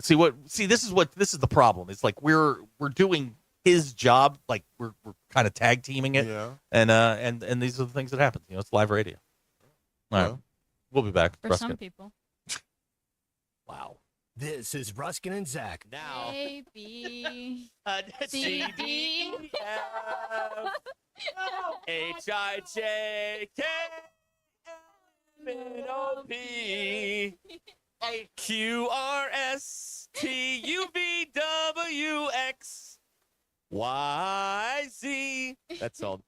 See, this is the problem. It's like we're doing his job, like we're kind of tag teaming it. Yeah. And these are the things that happen. It's live radio. All right. We'll be back. For Ruscin. some people. Wow. This is Ruskin and Zach. Now. A, B, C, D, F, H-I-J-K, L-M-N-O-P, Q-R-S-T-U-V-W-X-Y-Z. That's all.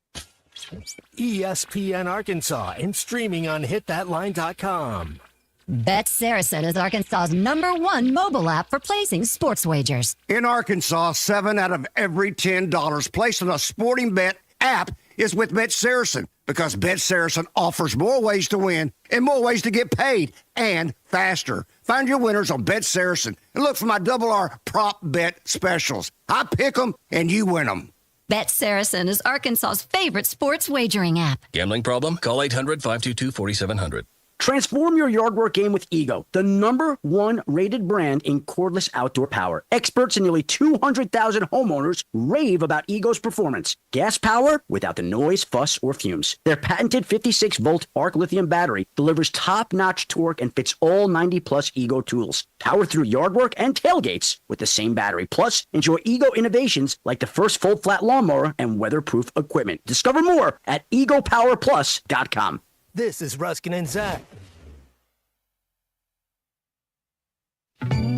ESPN Arkansas and streaming on hitthatline.com. Bet Saracen is Arkansas's #1 mobile app for placing sports wagers. In Arkansas, 7 out of every $10 placed on a sporting bet app is with Bet Saracen because Bet Saracen offers more ways to win and more ways to get paid and faster. Find your winners on Bet Saracen and look for my R prop bet specials. I pick them and you win them. Bet Saracen is Arkansas's favorite sports wagering app. Gambling problem? Call 800-522-4700. Transform your yard work game with Ego, the #1 rated brand in cordless outdoor power. Experts and nearly 200,000 homeowners rave about Ego's performance. Gas power without the noise, fuss, or fumes. Their patented 56-volt arc lithium battery delivers top-notch torque and fits all 90-plus Ego tools. Power through yard work and tailgates with the same battery. Plus, enjoy Ego innovations like the first full-flat lawnmower and weatherproof equipment. Discover more at egopowerplus.com. This is Ruskin and Zach.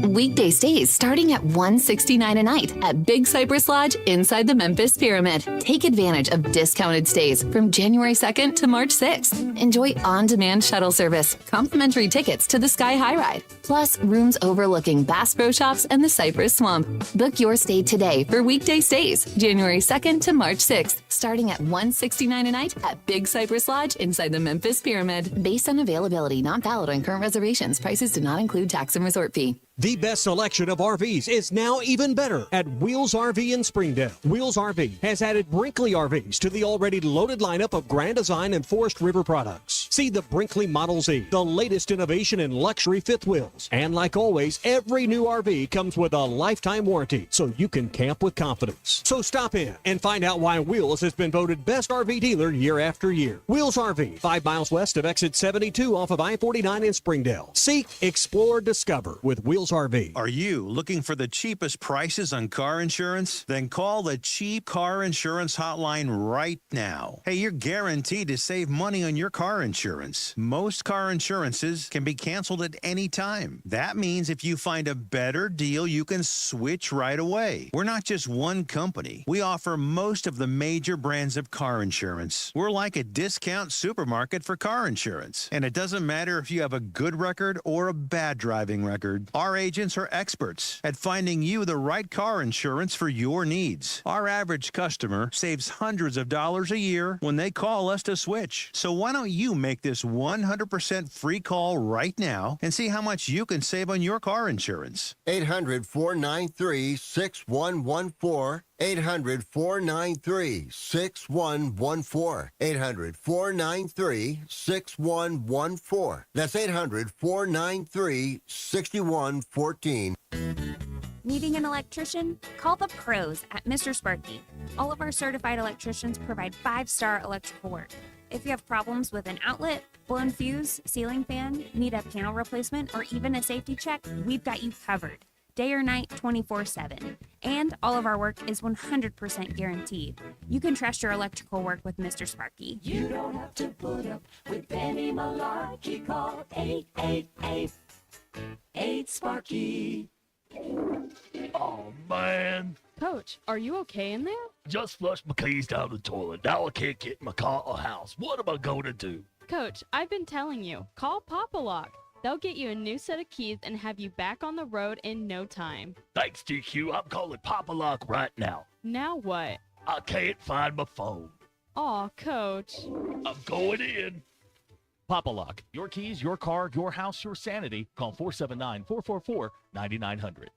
Weekday stays starting at $169 a night at Big Cypress Lodge inside the Memphis Pyramid. Take advantage of discounted stays from January 2nd to March 6th. Enjoy on-demand shuttle service, complimentary tickets to the Sky High Ride, plus rooms overlooking Bass Pro Shops and the Cypress Swamp. Book your stay today for weekday stays, January 2nd to March 6th, starting at $169 a night at Big Cypress Lodge inside the Memphis Pyramid. Based on availability, not valid on current reservations. Prices do not include tax and resort fee. The best selection of RVs is now even better at Wheels RV in Springdale. Wheels RV has added Brinkley RVs to the already loaded lineup of Grand Design and Forest River products. See the Brinkley Model Z, the latest innovation in luxury fifth wheels. And like always, every new RV comes with a lifetime warranty, so you can camp with confidence. So stop in and find out why Wheels has been voted best RV dealer year after year. Wheels RV, 5 miles west of exit 72 off of I-49 in Springdale. Seek, explore, discover with Wheels RV. Are you looking for the cheapest prices on car insurance? Then call the Cheap Car Insurance Hotline right now. Hey, you're guaranteed to save money on your car insurance. Most car insurances can be canceled at any time. That means if you find a better deal, you can switch right away. We're not just one company. We offer most of the major brands of car insurance. We're like a discount supermarket for car insurance. And it doesn't matter if you have a good record or a bad driving record. Our agents are experts at finding you the right car insurance for your needs. Our average customer saves hundreds of dollars a year when they call us to switch. So why don't you make this 100% free call right now and see how much you can save on your car insurance? 800-493-6114. 800-493-6114. 800-493-6114. That's 800-493-6114. Needing an electrician? Call the pros at Mr. Sparky. All of our certified electricians provide 5-star electrical work. If you have problems with an outlet, blown fuse, ceiling fan, need a panel replacement, or even a safety check, we've got you covered. Day or night, 24/7. And all of our work is 100% guaranteed. You can trust your electrical work with Mr. Sparky. You don't have to put up with any malarkey. Call 888-8-SPARKY. Oh, man. Coach, are you okay in there? Just flushed my keys down the toilet. Now I can't get in my car or house. What am I going to do? Coach, I've been telling you, call Papa Lock. They'll get you a new set of keys and have you back on the road in no time. Thanks, DQ. I'm calling Papa Lock right now. Now what? I can't find my phone. Aw, Coach. I'm going in. Papa Lock. Your keys, your car, your house, your sanity. Call 479-444-9900.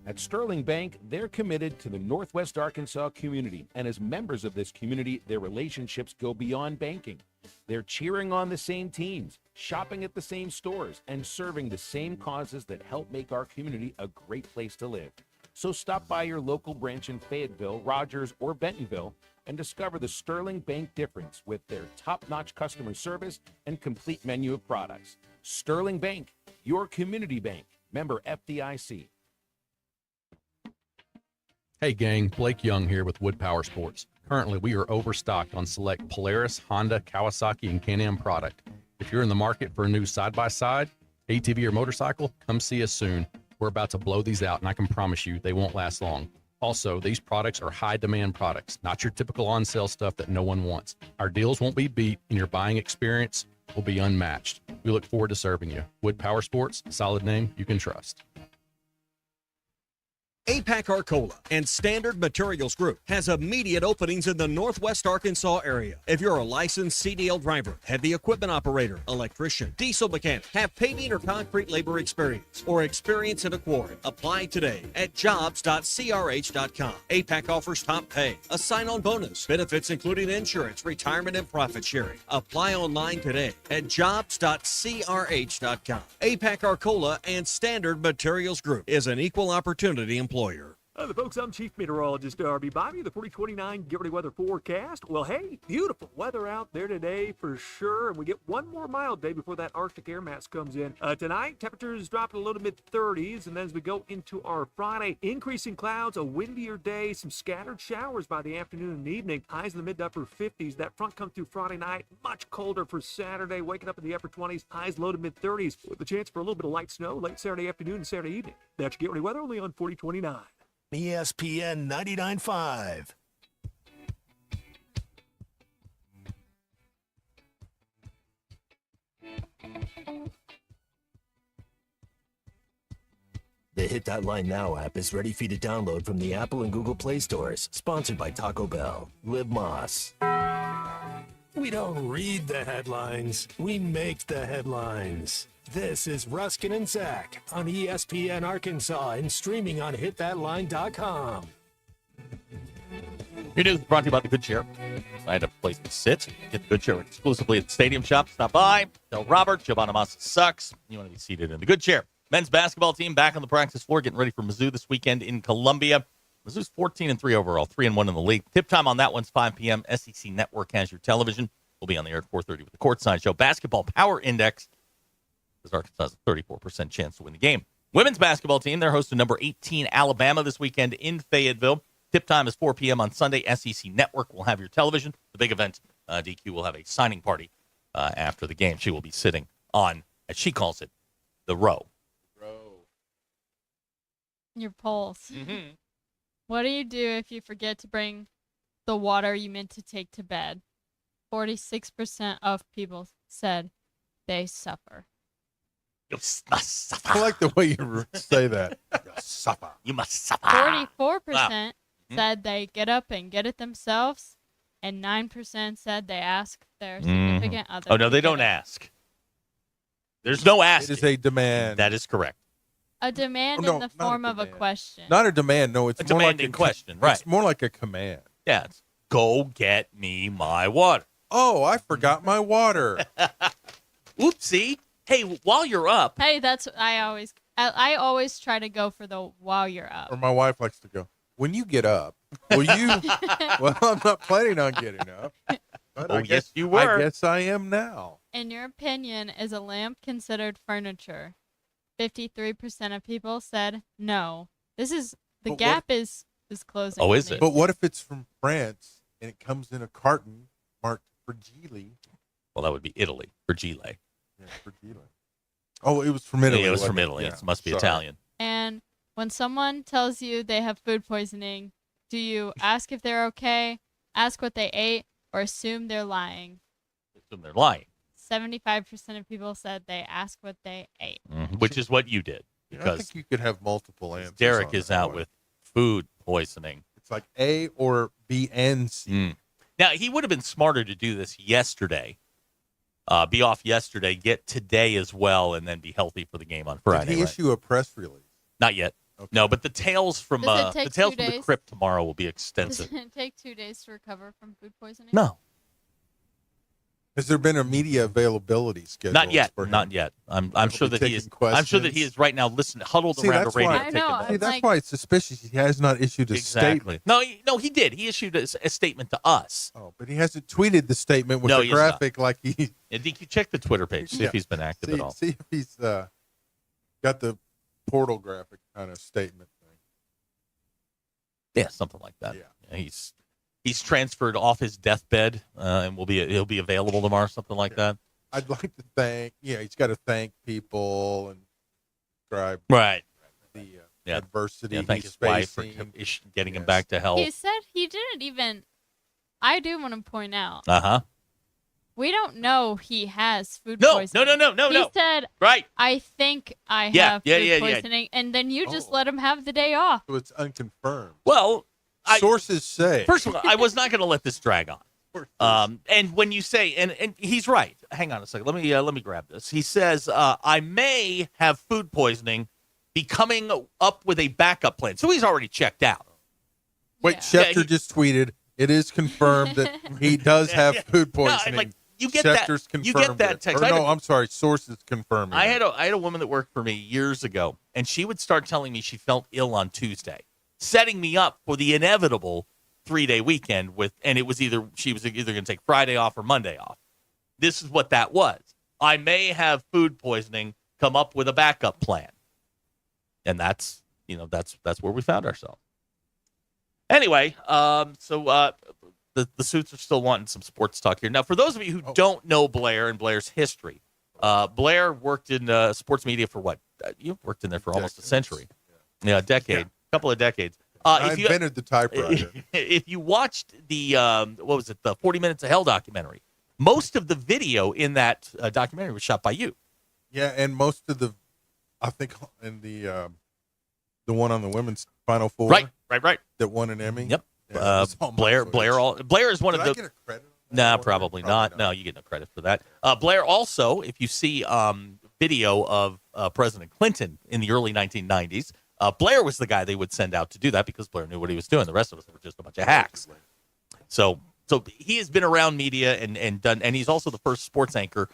At Sterling Bank, they're committed to the Northwest Arkansas community, and as members of this community, their relationships go beyond banking. They're cheering on the same teams, shopping at the same stores, and serving the same causes that help make our community a great place to live. So stop by your local branch in Fayetteville, Rogers, or Bentonville and discover the Sterling Bank difference with their top-notch customer service and complete menu of products. Sterling Bank, your community bank. Member FDIC. Hey gang, Blake Young here with Wood Power Sports. Currently, we are overstocked on select Polaris, Honda, Kawasaki, and Can-Am product. If you're in the market for a new side-by-side, ATV, or motorcycle, come see us soon. We're about to blow these out, and I can promise you they won't last long. Also, these products are high-demand products, not your typical on-sale stuff that no one wants. Our deals won't be beat, and your buying experience will be unmatched. We look forward to serving you. Wood Power Sports, solid name you can trust. APAC Arcola and Standard Materials Group has immediate openings in the Northwest Arkansas area. If you're a licensed CDL driver, heavy equipment operator, electrician, diesel mechanic, have paving or concrete labor experience, or experience in a quarry, apply today at jobs.crh.com. APAC offers top pay, a sign-on bonus, benefits including insurance, retirement, and profit sharing. Apply online today at jobs.crh.com. APAC Arcola and Standard Materials Group is an equal opportunity employer. Hi, the folks. I'm Chief Meteorologist Darby Bobby. The 4029 Get Ready Weather forecast. Well, hey, beautiful weather out there today for sure. And we get one more mild day before that Arctic air mass comes in. Tonight, temperatures drop to low to mid-30s. And then as we go into our Friday, increasing clouds, a windier day, some scattered showers by the afternoon and evening. Highs in the mid to upper 50s. That front comes through Friday night. Much colder for Saturday, waking up in the upper 20s. Highs low to mid-30s with the chance for a little bit of light snow late Saturday afternoon and Saturday evening. That's your Get Ready Weather only on 4029. ESPN 99.5. The Hit That Line Now app is ready for you to download from the Apple and Google Play stores. Sponsored by Taco Bell. Live Moss. We don't read the headlines. We make the headlines. This is Ruscin and Zach on ESPN Arkansas and streaming on hitthatline.com. Your news brought to you by the Good Chair. Find a place to sit. Get the Good Chair exclusively at the Stadium Shop. Stop by. Tell Robert, Joe Bonamassa sucks. You want to be seated in the Good Chair. Men's basketball team back on the practice floor, getting ready for Mizzou this weekend in Columbia. Mizzou's 14-3 overall, 3-1 in the league. Tip time on that one's 5 p.m. SEC Network has your television. We'll be on the air at 4:30 with the Courtside Show. Basketball Power Index. Because Arkansas has a 34% chance to win the game. Women's basketball team, they're hosting number 18 Alabama this weekend in Fayetteville. Tip time is 4 p.m. on Sunday. SEC Network will have your television. The big event, DQ will have a signing party after the game. She will be sitting on, as she calls it, the row. Your pulse. Mm-hmm. What do you do if you forget to bring the water you meant to take to bed? 46% of people said they suffer. You must suffer. I like the way you say that. You suffer. You must suffer. 44% said they get up and get it themselves, and 9% said they ask their significant other. Oh, no, they don't ask. There's no asking. It is a demand. That is correct. A demand in the form of a question. Not a demand. No, it's A more like demanding question, right. It's more like a command. Yeah, it's go get me my water. Oh, I forgot my water. Oopsie. Hey, while you're up. Hey, that's I always try to go for the while you're up. Or my wife likes to go, when you get up, will you? Well, I'm not planning on getting up. But Oh, I yes, guess, you were. I guess I am now. In your opinion, is a lamp considered furniture? 53% of people said no. The But gap is closing. Oh, on is these. it? But what if it's from France and it comes in a carton marked Fragile? Well, that would be Italy. Fragile. Yeah, Fragile. Oh, it was from Italy. Yeah, it was wasn't from Italy. Yeah, It must be sorry. Italian. And when someone tells you they have food poisoning, do you ask if they're okay, ask what they ate, or assume they're lying? Assume they're lying. 75% of people said they ask what they ate. Which is what you did. Yeah, I Because think you could have multiple answers. Derek on is that out one. with food poisoning. It's like A or B and C. Now, he would have been smarter to do this yesterday. Be off yesterday, get today as well, and then be healthy for the game on Friday. Did he right? issue a press release? Not yet. No, but the tales from Does it take the tales 2 from the days? crypt tomorrow will be extensive. Does it take 2 days to recover from food poisoning? No, Has there been a media availability schedule? not yet. Not yet. I'm sure that he is. I'm sure that he is right now listening, huddled around a radio. I know. taking See, notes. that's why it's suspicious. He has not issued a statement. No, he did. He issued a statement to us. Oh, but he hasn't tweeted the statement with No, the he has not. graphic like he. And you check the Twitter page, see if he's been active see, at all. See if he's got the portal graphic kind of statement thing. Yeah, something like that. Yeah, he's transferred off his deathbed, and he'll be available tomorrow, something like that. I'd like to thank. Yeah, he's got to thank people and describe Right. the Yeah. adversity. Yeah, thank he's his wife for facing. getting him back to health. He said he didn't even. I do want to point out. We don't know he has food poisoning. No. He said, right. I think I have Yeah, food poisoning, and then you just let him have the day off. So it's unconfirmed. Well, sources say. First of all, I was not going to let this drag on. And when you say, and he's right. Hang on a second. Let me grab this. He says, I may have food poisoning, be coming up with a backup plan. So he's already checked out. Wait, Schefter just tweeted. It is confirmed that he does have food poisoning. like, you get that- Schefter's you confirmed get that it. text. Or I had no, a- I'm sorry. Sources confirming. I it. had a woman that worked for me years ago, and she would start telling me she felt ill on Tuesday, setting me up for the inevitable 3-day weekend and it was she was either going to take Friday off or Monday off. This is what that was. I may have food poisoning, come up with a backup plan. And that's where we found ourselves. Anyway, the suits are still wanting some sports talk here. Now, for those of you who don't know Blair and Blair's history, Blair worked in sports media for what? You worked in there for almost a century. Yeah, a decade, couple of decades. I invented the typewriter. If you watched the, the 40 Minutes of Hell documentary, most of the video in that documentary was shot by you. Yeah, and most of I think in the one on the women's Final Four. Right. That won an Emmy. Yep. Yeah, Blair is one Did of I the. get a credit? Nah, probably not. No, you get no credit for that. Blair also, if you see video of President Clinton in the early 1990s, Blair was the guy they would send out to do that because Blair knew what he was doing. The rest of us were just a bunch of hacks. So he has been around media and done, and he's also the first sports anchor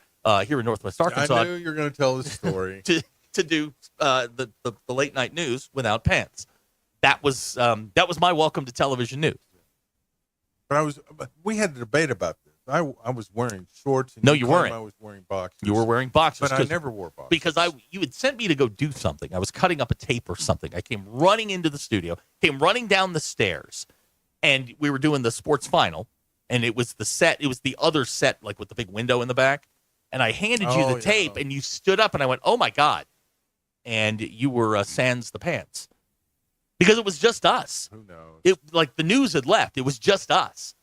here in Northwest Arkansas. I knew you were going to tell this story. to do the late night news without pants. That was my welcome to television news. But we had a debate about this. I was wearing shorts. And No, you weren't. I was wearing boxers. You were wearing boxers. But I never wore boxers. Because you had sent me to go do something. I was cutting up a tape or something. I came running into the studio, came running down the stairs, and we were doing the sports final. And it was the other set, like with the big window in the back. And I handed you the tape, and you stood up, and I went, "Oh my God!" And you were sans the pants because it was just us. Who knows? It like the news had left. It was just us.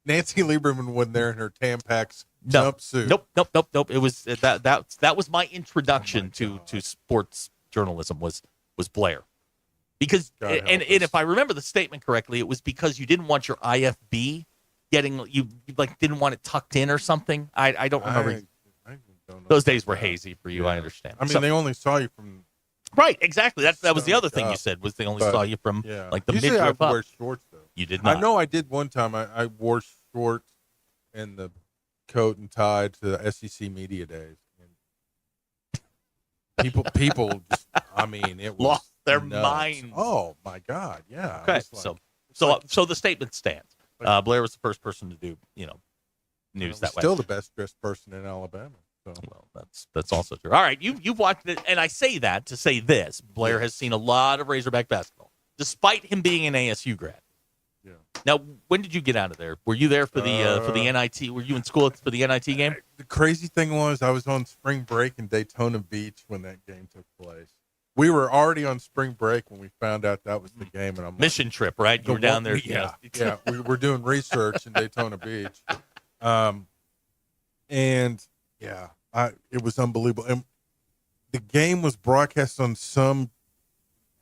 Nancy Lieberman wasn't there in her Tampax jumpsuit. Nope. It was that was my introduction to sports journalism was Blair. Because and if I remember the statement correctly, it was because you didn't want your IFB you didn't want it tucked in or something. I don't remember. I don't know. Those days were hazy for you. I understand. I mean, they only saw you from. Right, exactly. That was the other thing you said was they only saw you from like the usually midriff I up. wear shorts though. You did not. I know I did one time. I wore shorts and the coat and tie to the SEC media days. And people just. I mean, it was lost their nuts. minds. Oh my God! Yeah. Okay, so the statement stands. Blair was the first person to do news that way. Still the best dressed person in Alabama. So. Well, that's also true. All right, you've watched it, and I say that to say this: Blair has seen a lot of Razorback basketball, despite him being an ASU grad. Yeah. Now, when did you get out of there? Were you there for the NIT? Were you in school for the NIT game? The crazy thing was, I was on spring break in Daytona Beach when that game took place. We were already on spring break when we found out that was the game, and I'm mission trip, right? You were down there. Yeah. We were doing research in Daytona Beach, and yeah, it was unbelievable. And the game was broadcast on some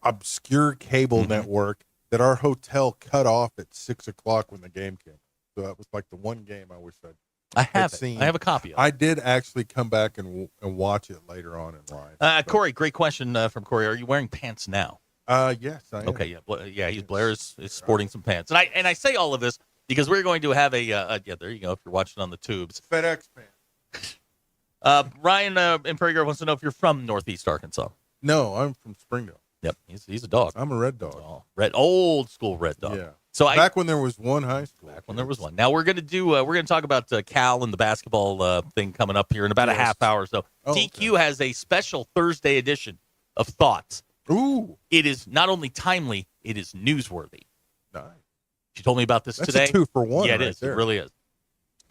obscure cable network that our hotel cut off at 6:00 when the game came. So that was like the one game I wish I'd I have it. I have a copy of it. I did actually come back and watch it later on in life. Corey, great question from Corey. Are you wearing pants now? Yes, I am. Okay, yeah. Blair is sporting some pants. And I say all of this because we're going to have there you go, if you're watching on the tubes. FedEx pants. Ryan in Prairie Grove wants to know if you're from Northeast Arkansas. No, I'm from Springdale. Yep, he's a dog. I'm a red dog. Old school red dog. Yeah. So back when there was one high school. Back when there was one. Now we're gonna talk about Cal and the basketball thing coming up here in about a half hour or so. DQ has a special Thursday edition of Thoughts. Ooh. It is not only timely, it is newsworthy. Nice. She told me about this today. That's a 2-for-1. Yeah, it right is. there. It really is.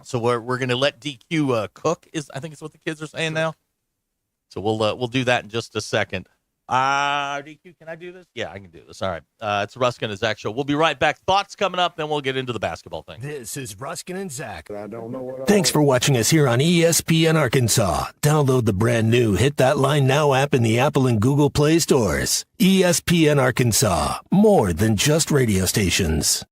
So we're gonna let DQ cook. I think it's what the kids are saying now. So we'll do that in just a second. DQ, can I do this? Yeah, I can do this. All right. It's Ruscin and Zach show. We'll be right back. Thoughts coming up, then we'll get into the basketball thing. This is Ruscin and Zach. I don't know what. Thanks for watching us here on ESPN Arkansas. Download the brand new Hit That Line Now app in the Apple and Google Play stores. ESPN Arkansas, more than just radio stations.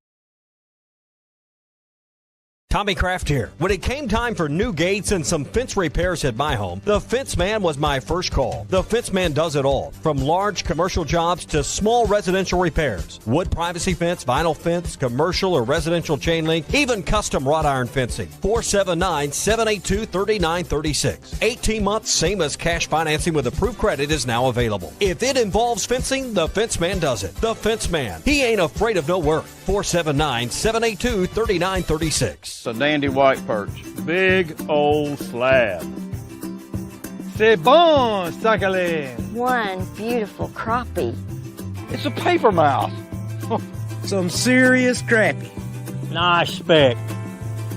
Tommy Kraft here. When it came time for new gates and some fence repairs at my home, the Fence Man was my first call. The Fence Man does it all, from large commercial jobs to small residential repairs. Wood privacy fence, vinyl fence, commercial or residential chain link, even custom wrought iron fencing. 479-782-3936. 18 months, same as cash financing with approved credit is now available. If it involves fencing, the Fence Man does it. The Fence Man. He ain't afraid of no work. 479-782-3936. A dandy white perch. Big old slab. C'est bon, sacale. One beautiful crappie. It's a paper mouse. Some serious crappie. Nice speck.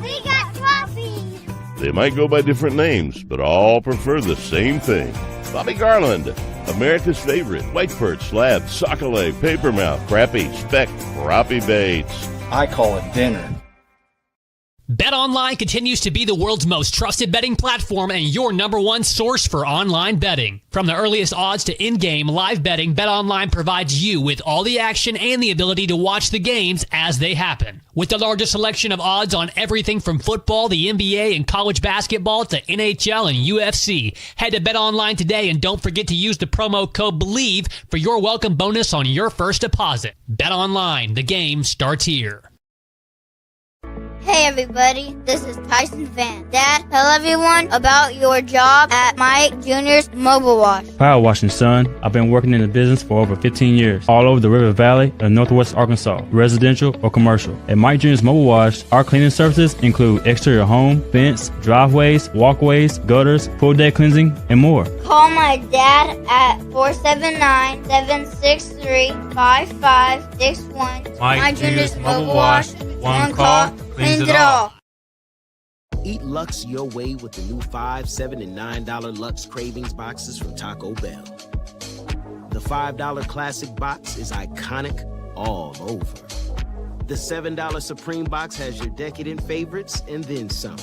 We got crappie. They might go by different names, but all prefer the same thing. Bobby Garland, America's favorite. White perch, slab, sockeye, papermouth, crappie, speck, crappie baits. I call it dinner. BetOnline continues to be the world's most trusted betting platform and your number one source for online betting. From the earliest odds to in-game live betting, BetOnline provides you with all the action and the ability to watch the games as they happen. With the largest selection of odds on everything from football, the NBA, and college basketball to NHL and UFC. Head to BetOnline today and don't forget to use the promo code BELIEVE for your welcome bonus on your first deposit. BetOnline, the game starts here. Hey everybody, this is Tyson Van. Dad, tell everyone about your job at Mike Jr.'s Mobile Wash. Power washing, son. I've been working in the business for over 15 years, all over the River Valley and Northwest Arkansas, residential or commercial. At Mike Jr.'s Mobile Wash, our cleaning services include exterior home, fence, driveways, walkways, gutters, full deck cleansing, and more. Call my dad at 479-763-5561. Mike Jr.'s Mobile Wash. One call, cleans it all. Eat Lux your way with the new $5, $7, and $9 Lux Cravings boxes from Taco Bell. The $5 Classic box is iconic all over. The $7 Supreme box has your decadent favorites and then some.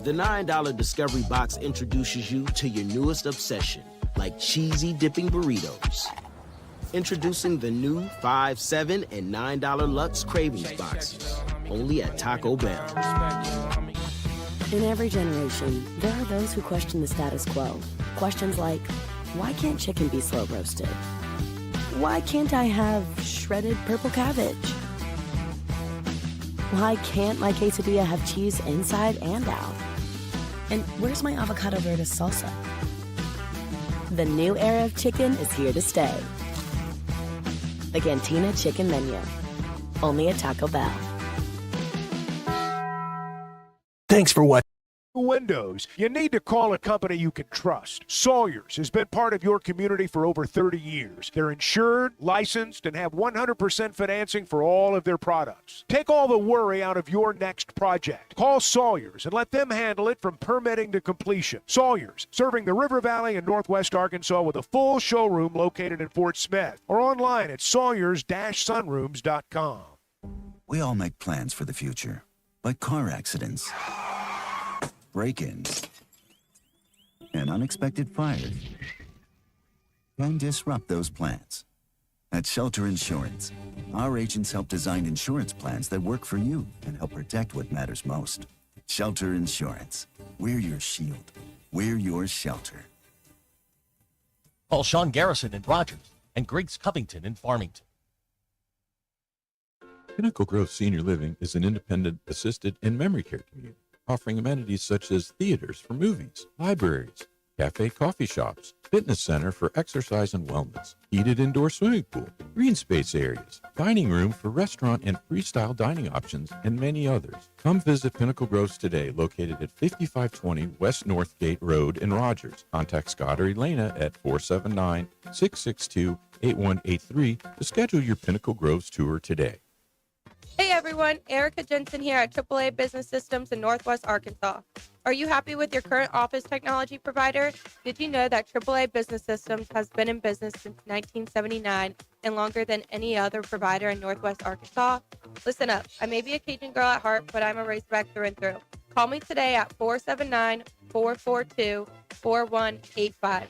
The $9 Discovery box introduces you to your newest obsession, like cheesy dipping burritos. Introducing the new $5, $7, and $9 Lux Cravings boxes, only at Taco Bell. In every generation, there are those who question the status quo. Questions like, why can't chicken be slow roasted? Why can't I have shredded purple cabbage? Why can't my quesadilla have cheese inside and out? And where's my avocado verde salsa? The new era of chicken is here to stay. The Cantina Chicken Menu. Only at Taco Bell. Thanks for watching. Windows, you need to call a company you can trust. Sawyers has been part of your community for over 30 years. They're insured, licensed, and have 100% financing for all of their products. Take all the worry out of your next project. Call Sawyers and let them handle it from permitting to completion. Sawyers, serving the River Valley and Northwest Arkansas with a full showroom located in Fort Smith or online at sawyers-sunrooms.com. We all make plans for the future, but car accidents, break-ins, and unexpected fires can disrupt those plans. At Shelter Insurance, our agents help design insurance plans that work for you and help protect what matters most. Shelter Insurance. We're your shield. We're your shelter. Call Sean Garrison in Rogers and Griggs Covington in Farmington. Pinnacle Grove Senior Living is an independent, assisted, and memory care community, offering amenities such as theaters for movies, libraries, cafe coffee shops, fitness center for exercise and wellness, heated indoor swimming pool, green space areas, dining room for restaurant and freestyle dining options, and many others. Come visit Pinnacle Groves today, located at 5520 West Northgate Road in Rogers. Contact Scott or Elena at 479-662-8183 to schedule your Pinnacle Groves tour today. Hey everyone, Erica Jensen here at AAA Business Systems in Northwest Arkansas. Are you happy with your current office technology provider? Did you know that AAA Business Systems has been in business since 1979 and longer than any other provider in Northwest Arkansas? Listen up, I may be a Cajun girl at heart, but I'm a Razorback through and through. Call me today at 479-442-4185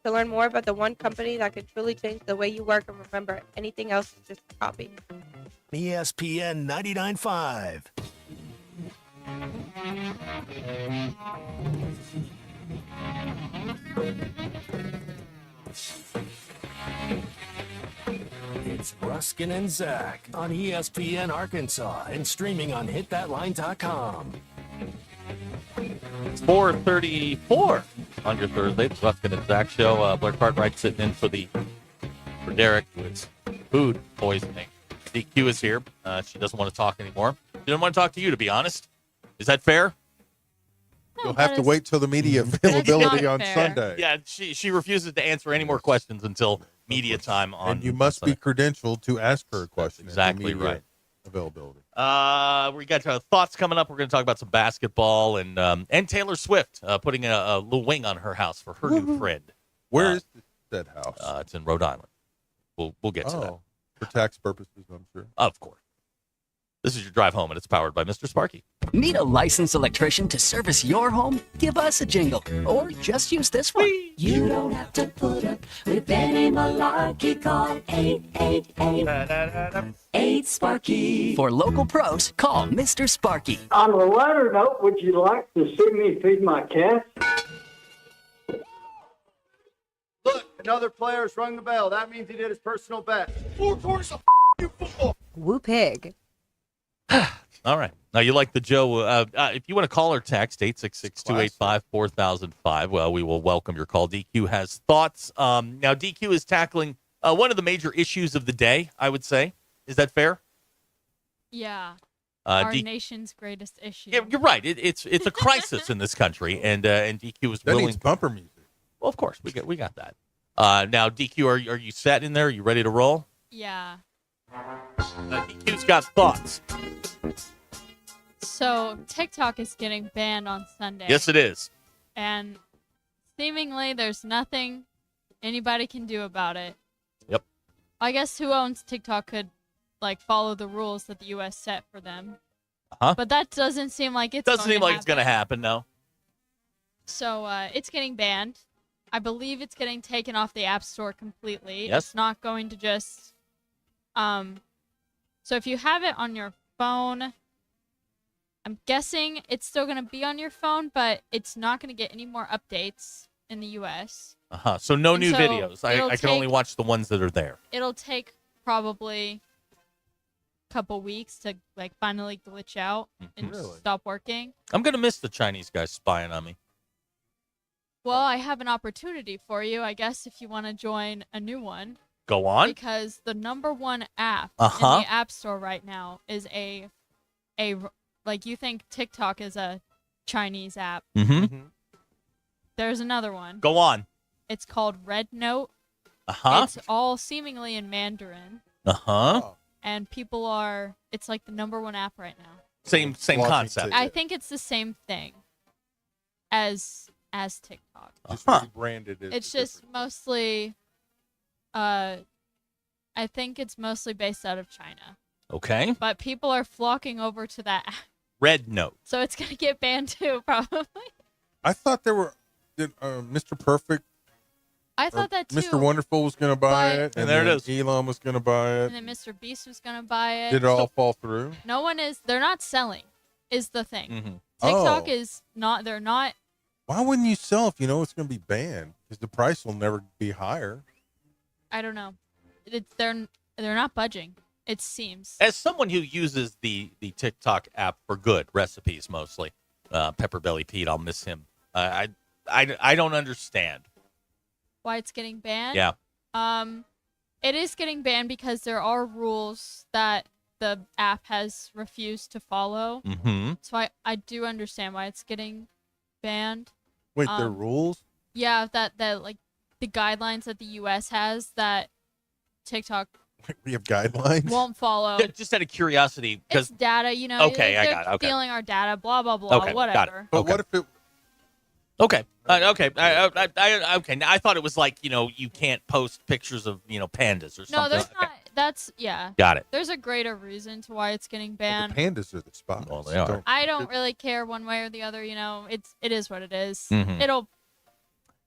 to learn more about the one company that can truly change the way you work, and remember, anything else is just a copy. ESPN 99.5. It's Ruscin and Zach on ESPN Arkansas and streaming on hitthatline.com. It's 4:34 on your Thursday. It's Ruscin and Zach show. Blair Cartwright sitting in for Derek with food poisoning. DQ is here. She doesn't want to talk anymore. She doesn't want to talk to you, to be honest. Is that fair? You'll have to wait till the media availability on Sunday. Yeah, she refuses to answer any more questions until media time on. And you must be credentialed to ask her a question. That's exactly right. Availability. We got thoughts coming up. We're going to talk about some basketball and Taylor Swift putting a little wing on her house for her new friend. Where is that house? It's in Rhode Island. We'll get to that. For tax purposes, I'm sure. Of course. This is your drive home, and it's powered by Mr. Sparky. Need a licensed electrician to service your home? Give us a jingle, or just use this one. You don't have to put up with any malarkey. Call 888-8 For local pros, call Mr. Sparky. On a lighter note, would you like to see me feed my cat? Look, another player's rung the bell. That means he did his personal best. 4 quarters of football. Woo pig. All right. Now, you like the Joe. If you want to call or text, 866-285-4005, well, we will welcome your call. DQ has thoughts. Now, DQ is tackling one of the major issues of the day, I would say. Is that fair? Yeah. Our D- nation's greatest issue. Yeah, you're right. It's a crisis in this country, and DQ is willing. That needs bumper music. Well, of course, we got that. Now, DQ, are you set in there? Are you ready to roll? Yeah. DQ's got thoughts. So TikTok is getting banned on Sunday. Yes, it is. And seemingly there's nothing anybody can do about it. Yep. I guess who owns TikTok could follow the rules that the U.S. set for them. Uh-huh. But that doesn't seem like it's Doesn't seem like it's going to happen, no. So it's getting banned. I believe it's getting taken off the App Store completely. Yes. It's not going to just... So if you have it on your phone, I'm guessing it's still going to be on your phone, but it's not going to get any more updates in the U.S. Uh-huh. So no And new so videos. I it'll can only take- watch the ones that are there. It'll take probably a couple weeks to finally glitch out and Really? stop working. I'm going to miss the Chinese guys spying on me. Well, I have an opportunity for you, I guess, if you want to join a new one. Go on. Because the number one app Uh-huh. in the App Store right now is a you think TikTok is a Chinese app. Mm-hmm. There's another one. Go on. It's called Red Note. Uh-huh. It's all seemingly in Mandarin, Uh-huh. and it's like the number one app right now. Same concept. I think it's the same thing as TikTok. Just rebranded as It's just mostly, I think it's mostly based out of China. Okay. But people are flocking over to that app. Red Note. So it's going to get banned too, probably. I thought there were Mr. Perfect. I thought that too. Mr. Wonderful was going to buy but- it, And there it then is. Elon was going to buy it. And then Mr. Beast was going to buy it. Did it all fall through? They're not selling, is the thing. Mm-hmm. TikTok is not. They're not. Why wouldn't you sell if you know it's going to be banned? Because the price will never be higher. I don't know. They're not budging. It seems. As someone who uses the TikTok app for good recipes mostly, Pepper Belly Pete, I'll miss him. I don't understand Why it's getting banned? Yeah. It is getting banned because there are rules that the app has refused to follow. Mm-hmm. So I do understand why it's getting banned. Wait, there are rules? Yeah, that like the guidelines that the U.S. has that TikTok We have guidelines. won't follow. Just out of curiosity, It's because data, you know. Okay, I they're got it, okay. stealing our data, blah blah blah, Okay, got it. whatever. But what if it? okay, okay, okay. Now, I thought it was like you can't post pictures of pandas or something. No, there's Okay. not. That's yeah. Got it. There's a greater reason to why it's getting banned. The pandas are the spots. Well, they are. I don't really care one way or the other. It is what it is. Mhm.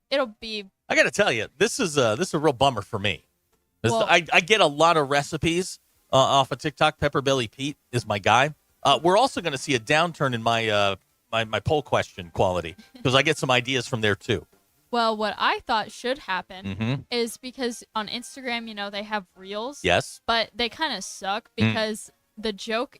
It'll be. I got to tell you, this is a real bummer for me. Well- I get a lot of recipes off of TikTok. Pepper Belly Pete is my guy. We're also going to see a downturn in my my poll question quality because I get some ideas from there too. Well, what I thought should happen Mhm. is because on Instagram, they have reels. Yes. But they kind of suck because the joke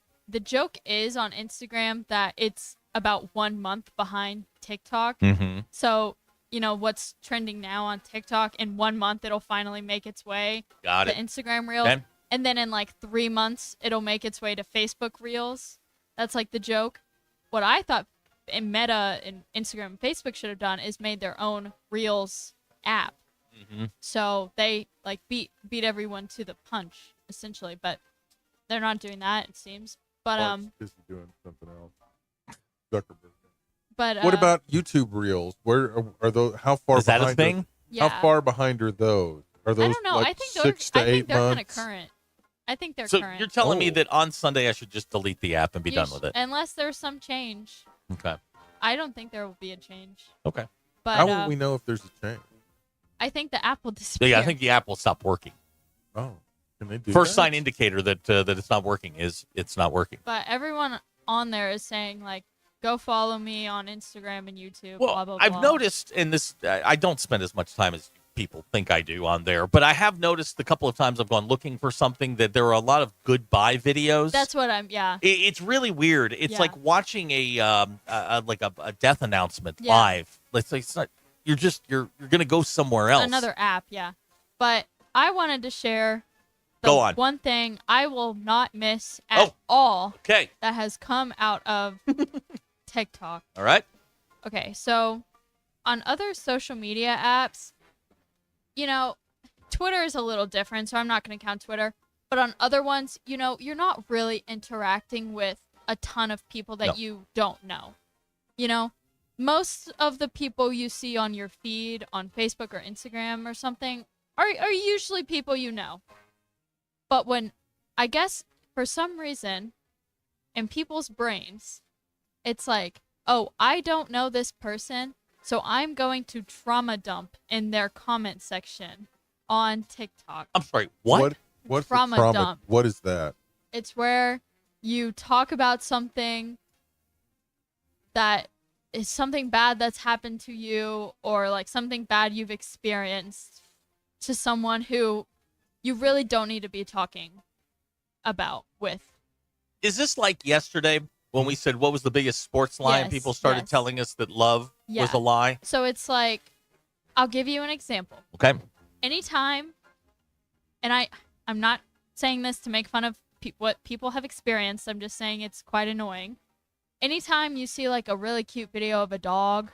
is on Instagram that it's about 1 month behind TikTok. Mhm. So, what's trending now on TikTok, in 1 month it'll finally make its way Got to it. Instagram Reels. Okay. And then in like 3 months it'll make its way to Facebook Reels. That's like the joke. What I thought Meta and Instagram and Facebook should have done is made their own Reels app. Mm-hmm. So they like beat everyone to the punch essentially, but they're not doing that, it seems. But Mark's busy doing something else. Zuckerberg. but What about YouTube Reels? Where are those? How far Is that behind? a thing? Yeah. How far behind are those? Are those I don't know. like I think 6 to 8 they're kind of months? current. I think they're So current. you're telling me Oh. that on Sunday I should just delete the app and be done with it? Unless there's some change. Okay. I don't think there will be a change. Okay. But How will we know if there's a change? I think the app will disappear. Yeah, I think the app will stop working. Oh, can they do First that? sign indicator that that it's not working is it's not working. But everyone on there is saying like, go follow me on Instagram and YouTube. Well, blah blah blah. I've noticed in this, I don't spend as much time as people think I do on there, but I have noticed a couple of times I've gone looking for something that there are a lot of goodbye videos. That's what I'm. Yeah. It's really weird. It's Yeah. like watching a death announcement Yeah. live. It's not. You're gonna go somewhere else. Another app. Yeah. But I wanted to share. The Go on. One thing I will not miss at all. Okay. That has come out of TikTok. All right. Okay, so on other social media apps, Twitter is a little different, so I'm not going to count Twitter. But on other ones, you're not really interacting with a ton of people that No. you don't know. Most of the people you see on your feed on Facebook or Instagram or something are usually people you know. But when, I guess, for some reason, in people's brains, it's like, oh, I don't know this person, so I'm going to trauma dump in their comment section on TikTok. I'm sorry. What? What's the Trauma trauma? dump. What is that? It's where you talk about something that is something bad that's happened to you, or like something bad you've experienced, to someone who you really don't need to be talking about with. Is this like yesterday when we said what was the biggest sports lie and Yes, people started yes. telling us that love was Yeah. a lie? So it's like, I'll give you an example. Okay. Anytime, and I'm not saying this to make fun of what people have experienced. I'm just saying it's quite annoying. Anytime you see like a really cute video of a dog,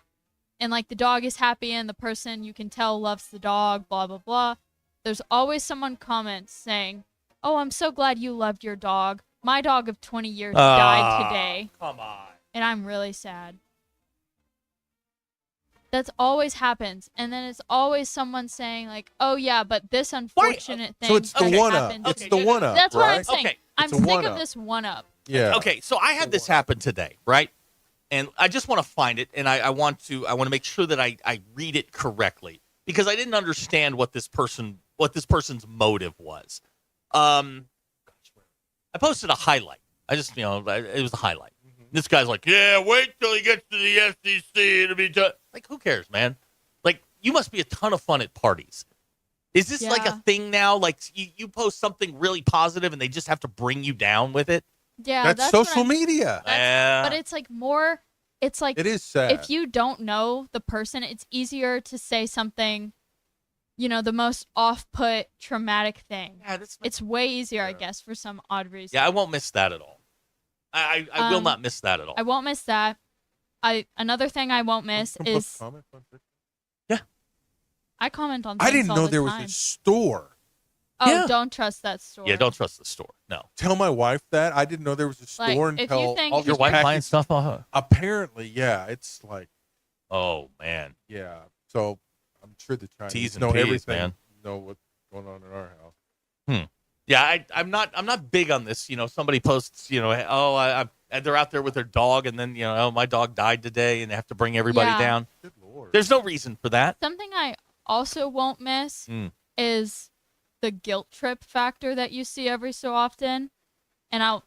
and like the dog is happy and the person you can tell loves the dog, blah blah blah, there's always someone comments saying, "Oh, I'm so glad you loved your dog. My dog of 20 years died today." Come on. And I'm really sad. That's always happens. And then it's always someone saying like, "Oh yeah, but this unfortunate thing." So it's the that one-up. happened It's to the me." one-up, That's what I'm right? saying. Okay. I'm It's a sick of one-up. this one-up. Yeah. Okay, so I had this happen today, right? And I just want to find it, and I want to make sure that I read it correctly because I didn't understand what this person's motive was. I posted a highlight. I just it was a highlight. This guy's like, yeah, wait till he gets to the SEC. It'll be like, who cares, man? Like, you must be a ton of fun at parties. Is this like a thing now? Like, you post something really positive and they just have to bring you down with it? Yeah, that's social media. But it's like more. It's like it is sad. If you don't know the person, it's easier to say something. The most off-put, traumatic thing. Yeah, it's way easier, I guess, for some odd reason. Yeah, I won't miss that at all. I will not miss that at all. I won't miss that. Another thing I won't miss is. Yeah. I comment on things I didn't know all the there time. was a store. Oh, Yeah. don't trust that store. Yeah, don't trust the store. No. Tell my wife that. I didn't know there was a store Like, if until you think- all Your these wife buying packages- stuff off her? Apparently, yeah. It's like, oh man, yeah. So I'm sure the Chinese T's and know P's, everything. man. Know what's going on in our house. Yeah, I'm not big on this. Somebody posts, they're out there with their dog, and then my dog died today, and they have to bring everybody Yeah. down. Good Lord. There's no reason for that. Something I also won't miss is the guilt trip factor that you see every so often, and I'll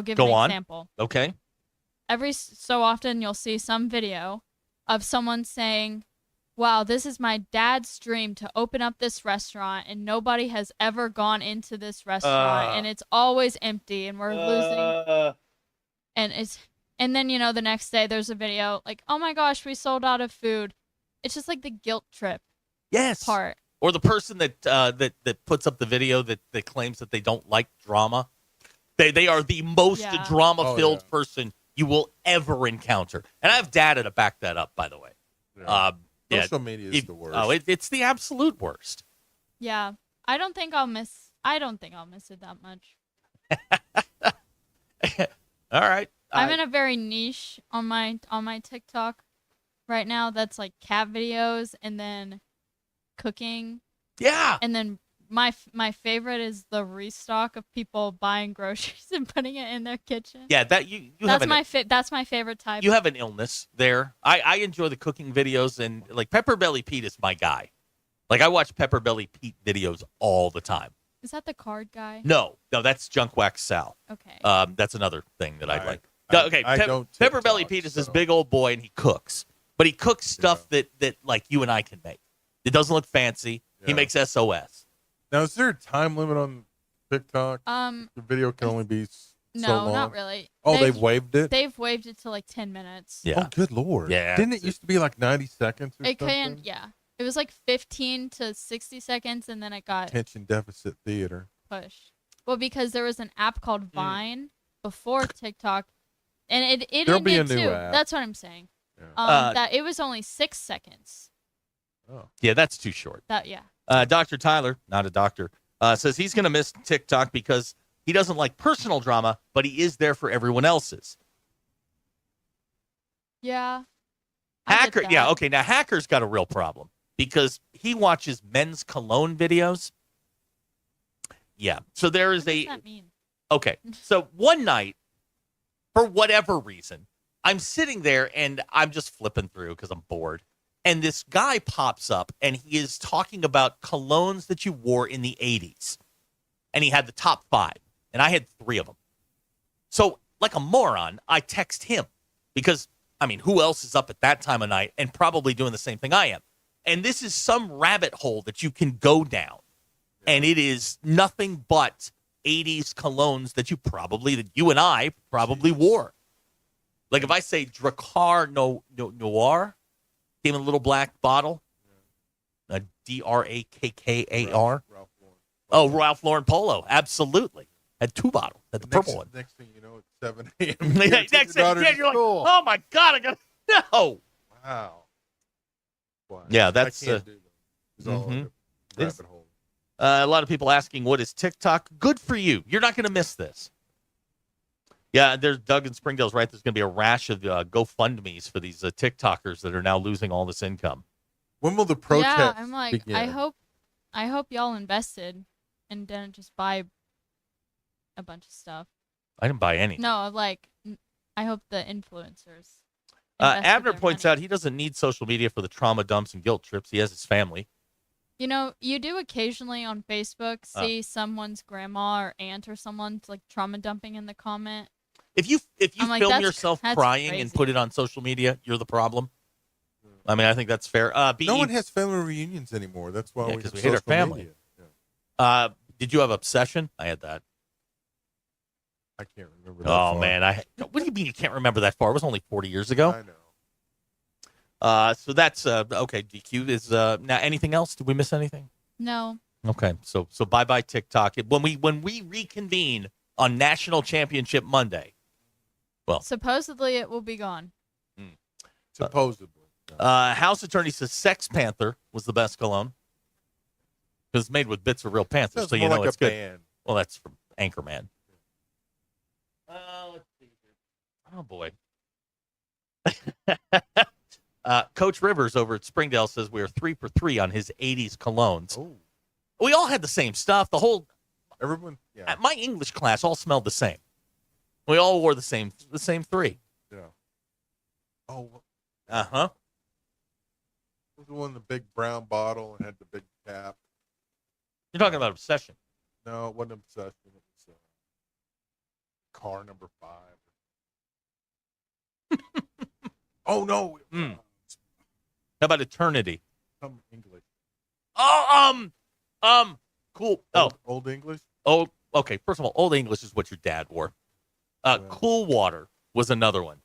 give Go an on. example. Okay. Every so often you'll see some video of someone saying, wow, this is my dad's dream to open up this restaurant, and nobody has ever gone into this restaurant, and it's always empty, and we're losing. And then the next day there's a video like, oh my gosh, we sold out of food. It's just like the guilt trip. Yes. Part. Or the person that puts up the video that claims that they don't like drama. They are the most drama-filled person you will ever encounter. And I have data to back that up, by the way. Social media is the worst. Oh, it's the absolute worst. Yeah. I don't think I'll miss it that much. All right. I'm in a very niche on my TikTok right now that's like cat videos and then cooking. Yeah. And then my favorite is the restock of people buying groceries and putting it in their kitchen. Yeah, that you That's have that's my favorite type. you have an illness there. I enjoy the cooking videos, and like Pepper Belly Pete is my guy. Like I watch Pepper Belly Pete videos all the time. Is that the card guy? No, that's Junk Wax Sal. Okay. That's another thing that I like. I don't Pepper Belly Pete is this big old boy, and he cooks, but he cooks stuff that like you and I can make. It doesn't look fancy. He makes SOS. Now, is there a time limit on TikTok? The video can only be so long. No, not really. Oh, they've waived it? They've waived it to like 10 minutes. Yeah. Oh, good Lord. Yeah. Didn't it used to be like 90 seconds or It something? can, yeah. It was like 15 to 60 seconds, and then it got Attention deficit theater. pushed. Well, because there was an app called Vine before TikTok, and it There'll be ended a new too. app. That's what I'm saying. Yeah. That it was only 6 seconds. Oh. Yeah, that's too short. Yeah. Dr. Tyler, not a doctor, says he's going to miss TikTok because he doesn't like personal drama, but he is there for everyone else's. Yeah. Hacker, yeah, okay. Now, Hacker's got a real problem because he watches men's cologne videos. Yeah. So there is What does that mean? Okay. So one night, for whatever reason, I'm sitting there and I'm just flipping through because I'm bored. And this guy pops up and he is talking about colognes that you wore in the 80s. And he had the top 5. And I had 3 of them. So, like a moron, I text him because, I mean, who else is up at that time of night and probably doing the same thing I am? And this is some rabbit hole that you can go down. And it is nothing but 80s colognes that you and I probably wore. Like if I say Drakkar Noir, came in a little black bottle, a Drakkar. Oh, Ralph Lauren Polo, absolutely. Had 2 bottles, had the purple one. Next thing you know, it's 7 a.m. Next thing, you're like, oh my God, I got to know. Wow. Yeah, that's I can't do that. It's all a rabbit hole. A lot of people asking, what is TikTok? Good for you. You're not going to miss this. Yeah, there's Doug in Springdale's right. There's going to be a rash of GoFundMes for these TikTokers that are now losing all this income. When will the protest Yeah, I'm like, begin? I hope y'all invested and didn't just buy a bunch of stuff. I didn't buy any. No, like, I hope the influencers. Abner points out he doesn't need social media for the trauma dumps and guilt trips. He has his family. You know, you do occasionally on Facebook see someone's grandma or aunt or someone like trauma dumping in the comment. If you I'm like, film that's- yourself that's crying and crazy. put it on social media, you're the problem. I mean, I think that's fair. No one has family reunions anymore. That's why because we we hate our social family. media. Did you have Obsession? I had that. I can't remember that Oh far. man, what do you mean you can't remember that far? It was only 40 years ago. I know. So that's okay. DQ is now. Anything else? Did we miss anything? No. Okay, so bye TikTok. When we reconvene on National Championship Monday, well, Supposedly it will be gone. Supposedly. House Attorney says Sex Panther was the best cologne because it's made with bits of real panthers, Sounds so you more know like it's a good. band. Well, that's from Anchorman. Let's see here. Oh boy. Coach Rivers over at Springdale says we are 3 for 3 on his 80s colognes. Oh. We all had the same stuff. The whole everyone. Yeah. My English class all smelled the same. We all wore the same 3. Yeah. Oh. Uh-huh. Was the one in the big brown bottle and had the big cap? You're talking about Obsession. No, it wasn't Obsession. It was car number 5. Oh no. How about Eternity? Some English. Oh, cool. Old English? Oh, okay. First of all, Old English is what your dad wore. Cool Water was another one.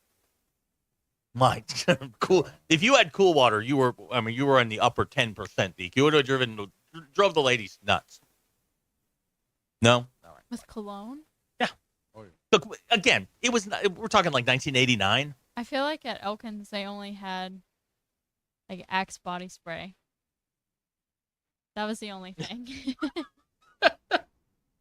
My cool. If you had Cool Water, you were in the upper 10%. Deke. You would have drove the ladies nuts. No, all right. With cologne? Yeah. Oh, yeah. Look, again, it was. We're talking like 1989. I feel like at Elkins they only had like Axe body spray. That was the only thing.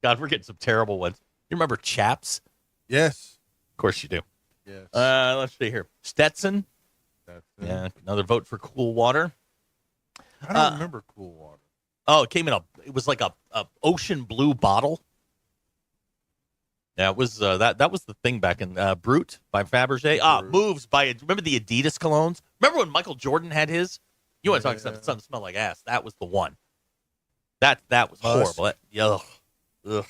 God, we're getting some terrible ones. You remember Chaps? Yes. Of course you do. Yes. Let's see here. Stetson. Yeah, another vote for Cool Water. I don't remember Cool Water. Oh, it came in it was like a ocean blue bottle. Yeah, it was that was the thing back in Brute by Fabergé. Moves by remember the Adidas colognes? Remember when Michael Jordan had his? You want to talk something that smelled like ass? That was the one. That was horrible. Ugh.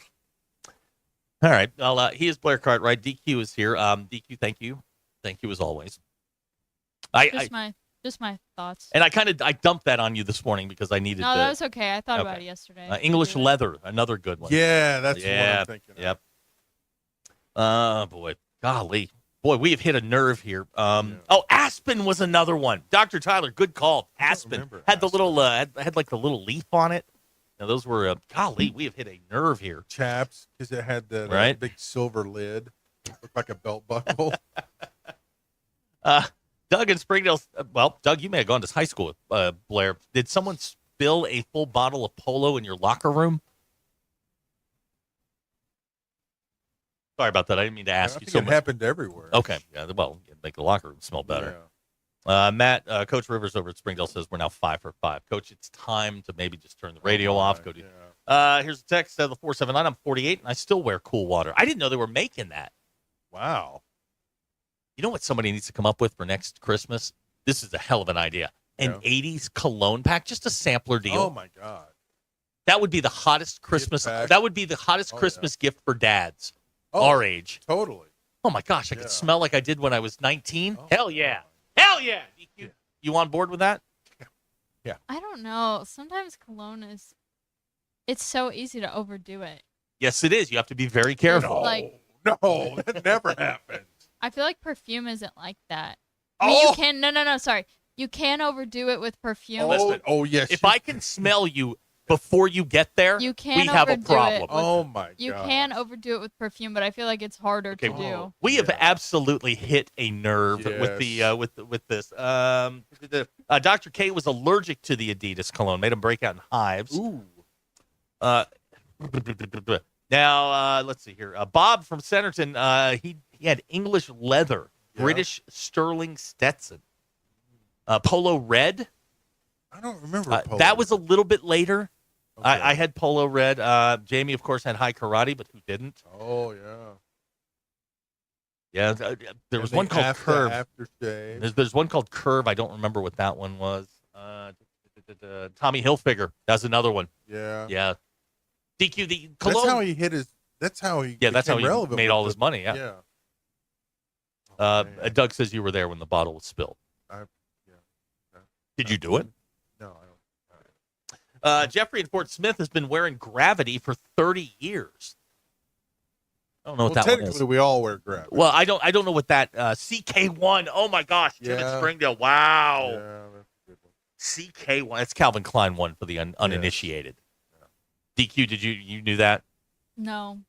All right. Well, he is Blair Cartwright. DQ is here. DQ, thank you as always. Just my thoughts. And I dumped that on you this morning because I needed. No, that was okay. I thought about it yesterday. English leather, another good one. Yeah, that's what I'm thinking of. Yep. Boy, golly, boy, we have hit a nerve here. Oh, Aspen was another one. Dr. Tyler, good call. Aspen had the little had like the little leaf on it. Now those were golly, we have hit a nerve here. Chaps, because it had the Right. big silver lid, looked like a belt buckle. Doug in Springdale. Well, Doug, you may have gone to high school with Blair. Did someone spill a full bottle of Polo in your locker room? Sorry about that. I didn't mean to ask I you think so it much. happened everywhere. Okay. Yeah, well, it'd make the locker room smell better. Matt, Coach Rivers over at Springdale says we're now 5 for 5. Coach, it's time to maybe just turn the radio off. Go to. Here's a text the 479. I'm 48 and I still wear Cool Water. I didn't know they were making that. Wow. You know what somebody needs to come up with for next Christmas? This is a hell of an idea. An 80s cologne pack, just a sampler deal. Oh my God. That would be the hottest Christmas. That would be the hottest Christmas gift for dads our age. Totally. Oh my gosh, I could smell like I did when I was 19. Hell yeah. Hell yeah. You on board with that? Yeah. I don't know. Sometimes cologne it's so easy to overdo it. Yes, it is. You have to be very careful. No, that never happened. I feel like perfume isn't like that. I mean, you can no, sorry. You can overdo it with perfume. Listen, yes. If I can smell you before you get there, You can we have a overdo problem. it. Oh my You God. can overdo it with perfume, but I feel like it's harder to do. We have absolutely hit a nerve with the with this. Dr. K was allergic to the Adidas cologne, made him break out in hives. Ooh. Now let's see here. Bob from Centerton, he had English leather, British sterling Stetson, Polo red. I don't remember Polo. That was a little bit later. I had Polo red. Jamie, of course, had High Karate, but who didn't? Oh yeah. Yeah, there was one called Curve. Aftershave. There's one called Curve. I don't remember what that one was. Tommy Hilfiger. That's another one. Yeah. Yeah. DQ the cologne. That's how he hit his. That's how he. Yeah, that's how became he relevant made with all his money. Yeah. Doug says you were there when the bottle was spilled. Did you do it? No, I don't. Jeffrey in Fort Smith has been wearing Gravity for 30 years. I don't know what that one is. Technically, we all wear Gravity. Well, I don't know what that CK1. Oh my gosh, Tim in Springdale. Wow. Yeah, that's a good one. CK1. It's Calvin Klein one for the uninitiated. Yeah. DQ, did you knew that? No.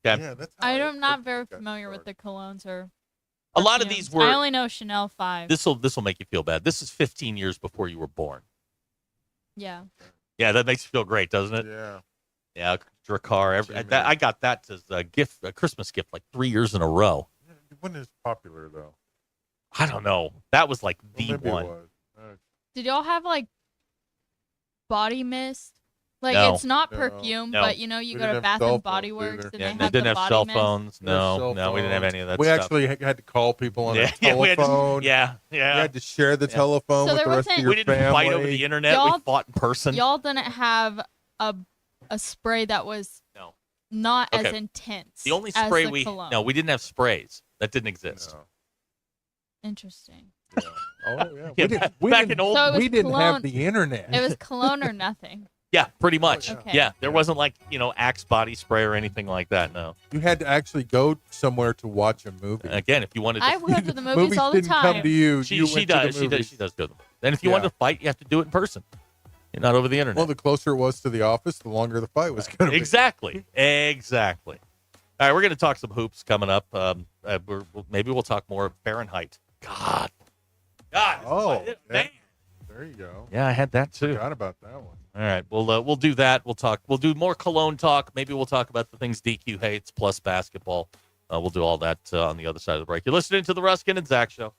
Okay. Yeah, that's I'm not very familiar with the colognes or. A lot of these were. I only know Chanel 5. This will make you feel bad. This is 15 years before you were born. Yeah. Yeah, that makes you feel great, doesn't it? Yeah. Yeah, Drakkar. I got that as a gift, a Christmas gift, like 3 years in a row. When is popular though? I don't know. That was like the maybe one. It was. Did y'all have like body mist? Like No. it's not perfume, No. but you go to Bath and Body Works and Yeah, they they have didn't the have body cell mist. phones. No, we didn't have any of that We stuff. actually had to call people on a we had to- telephone. yeah. You had to share the telephone So with there the rest of wasn't- your We didn't family. fight over the internet. We fought in person. Y'all didn't have a spray that was not as Okay. intense. The only as spray the cologne. we didn't have sprays. That didn't exist. Interesting. Oh yeah. Yeah, back in old. So it was we didn't cologne- have the internet. It was cologne or nothing. Yeah, pretty much. Okay. Yeah, there wasn't like Axe body spray or anything like that. No. You had to actually go somewhere to watch a movie. Again, if you wanted to, I go to the movies all the didn't time. come to you. She, you she went does. To the She movies. does go to them. Then if you Yeah. wanted to fight, you have to do it in person. You're not over the internet. Well, the closer it was to the office, the longer the fight was going to be. Exactly. Exactly. All right, we're going to talk some hoops coming up. Maybe we'll talk more Fahrenheit. God. Oh, man. There you go. Yeah, I had that too. Forgot about that one. All right, we'll do that. We'll do more Cologne talk. Maybe we'll talk about the things DQ hates plus basketball. We'll do all that on the other side of the break. You're listening to the Ruscin and Zach Show.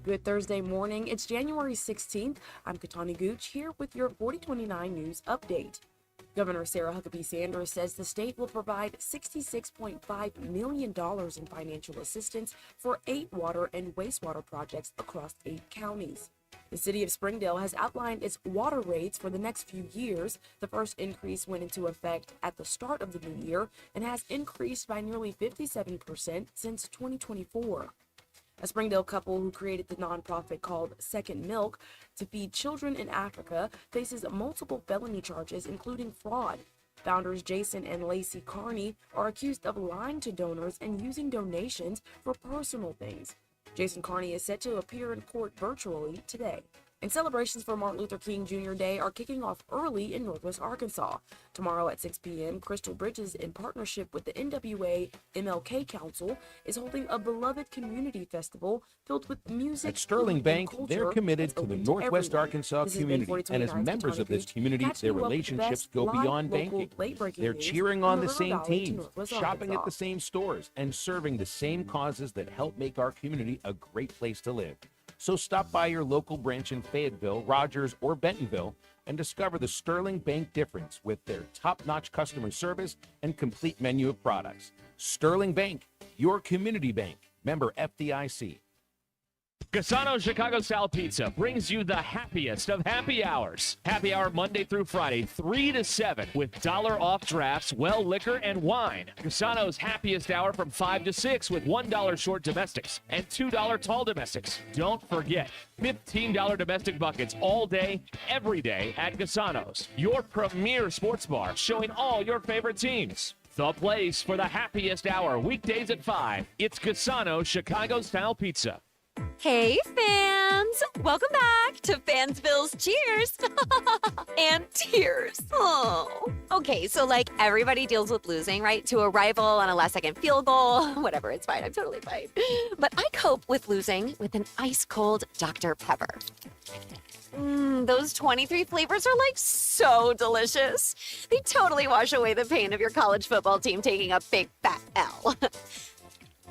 Good Thursday morning. It's January 16th. I'm Katani Gooch here with your 4029 News Update. Governor Sarah Huckabee Sanders says the state will provide $66.5 million in financial assistance for 8 water and wastewater projects across 8 counties. The city of Springdale has outlined its water rates for the next few years. The first increase went into effect at the start of the new year and has increased by nearly 57% since 2024. A Springdale couple who created the nonprofit called Second Milk to feed children in Africa faces multiple felony charges, including fraud. Founders Jason and Lacey Carney are accused of lying to donors and using donations for personal things. Jason Carney is set to appear in court virtually today. And celebrations for Martin Luther King Jr. Day are kicking off early in Northwest Arkansas. Tomorrow at 6 p.m., Crystal Bridges, in partnership with the NWA MLK Council, is holding a beloved community festival filled with music. At Sterling food, Bank, and culture they're committed that's to the open Northwest everyone. Arkansas This has been community, and as 4029's members of this Katana community, Gooch, their catching you up with the relationships best go live, beyond local, banking. late-breaking They're news cheering from on the the River same Valley to teams, Northwest shopping at Arkansas. the same stores, and serving the same causes that help make our community a great place to live. So stop by your local branch in Fayetteville, Rogers, or Bentonville and discover the Sterling Bank difference with their top-notch customer service and complete menu of products. Sterling Bank, your community bank. Member FDIC. Cassano Chicago-style pizza brings you the happiest of happy hours. Happy hour Monday through Friday, 3 to 7, with $1 off drafts, well liquor, and wine. Cassano's happiest hour from 5 to 6 with $1 short domestics and $2 tall domestics. Don't forget, $15 domestic buckets all day, every day at Cassano's, your premier sports bar showing all your favorite teams. The place for the happiest hour, weekdays at 5. It's Cassano Chicago-style pizza. Hey, fans! Welcome back to Fansville's Cheers and Tears. Oh. Okay, so like everybody deals with losing, right? To a rival on a last-second field goal. Whatever, it's fine. I'm totally fine. But I cope with losing with an ice-cold Dr. Pepper. Those 23 flavors are like so delicious. They totally wash away the pain of your college football team taking a big fat L.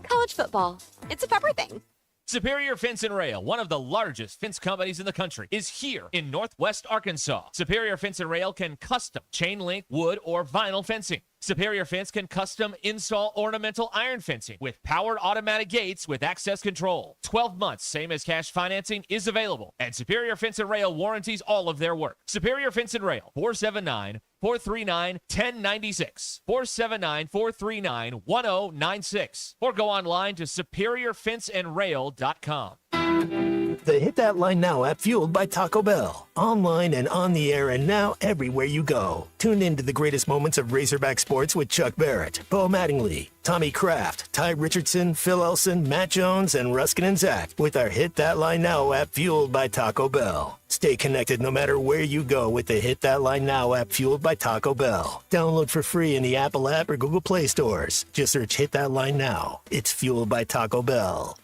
College football. It's a pepper thing. Superior Fence and Rail, one of the largest fence companies in the country, is here in Northwest Arkansas. Superior Fence and Rail can custom chain link, wood, or vinyl fencing. Superior Fence can custom install ornamental iron fencing with powered automatic gates with access control. 12 months, same as cash financing, is available. And Superior Fence and Rail warranties all of their work. Superior Fence and Rail, 479-439-1096. 479-439-1096. Or go online to superiorfenceandrail.com. The Hit That Line Now app, fueled by Taco Bell. Online and on the air and now everywhere you go. Tune in to the greatest moments of Razorback sports with Chuck Barrett, Bo Mattingly, Tommy Kraft, Ty Richardson, Phil Elson, Matt Jones, and Ruscin and Zach with our Hit That Line Now app, fueled by Taco Bell. Stay connected no matter where you go with the Hit That Line Now app, fueled by Taco Bell. Download for free in the Apple app or Google Play stores. Just search Hit That Line Now. It's fueled by Taco Bell.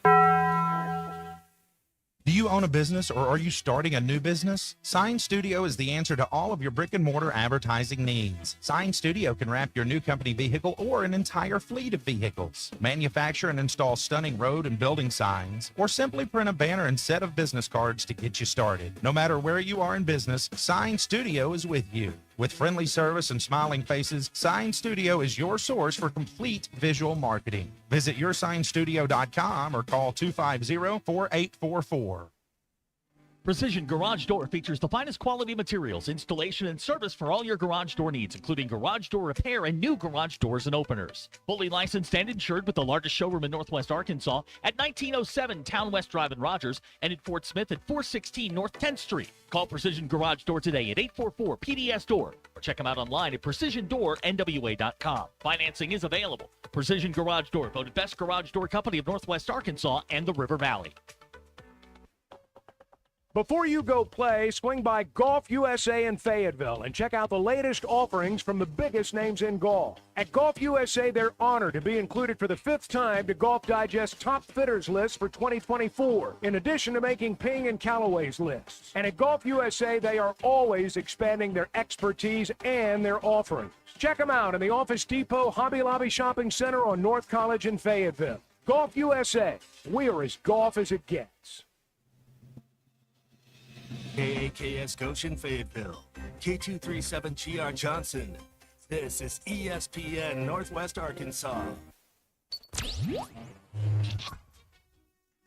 Do you own a business, or are you starting a new business? Sign Studio is the answer to all of your brick and mortar advertising needs. Sign Studio can wrap your new company vehicle or an entire fleet of vehicles, manufacture and install stunning road and building signs, or simply print a banner and set of business cards to get you started. No matter where you are in business, Sign Studio is with you. With friendly service and smiling faces, Sign Studio is your source for complete visual marketing. Visit yoursignstudio.com or call 250-4844. Precision Garage Door features the finest quality materials, installation, and service for all your garage door needs, including garage door repair and new garage doors and openers. Fully licensed and insured with the largest showroom in Northwest Arkansas at 1907 Town West Drive in Rogers and in Fort Smith at 416 North 10th Street. Call Precision Garage Door today at 844-PDS-DOOR or check them out online at PrecisionDoorNWA.com. Financing is available. Precision Garage Door, voted best garage door company of Northwest Arkansas and the River Valley. Before you go play, swing by Golf USA in Fayetteville and check out the latest offerings from the biggest names in golf. At Golf USA, they're honored to be included for the 5th time to Golf Digest Top Fitters list for 2024, in addition to making Ping and Callaway's lists. And at Golf USA, they are always expanding their expertise and their offerings. Check them out in the Office Depot Hobby Lobby Shopping Center on North College in Fayetteville. Golf USA, we're as golf as it gets. KAKS Goshen Fayetteville, K237GR Johnson. This is ESPN Northwest Arkansas.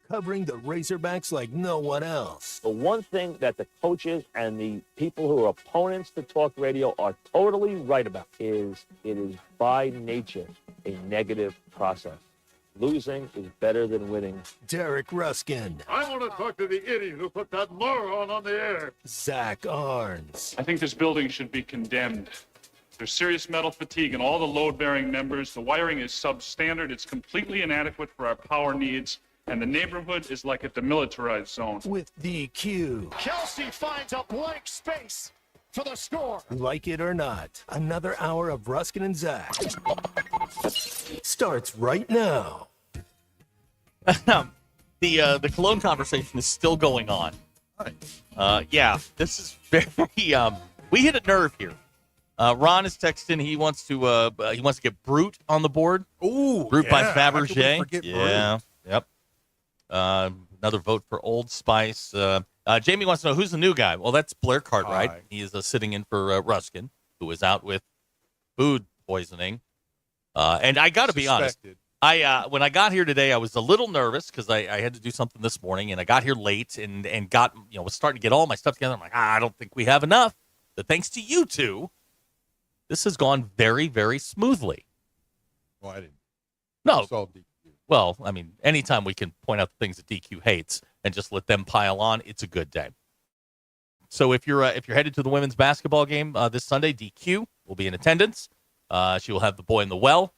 Covering the Razorbacks like no one else. The one thing that the coaches and the people who are opponents to talk radio are totally right about is it is by nature a negative process. Losing is better than winning. Derek Ruscin. I want to talk to the idiot who put that moron on the air. Zach Arns. I think this building should be condemned. There's serious metal fatigue in all the load-bearing members. The wiring is substandard. It's completely inadequate for our power needs. And the neighborhood is like a demilitarized zone. With DQ. Kelsey finds a blank space for the score. Like it or not, another hour of Ruscin and Zach starts right now. The Cologne conversation is still going on. Yeah, this is very. We hit a nerve here. Ron is texting. He wants to get Brute on the board. Ooh, Brute by yeah. How could we Fabergé. forget Yeah, yep. Another vote for Old Spice. Jamie wants to know who's the new guy. Well, that's Blair Cartwright. Hi. He is sitting in for Ruscin, who is out with food poisoning. And I got to be honest. When I got here today, I was a little nervous because I had to do something this morning, and I got here late and got was starting to get all my stuff together. I'm like, I don't think we have enough. But thanks to you two, this has gone very, very smoothly. Well, I didn't. No. Solve DQ. Well, I mean, anytime we can point out the things that DQ hates and just let them pile on, it's a good day. So if you're headed to the women's basketball game this Sunday, DQ will be in attendance. She will have the boy in the well.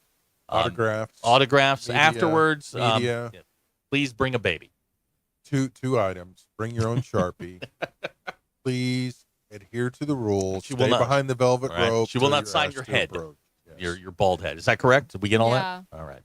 Autographs media, afterwards. Media. Please bring a baby. Two items. Bring your own Sharpie. Please adhere to the rules. Stay behind the velvet rope. She will not sign your head. Yes. Your bald head. Is that correct? Did we get all that? All right.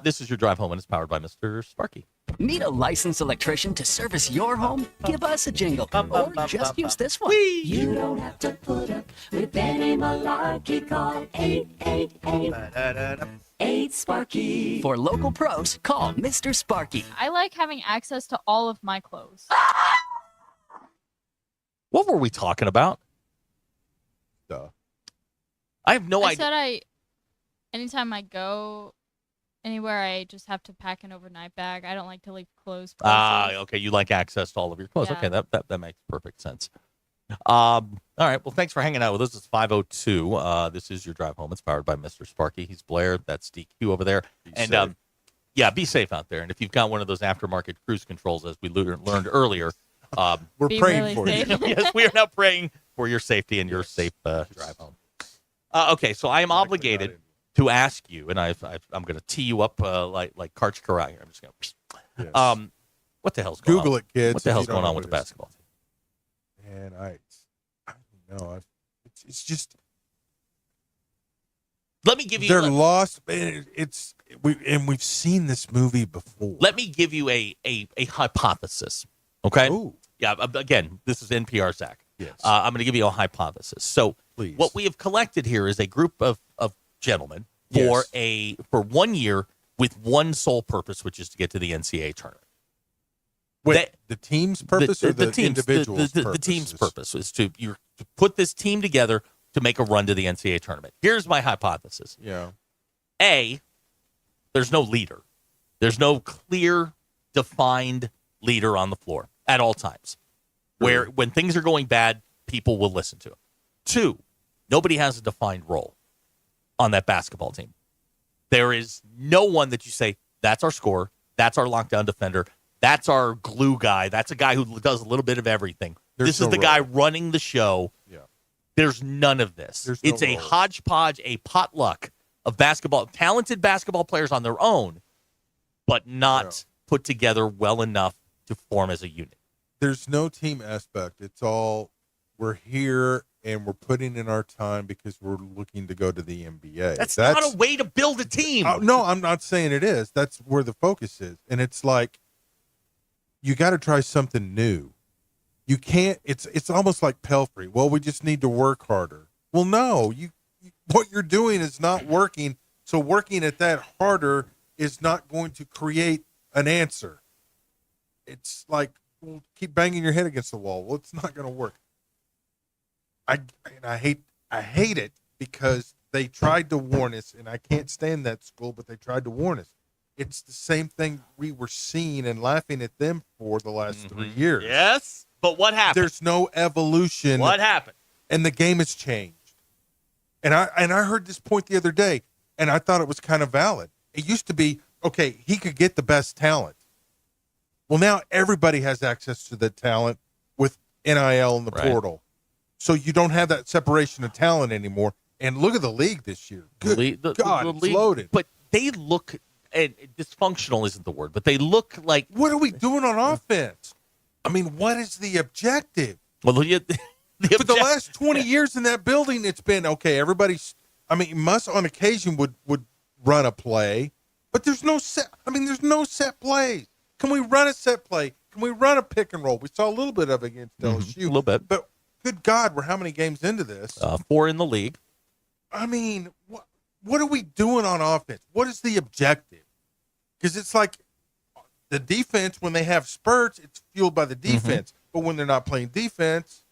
This is your drive home, and it's powered by Mr. Sparky. Need a licensed electrician to service your home? Give us a jingle. Or just use this one. You don't have to put up with any malarkey. Call 888-8-SPARKY. For local pros, call Mr. Sparky. I like having access to all of my clothes. What were we talking about? I have no I idea. said anytime I go anywhere, I just have to pack an overnight bag. I don't like to leave clothes. Okay. You like access to all of your clothes. Yeah. Okay, that makes perfect sense. All right. Well, thanks for hanging out with us. It's 5:02. This is your drive home. It's powered by Mr. Sparky. He's Blair. That's DQ over there. And yeah, be safe out there. And if you've got one of those aftermarket cruise controls, as we learned earlier, we're praying for you. Yes, we are now praying for your safety and your safe drive home. Okay, so I am obligated to ask you, and I'm going to tee you up like Cartwright. I'm just going to. What the hell's going on? Google it, kids. What the hell's going on with the basketball team? And I don't know. It's just. Let me give you. They're lost. We've seen this movie before. Let me give you a hypothesis. Okay. Ooh. Yeah. Again, this is NPR, Zach. Yes. I'm going to give you a hypothesis. So, please. What we have collected here is a group of gentlemen for 1 year with one sole purpose, which is to get to the NCAA tournament. Wait, the team's purpose or the individual's purpose? The team's purpose is to put this team together to make a run to the NCAA tournament. Here's my hypothesis. Yeah. A, there's no leader. There's no clear, defined leader on the floor at all times. Where when things are going bad, people will listen to him. 2, nobody has a defined role on that basketball team. There is no one that you say, that's our scorer, that's our lockdown defender, that's our glue guy, that's a guy who does a little bit of everything. This is the guy running the show. Yeah. There's none of this. It's a hodgepodge, a potluck of talented basketball players on their own, but not put together well enough to form as a unit. There's no team aspect. It's all we're here and we're putting in our time because we're looking to go to the NBA. That's not a way to build a team. No, I'm not saying it is. That's where the focus is. And it's like you got to try something new. You can't. It's almost like Pelfrey. Well, we just need to work harder. Well, no, what you're doing is not working. So working at that harder is not going to create an answer. It's like, well, keep banging your head against the wall. Well, it's not going to work. I hate it because they tried to warn us, and I can't stand that school, but they tried to warn us. It's the same thing we were seeing and laughing at them for the last 3 years. Yes, but what happened? There's no evolution. What happened? And the game has changed. And I heard this point the other day, and I thought it was kind of valid. It used to be, okay, he could get the best talent. Well, now everybody has access to the talent with NIL and the portal. So you don't have that separation of talent anymore. And look at the league this year. Good God, it's league, loaded. But they look, and dysfunctional isn't the word, but they look like. What are we doing on offense? I mean, what is the objective? Well, for the last 20 years in that building, it's been, okay, everybody's, I mean, must on occasion would run a play, but there's no set plays. Can we run a set play? Can we run a pick and roll? We saw a little bit of it against LSU. A little bit. But good God, we're how many games into this? 4 in the league. I mean, what are we doing on offense? What is the objective? Because it's like the defense, when they have spurts, it's fueled by the defense. But when they're not playing defense,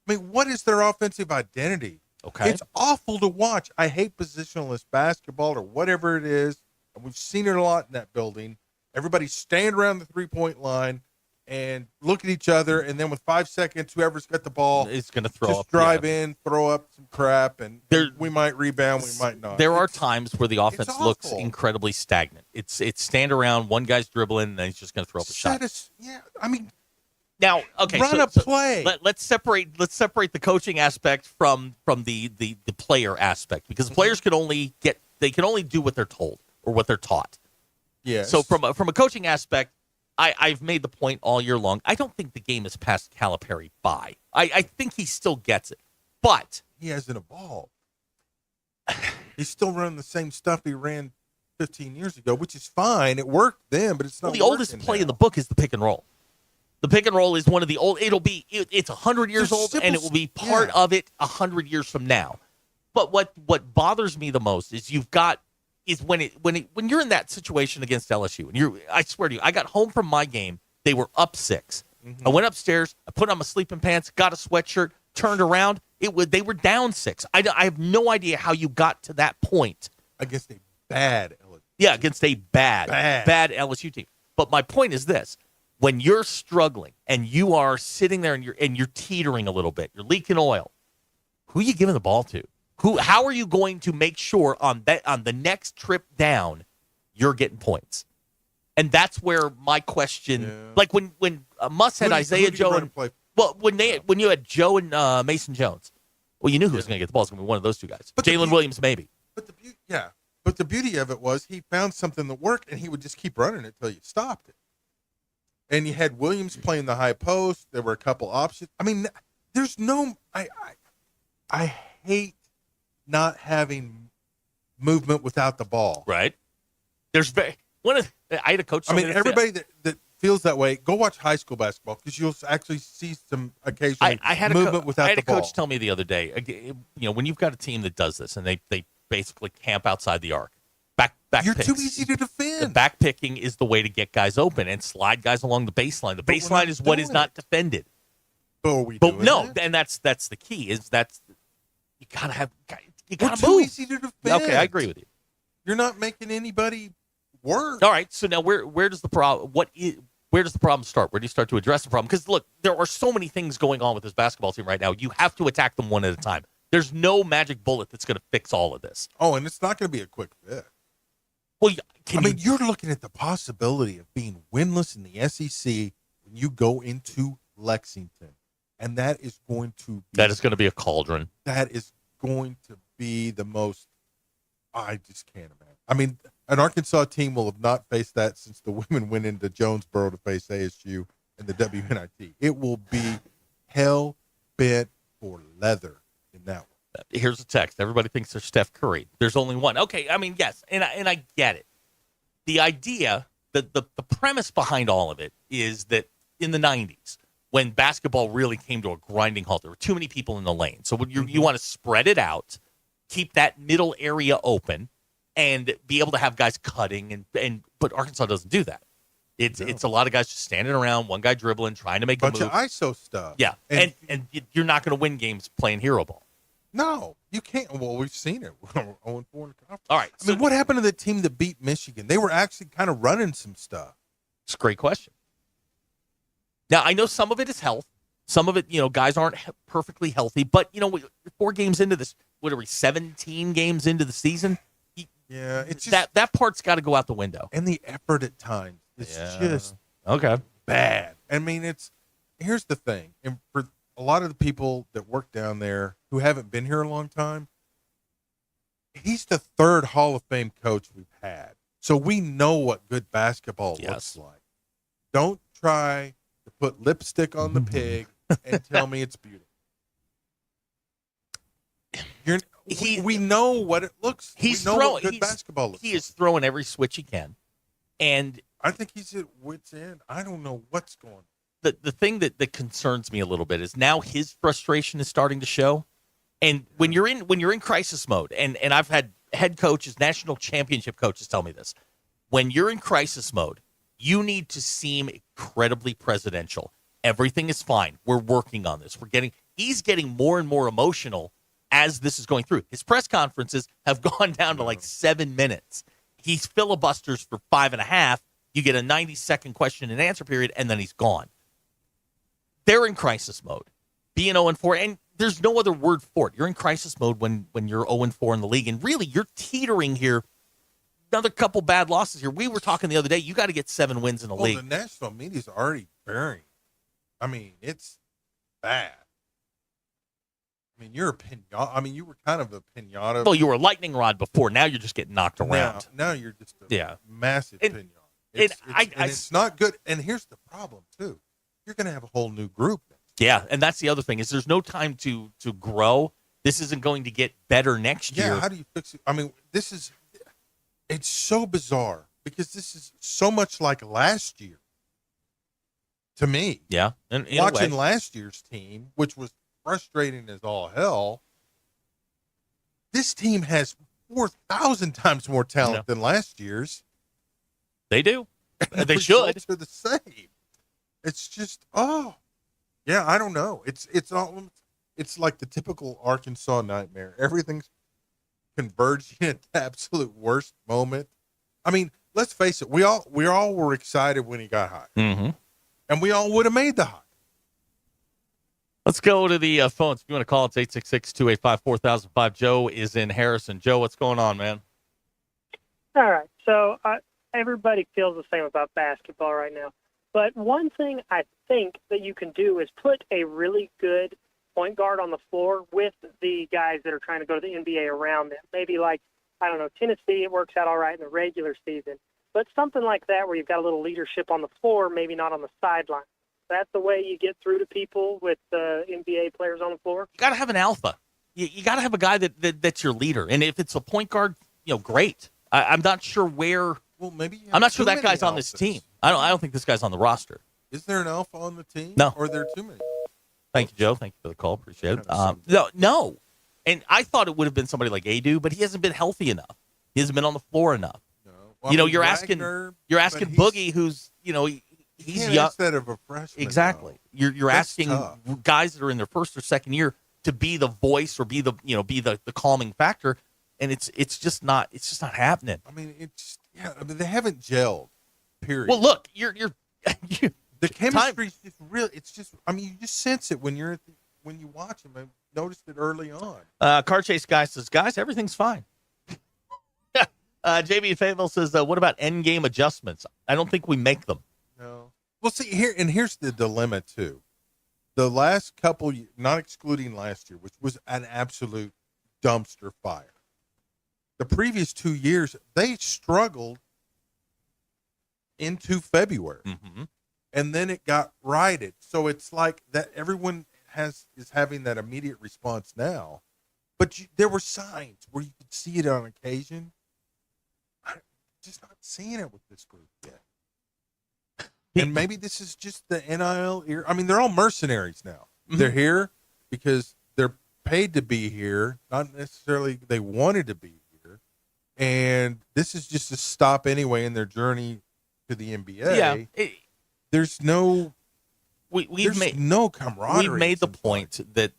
I mean, what is their offensive identity? Okay. It's awful to watch. I hate positionless basketball or whatever it is. And we've seen it a lot in that building. Everybody stand around the three-point line and look at each other, and then with 5 seconds, whoever's got the ball is going to throw just up. Drive in, throw up some crap, and we might rebound, we might not. There are times where the offense looks incredibly stagnant. It's stand around, one guy's dribbling, and then he's just going to throw up a shot. I mean, now, okay, run a play. Let's separate the coaching aspect from the player aspect, because players can only do what they're told or what they're taught. Yes. So from a coaching aspect, I've made the point all year long. I don't think the game has passed Calipari by. I think he still gets it, but he hasn't evolved. He's still running the same stuff he ran 15 years ago, which is fine. It worked then, but it's not. Well, the oldest play in the book is the pick and roll. The pick and roll is one of the old. It's 100 years old, and it will be part of it 100 years from now. But what bothers me the most is when you're in that situation against LSU, and I swear to you, I got home from my game. They were up 6. I went upstairs. I put on my sleeping pants, got a sweatshirt, turned around. They were down 6. I have no idea how you got to that point against a bad LSU. Yeah, against a bad LSU team. But my point is this: when you're struggling and you are sitting there and you're teetering a little bit, you're leaking oil. Who are you giving the ball to? How are you going to make sure on the next trip down you're getting points? And that's where my question, like when Muss had Isaiah Joe and when you had Joe and Mason Jones, well, you knew who was going to get the ball. It's going to be one of those two guys. Jalen Williams, maybe. But the beauty of it was he found something that worked, and he would just keep running it until you stopped it. And you had Williams playing the high post. There were a couple options. I mean, there's no. I hate not having movement without the ball. Right. I had a coach. I mean, everybody that feels that way, go watch high school basketball because you'll actually see some occasional movement without the ball. I had a coach tell me the other day, when you've got a team that does this and they basically camp outside the arc, back you're picks. too easy to defend. The back picking is the way to get guys open and slide guys along the baseline. The baseline is what is not defended. But no, and that's the key is you gotta have you gotta We're move. too easy to defend. Okay, I agree with you. You're not making anybody work. All right, so now where does the problem? Where does the problem start? Where do you start to address the problem? Because look, there are so many things going on with this basketball team right now. You have to attack them one at a time. There's no magic bullet that's going to fix all of this. Oh, and it's not going to be a quick fix. Well, you're looking at the possibility of being winless in the SEC when you go into Lexington, and that is going to be a cauldron. That is going to be the most. I just can't imagine. I mean, an Arkansas team will have not faced that since the women went into Jonesboro to face ASU in the WNIT. It will be hell bent for leather in that one. Here's a text. Everybody thinks they're Steph Curry. There's only one. Okay, I mean, yes, and I get it. The idea, the premise behind all of it is that in the 90s, when basketball really came to a grinding halt, there were too many people in the lane. So you want to spread it out, keep that middle area open, and be able to have guys cutting. But Arkansas doesn't do that. It's a lot of guys just standing around, one guy dribbling, trying to make a move. Bunch of ISO stuff. Yeah, and you're not going to win games playing hero ball. No, you can't. Well, we've seen it. We're 0-4 in the conference. All right. I mean, what happened to the team that beat Michigan? They were actually kind of running some stuff. It's a great question. Now, I know some of it is health. Some of it, guys aren't perfectly healthy. But, 4 games into this, what are we, 17 games into the season? Yeah, it's just, that part's got to go out the window. And the effort at times is just bad. I mean, here's the thing. And for a lot of the people that work down there who haven't been here a long time, he's the 3rd Hall of Fame coach we've had. So we know what good basketball looks like. Don't try to put lipstick on the pig and tell me it's beautiful. We know what it looks like. We know what good basketball looks like. He is throwing every switch he can. And I think he's at wit's end. I don't know what's going on. The thing that concerns me a little bit is now his frustration is starting to show. And when you're in crisis mode, and I've had head coaches, national championship coaches tell me this, when you're in crisis mode, you need to seem incredibly presidential. Everything is fine. We're working on this. He's getting more and more emotional as this is going through. His press conferences have gone down to like 7 minutes. He's filibusters for 5.5. You get a 90-second question and answer period, and then he's gone. They're in crisis mode. Being 0-4, and there's no other word for it. You're in crisis mode when you're 0-4 in the league, and really you're teetering here. Another couple bad losses here. We were talking the other day. You got to get 7 wins in the league. The national media's already burying. I mean, it's bad. I mean, you're a pinata. I mean, you were kind of a pinata. Well, you were a lightning rod before. Now you're just getting knocked around. Now you're just a massive pinata. It's not good. And here's the problem, too. You're going to have a whole new group. Yeah, and that's the other thing is there's no time to grow. This isn't going to get better next year. Yeah, how do you fix it? I mean, It's so bizarre because this is so much like last year to me. Yeah. And watching last year's team, which was frustrating as all hell, this team has 4,000 times more talent than last year's. They do. And They the should. results are the same. It's just, yeah, I don't know. It's like the typical Arkansas nightmare. Everything's converging at the absolute worst moment. I mean, let's face it. We all were excited when he got hired, and we all would have made the hire. Let's go to the phones. If you want to call, it's 866-285-4005. Joe is in Harrison. Joe, what's going on, man? All right. So everybody feels the same about basketball right now. But one thing I think that you can do is put a really good point guard on the floor with the guys that are trying to go to the NBA around them. Maybe like, I don't know, Tennessee, it works out all right in the regular season. But something like that where you've got a little leadership on the floor, maybe not on the sideline. That's the way you get through to people with NBA players on the floor. You got to have an alpha. You got to have a guy that's your leader. And if it's a point guard, great. I'm not sure where. Well, maybe I'm not sure that guy's on this team. I don't think this guy's on the roster. Is there an alpha on the team? No. Or are there too many? Thank you, Joe. Thank you for the call. Appreciate it. No. And I thought it would have been somebody like Adu, but he hasn't been healthy enough. He hasn't been on the floor enough. No. Well, You're asking Boogie, who's he's young instead of a freshman. Exactly. You're asking guys that are in their first or second year to be the voice or be the calming factor, and it's just not happening. I mean, they haven't gelled. Period. Well, look, you're the chemistry is just real. It's just, I mean, you just sense it when you watch them. I noticed it early on. Car Chase Guy says, guys, everything's fine. JB Fayetteville says, what about end game adjustments? I don't think we make them. No. Well, see, here's the dilemma, too. The last couple, not excluding last year, which was an absolute dumpster fire. The previous 2 years, they struggled into February. And then it got righted. So it's like that everyone is having that immediate response now. But there were signs where you could see it on occasion. I'm just not seeing it with this group yet. And maybe this is just the NIL era. I mean, they're all mercenaries now. They're here because they're paid to be here, not necessarily they wanted to be here. And this is just a stop anyway in their journey to the NBA. Yeah. There's no we've made no camaraderie. We've made the point that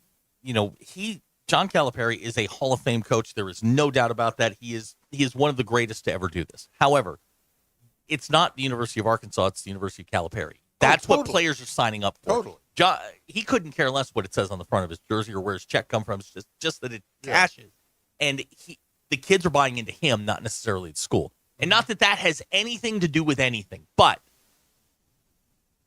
John Calipari is a Hall of Fame coach. There is no doubt about that. He is one of the greatest to ever do this. However, it's not the University of Arkansas, it's the University of Calipari. That's what players are signing up for. Totally. John, he couldn't care less what it says on the front of his jersey or where his check come from. It's just that it cashes. And the kids are buying into him, not necessarily at school. And not that has anything to do with anything, but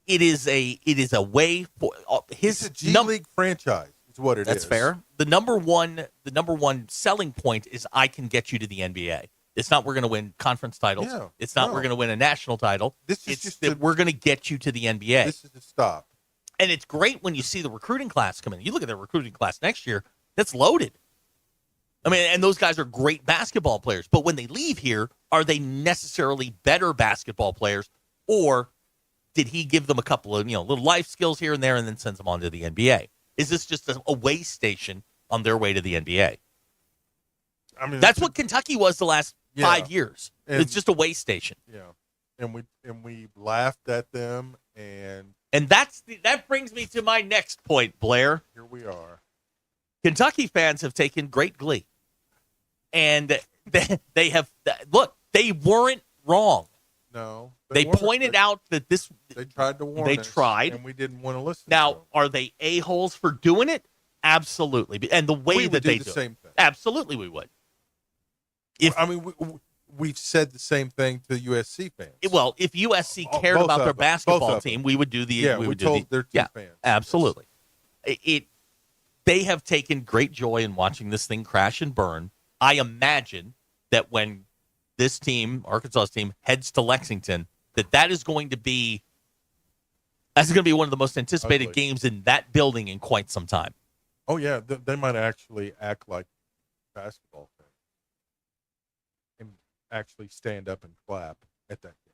it is a way for his it's a G League franchise. Is what it is. That's fair. The number one selling point is I can get you to the NBA. It's not we're going to win conference titles. Yeah, it's not we're going to win a national title. It's just that we're going to get you to the NBA. This is the stop. And it's great when you see the recruiting class come in. You look at the recruiting class next year, that's loaded. I mean, and those guys are great basketball players. But when they leave here, are they necessarily better basketball players? Or did he give them a couple of little life skills here and there and then sends them on to the NBA? Is this just a way station on their way to the NBA? I mean, that's what Kentucky was the last 5 years. It's just a way station. Yeah, and we laughed at them, and that brings me to my next point, Blair. Here we are. Kentucky fans have taken great glee, and they have they weren't wrong. No, they pointed out that this. They tried to warn us. They tried, and we didn't want to listen. Now, are they a-holes for doing it? Absolutely, and the way that they do the same thing. Absolutely, we would. We've said the same thing to USC fans. Well, if USC cared about their basketball team, we would do the. Yeah, we told their two fans. Absolutely. They have taken great joy in watching this thing crash and burn. I imagine that when this team, Arkansas's team, heads to Lexington, that is going to be one of the most anticipated games in that building in quite some time. Oh yeah, they might actually act like basketball fans. actually stand up and clap at that game.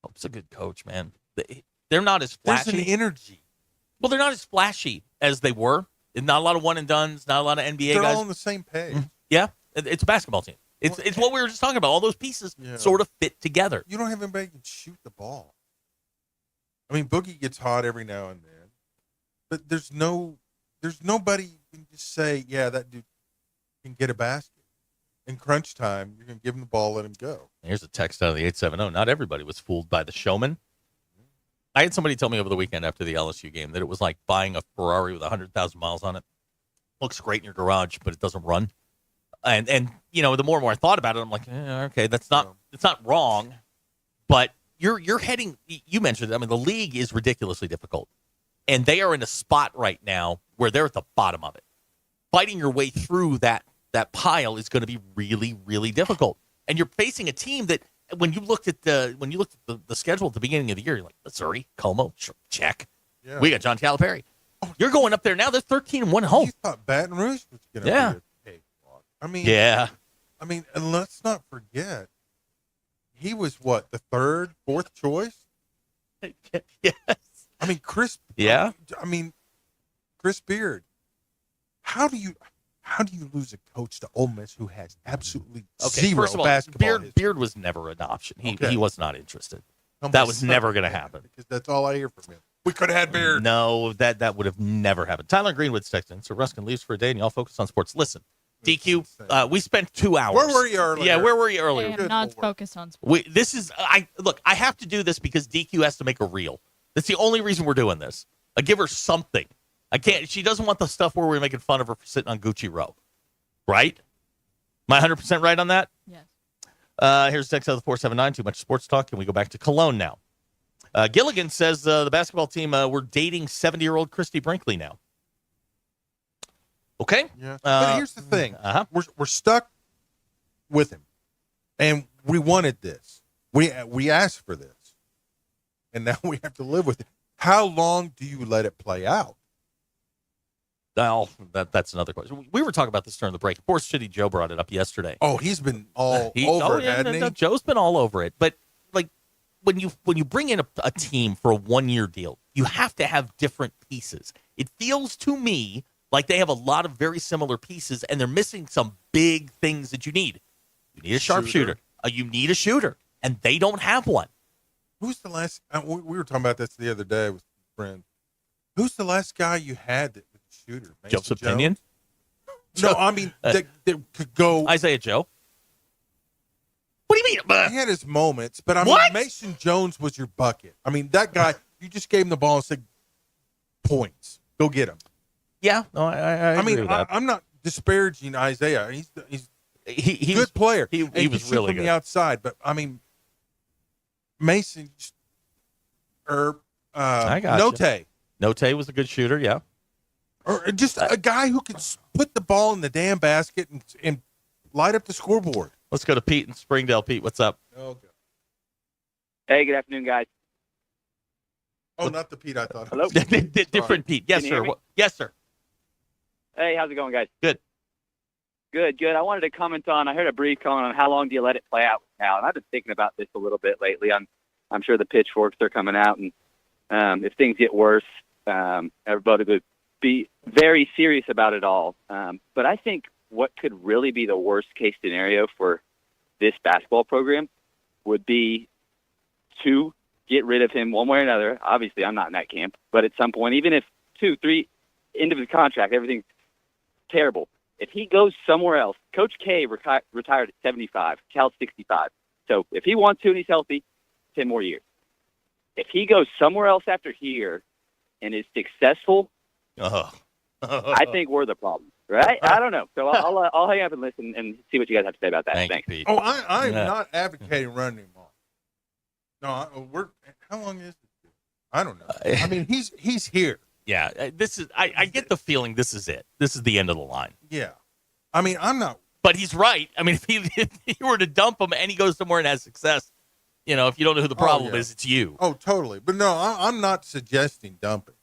Hope's a good coach, man. They're not as flashy. There's an energy. Well, they're not as flashy as they were. Not a lot of one and dones. Not a lot of NBA They're guys. all on the same page. Yeah, it's a basketball team. It's what we were just talking about. All those pieces sort of fit together. You don't have anybody who can shoot the ball. I mean, Boogie gets hot every now and then, but there's nobody you can just say, yeah, that dude can get a basket. In crunch time, you're going to give him the ball, let him go. Here's a text out of the 870. Not everybody was fooled by the showman. I had somebody tell me over the weekend after the LSU game that it was like buying a Ferrari with 100,000 miles on it. Looks great in your garage, but it doesn't run. And the more and more I thought about it, I'm like, okay, it's not wrong, but you're heading. You mentioned it. I mean, the league is ridiculously difficult, and they are in a spot right now where they're at the bottom of it. Fighting your way through that pile is going to be really, really difficult. And you're facing a team that when you looked at the schedule at the beginning of the year, you're like, Missouri, Como, check. Yeah. We got John Calipari. You're going up there now. They're 13-1 home. You thought Baton Rouge was going to be a cakewalk. I mean, yeah. I mean, and let's not forget, he was what, the third, fourth choice? Yes. I mean, Chris. Yeah. I mean, Chris Beard. How do you lose a coach to Ole Miss who has absolutely zero first of all, basketball? Beard was never an option. He was not interested. Oh, That was never going to happen. Because that's all I hear from him. We could have had Beard. No, that would have never happened. Tyler Greenwood's texting. So Ruscin leaves for a day, and y'all focus on sports. Listen, DQ, we spent 2 hours. Where were you earlier? Yeah, where were you earlier? I am not focused on sports. I have to do this because DQ has to make a reel. That's the only reason we're doing this. I give her something. I can't. She doesn't want the stuff where we're making fun of her for sitting on Gucci Row. Right? Am I 100% right on that? Yes. Here's text out of the 479. Too much sports talk. Can we go back to Cologne now? Gilligan says the basketball team, we're dating 70-year-old Christy Brinkley now. Okay. Yeah. But here's the thing. We're stuck with him. And we wanted this. We asked for this. And now we have to live with it. How long do you let it play out? Well, that's another question. We were talking about this during the break. Of course, Shitty Joe brought it up yesterday. Oh, he's been over it, hasn't he? Joe's been all over it. But like when you bring in a team for a 1-year deal, you have to have different pieces. It feels to me like they have a lot of very similar pieces, and they're missing some big things that you need. You need a sharpshooter. You need a shooter, and they don't have one. Who's the last? We were talking about this the other day with a friend. Who's the last guy you had that was a shooter? Joseph Pinion? No, I mean that could go. Isaiah Joe. What do you mean? He had his moments, but I mean Mason Jones was your bucket. I mean that guy. You just gave him the ball and said, "Points, go get him." Yeah, no, I agree with that. I'm not disparaging Isaiah. He's a good player. He was really from good the outside, but I mean Mason I got Note. Note was a good shooter, yeah. Or just a guy who could put the ball in the damn basket and light up the scoreboard. Let's go to Pete in Springdale. Pete, what's up? Okay. Hey, good afternoon, guys. Oh, not the Pete I thought. Hello? Different Pete. Yes, Can you hear sir. me? Yes, sir. Hey, how's it going, guys? Good. Good. I wanted to comment on, I heard a brief comment on how long do you let it play out with Cal, and I've been thinking about this a little bit lately. I'm sure the pitchforks are coming out, and if things get worse, everybody would be very serious about it all. But I think what could really be the worst case scenario for this basketball program would be to get rid of him one way or another. Obviously, I'm not in that camp, but at some point, even if 2, 3, end of his contract, everything's terrible. If he goes somewhere else, Coach K retired at 75, Cal's 65. So if he wants to and he's healthy, 10 more years. If he goes somewhere else after here and is successful, I think we're the problem, right? I don't know. So I'll hang up and listen and see what you guys have to say about that. Thanks. Pete. Oh, I'm not advocating running him off. No, how long is it? I don't know. I mean, he's here. Yeah, this is. I get the feeling this is it. This is the end of the line. Yeah, I mean, I'm not. But he's right. I mean, if he were to dump him and he goes somewhere and has success, if you don't know who the problem is, it's you. Oh, totally. But no, I'm not suggesting dumping.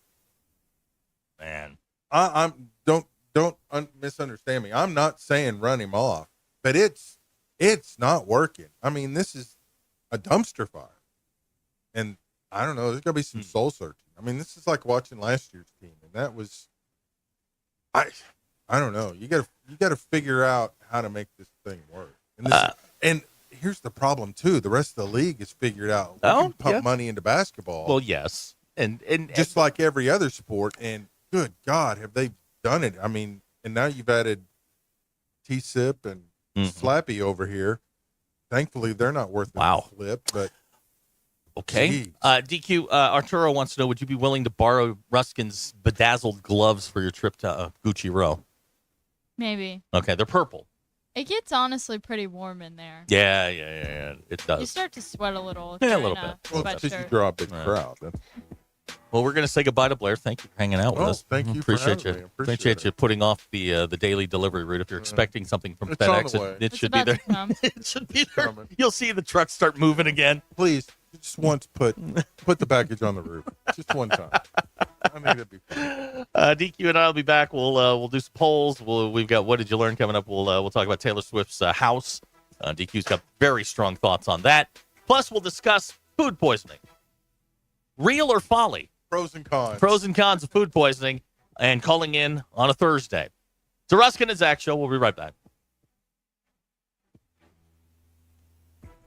Man, don't misunderstand me. I'm not saying run him off, but it's It's not working. I mean, this is a dumpster fire. And I don't know, there's going to be some soul searching. I mean, this is like watching last year's team, and that was I don't know. You got to figure out how to make this thing work. And here's the problem too. The rest of the league has figured out we can pump money into basketball. Well, yes. And just like every other sport, and good God, have they done it? I mean, and now you've added T-Sip and Slappy over here. Thankfully, they're not worth the flip, but okay. DQ, Arturo wants to know, would you be willing to borrow Ruskin's bedazzled gloves for your trip to Gucci Row? Maybe. Okay, they're purple. It gets honestly pretty warm in there. Yeah, it does. You start to sweat a little. Yeah, a little bit. Well, because you draw a big crowd. Well, we're going to say goodbye to Blair. Thank you for hanging out with us. Thank you Appreciate for you. having me. Appreciate you putting off the daily delivery route. If you're expecting something from It's on FedEx, the way. it should be there. It should be there. Coming. You'll see the trucks start moving again. Please, just once put the package on the roof. Just one time. I think that'd be fun. DQ and I will be back. We'll do some polls. We've got What Did You Learn coming up. We'll talk about Taylor Swift's house. DQ's got very strong thoughts on that. Plus, we'll discuss food poisoning. Real or folly? Pros and cons. Pros and cons of food poisoning and calling in on a Thursday. It's a Ruscin and Zach show. We'll be right back.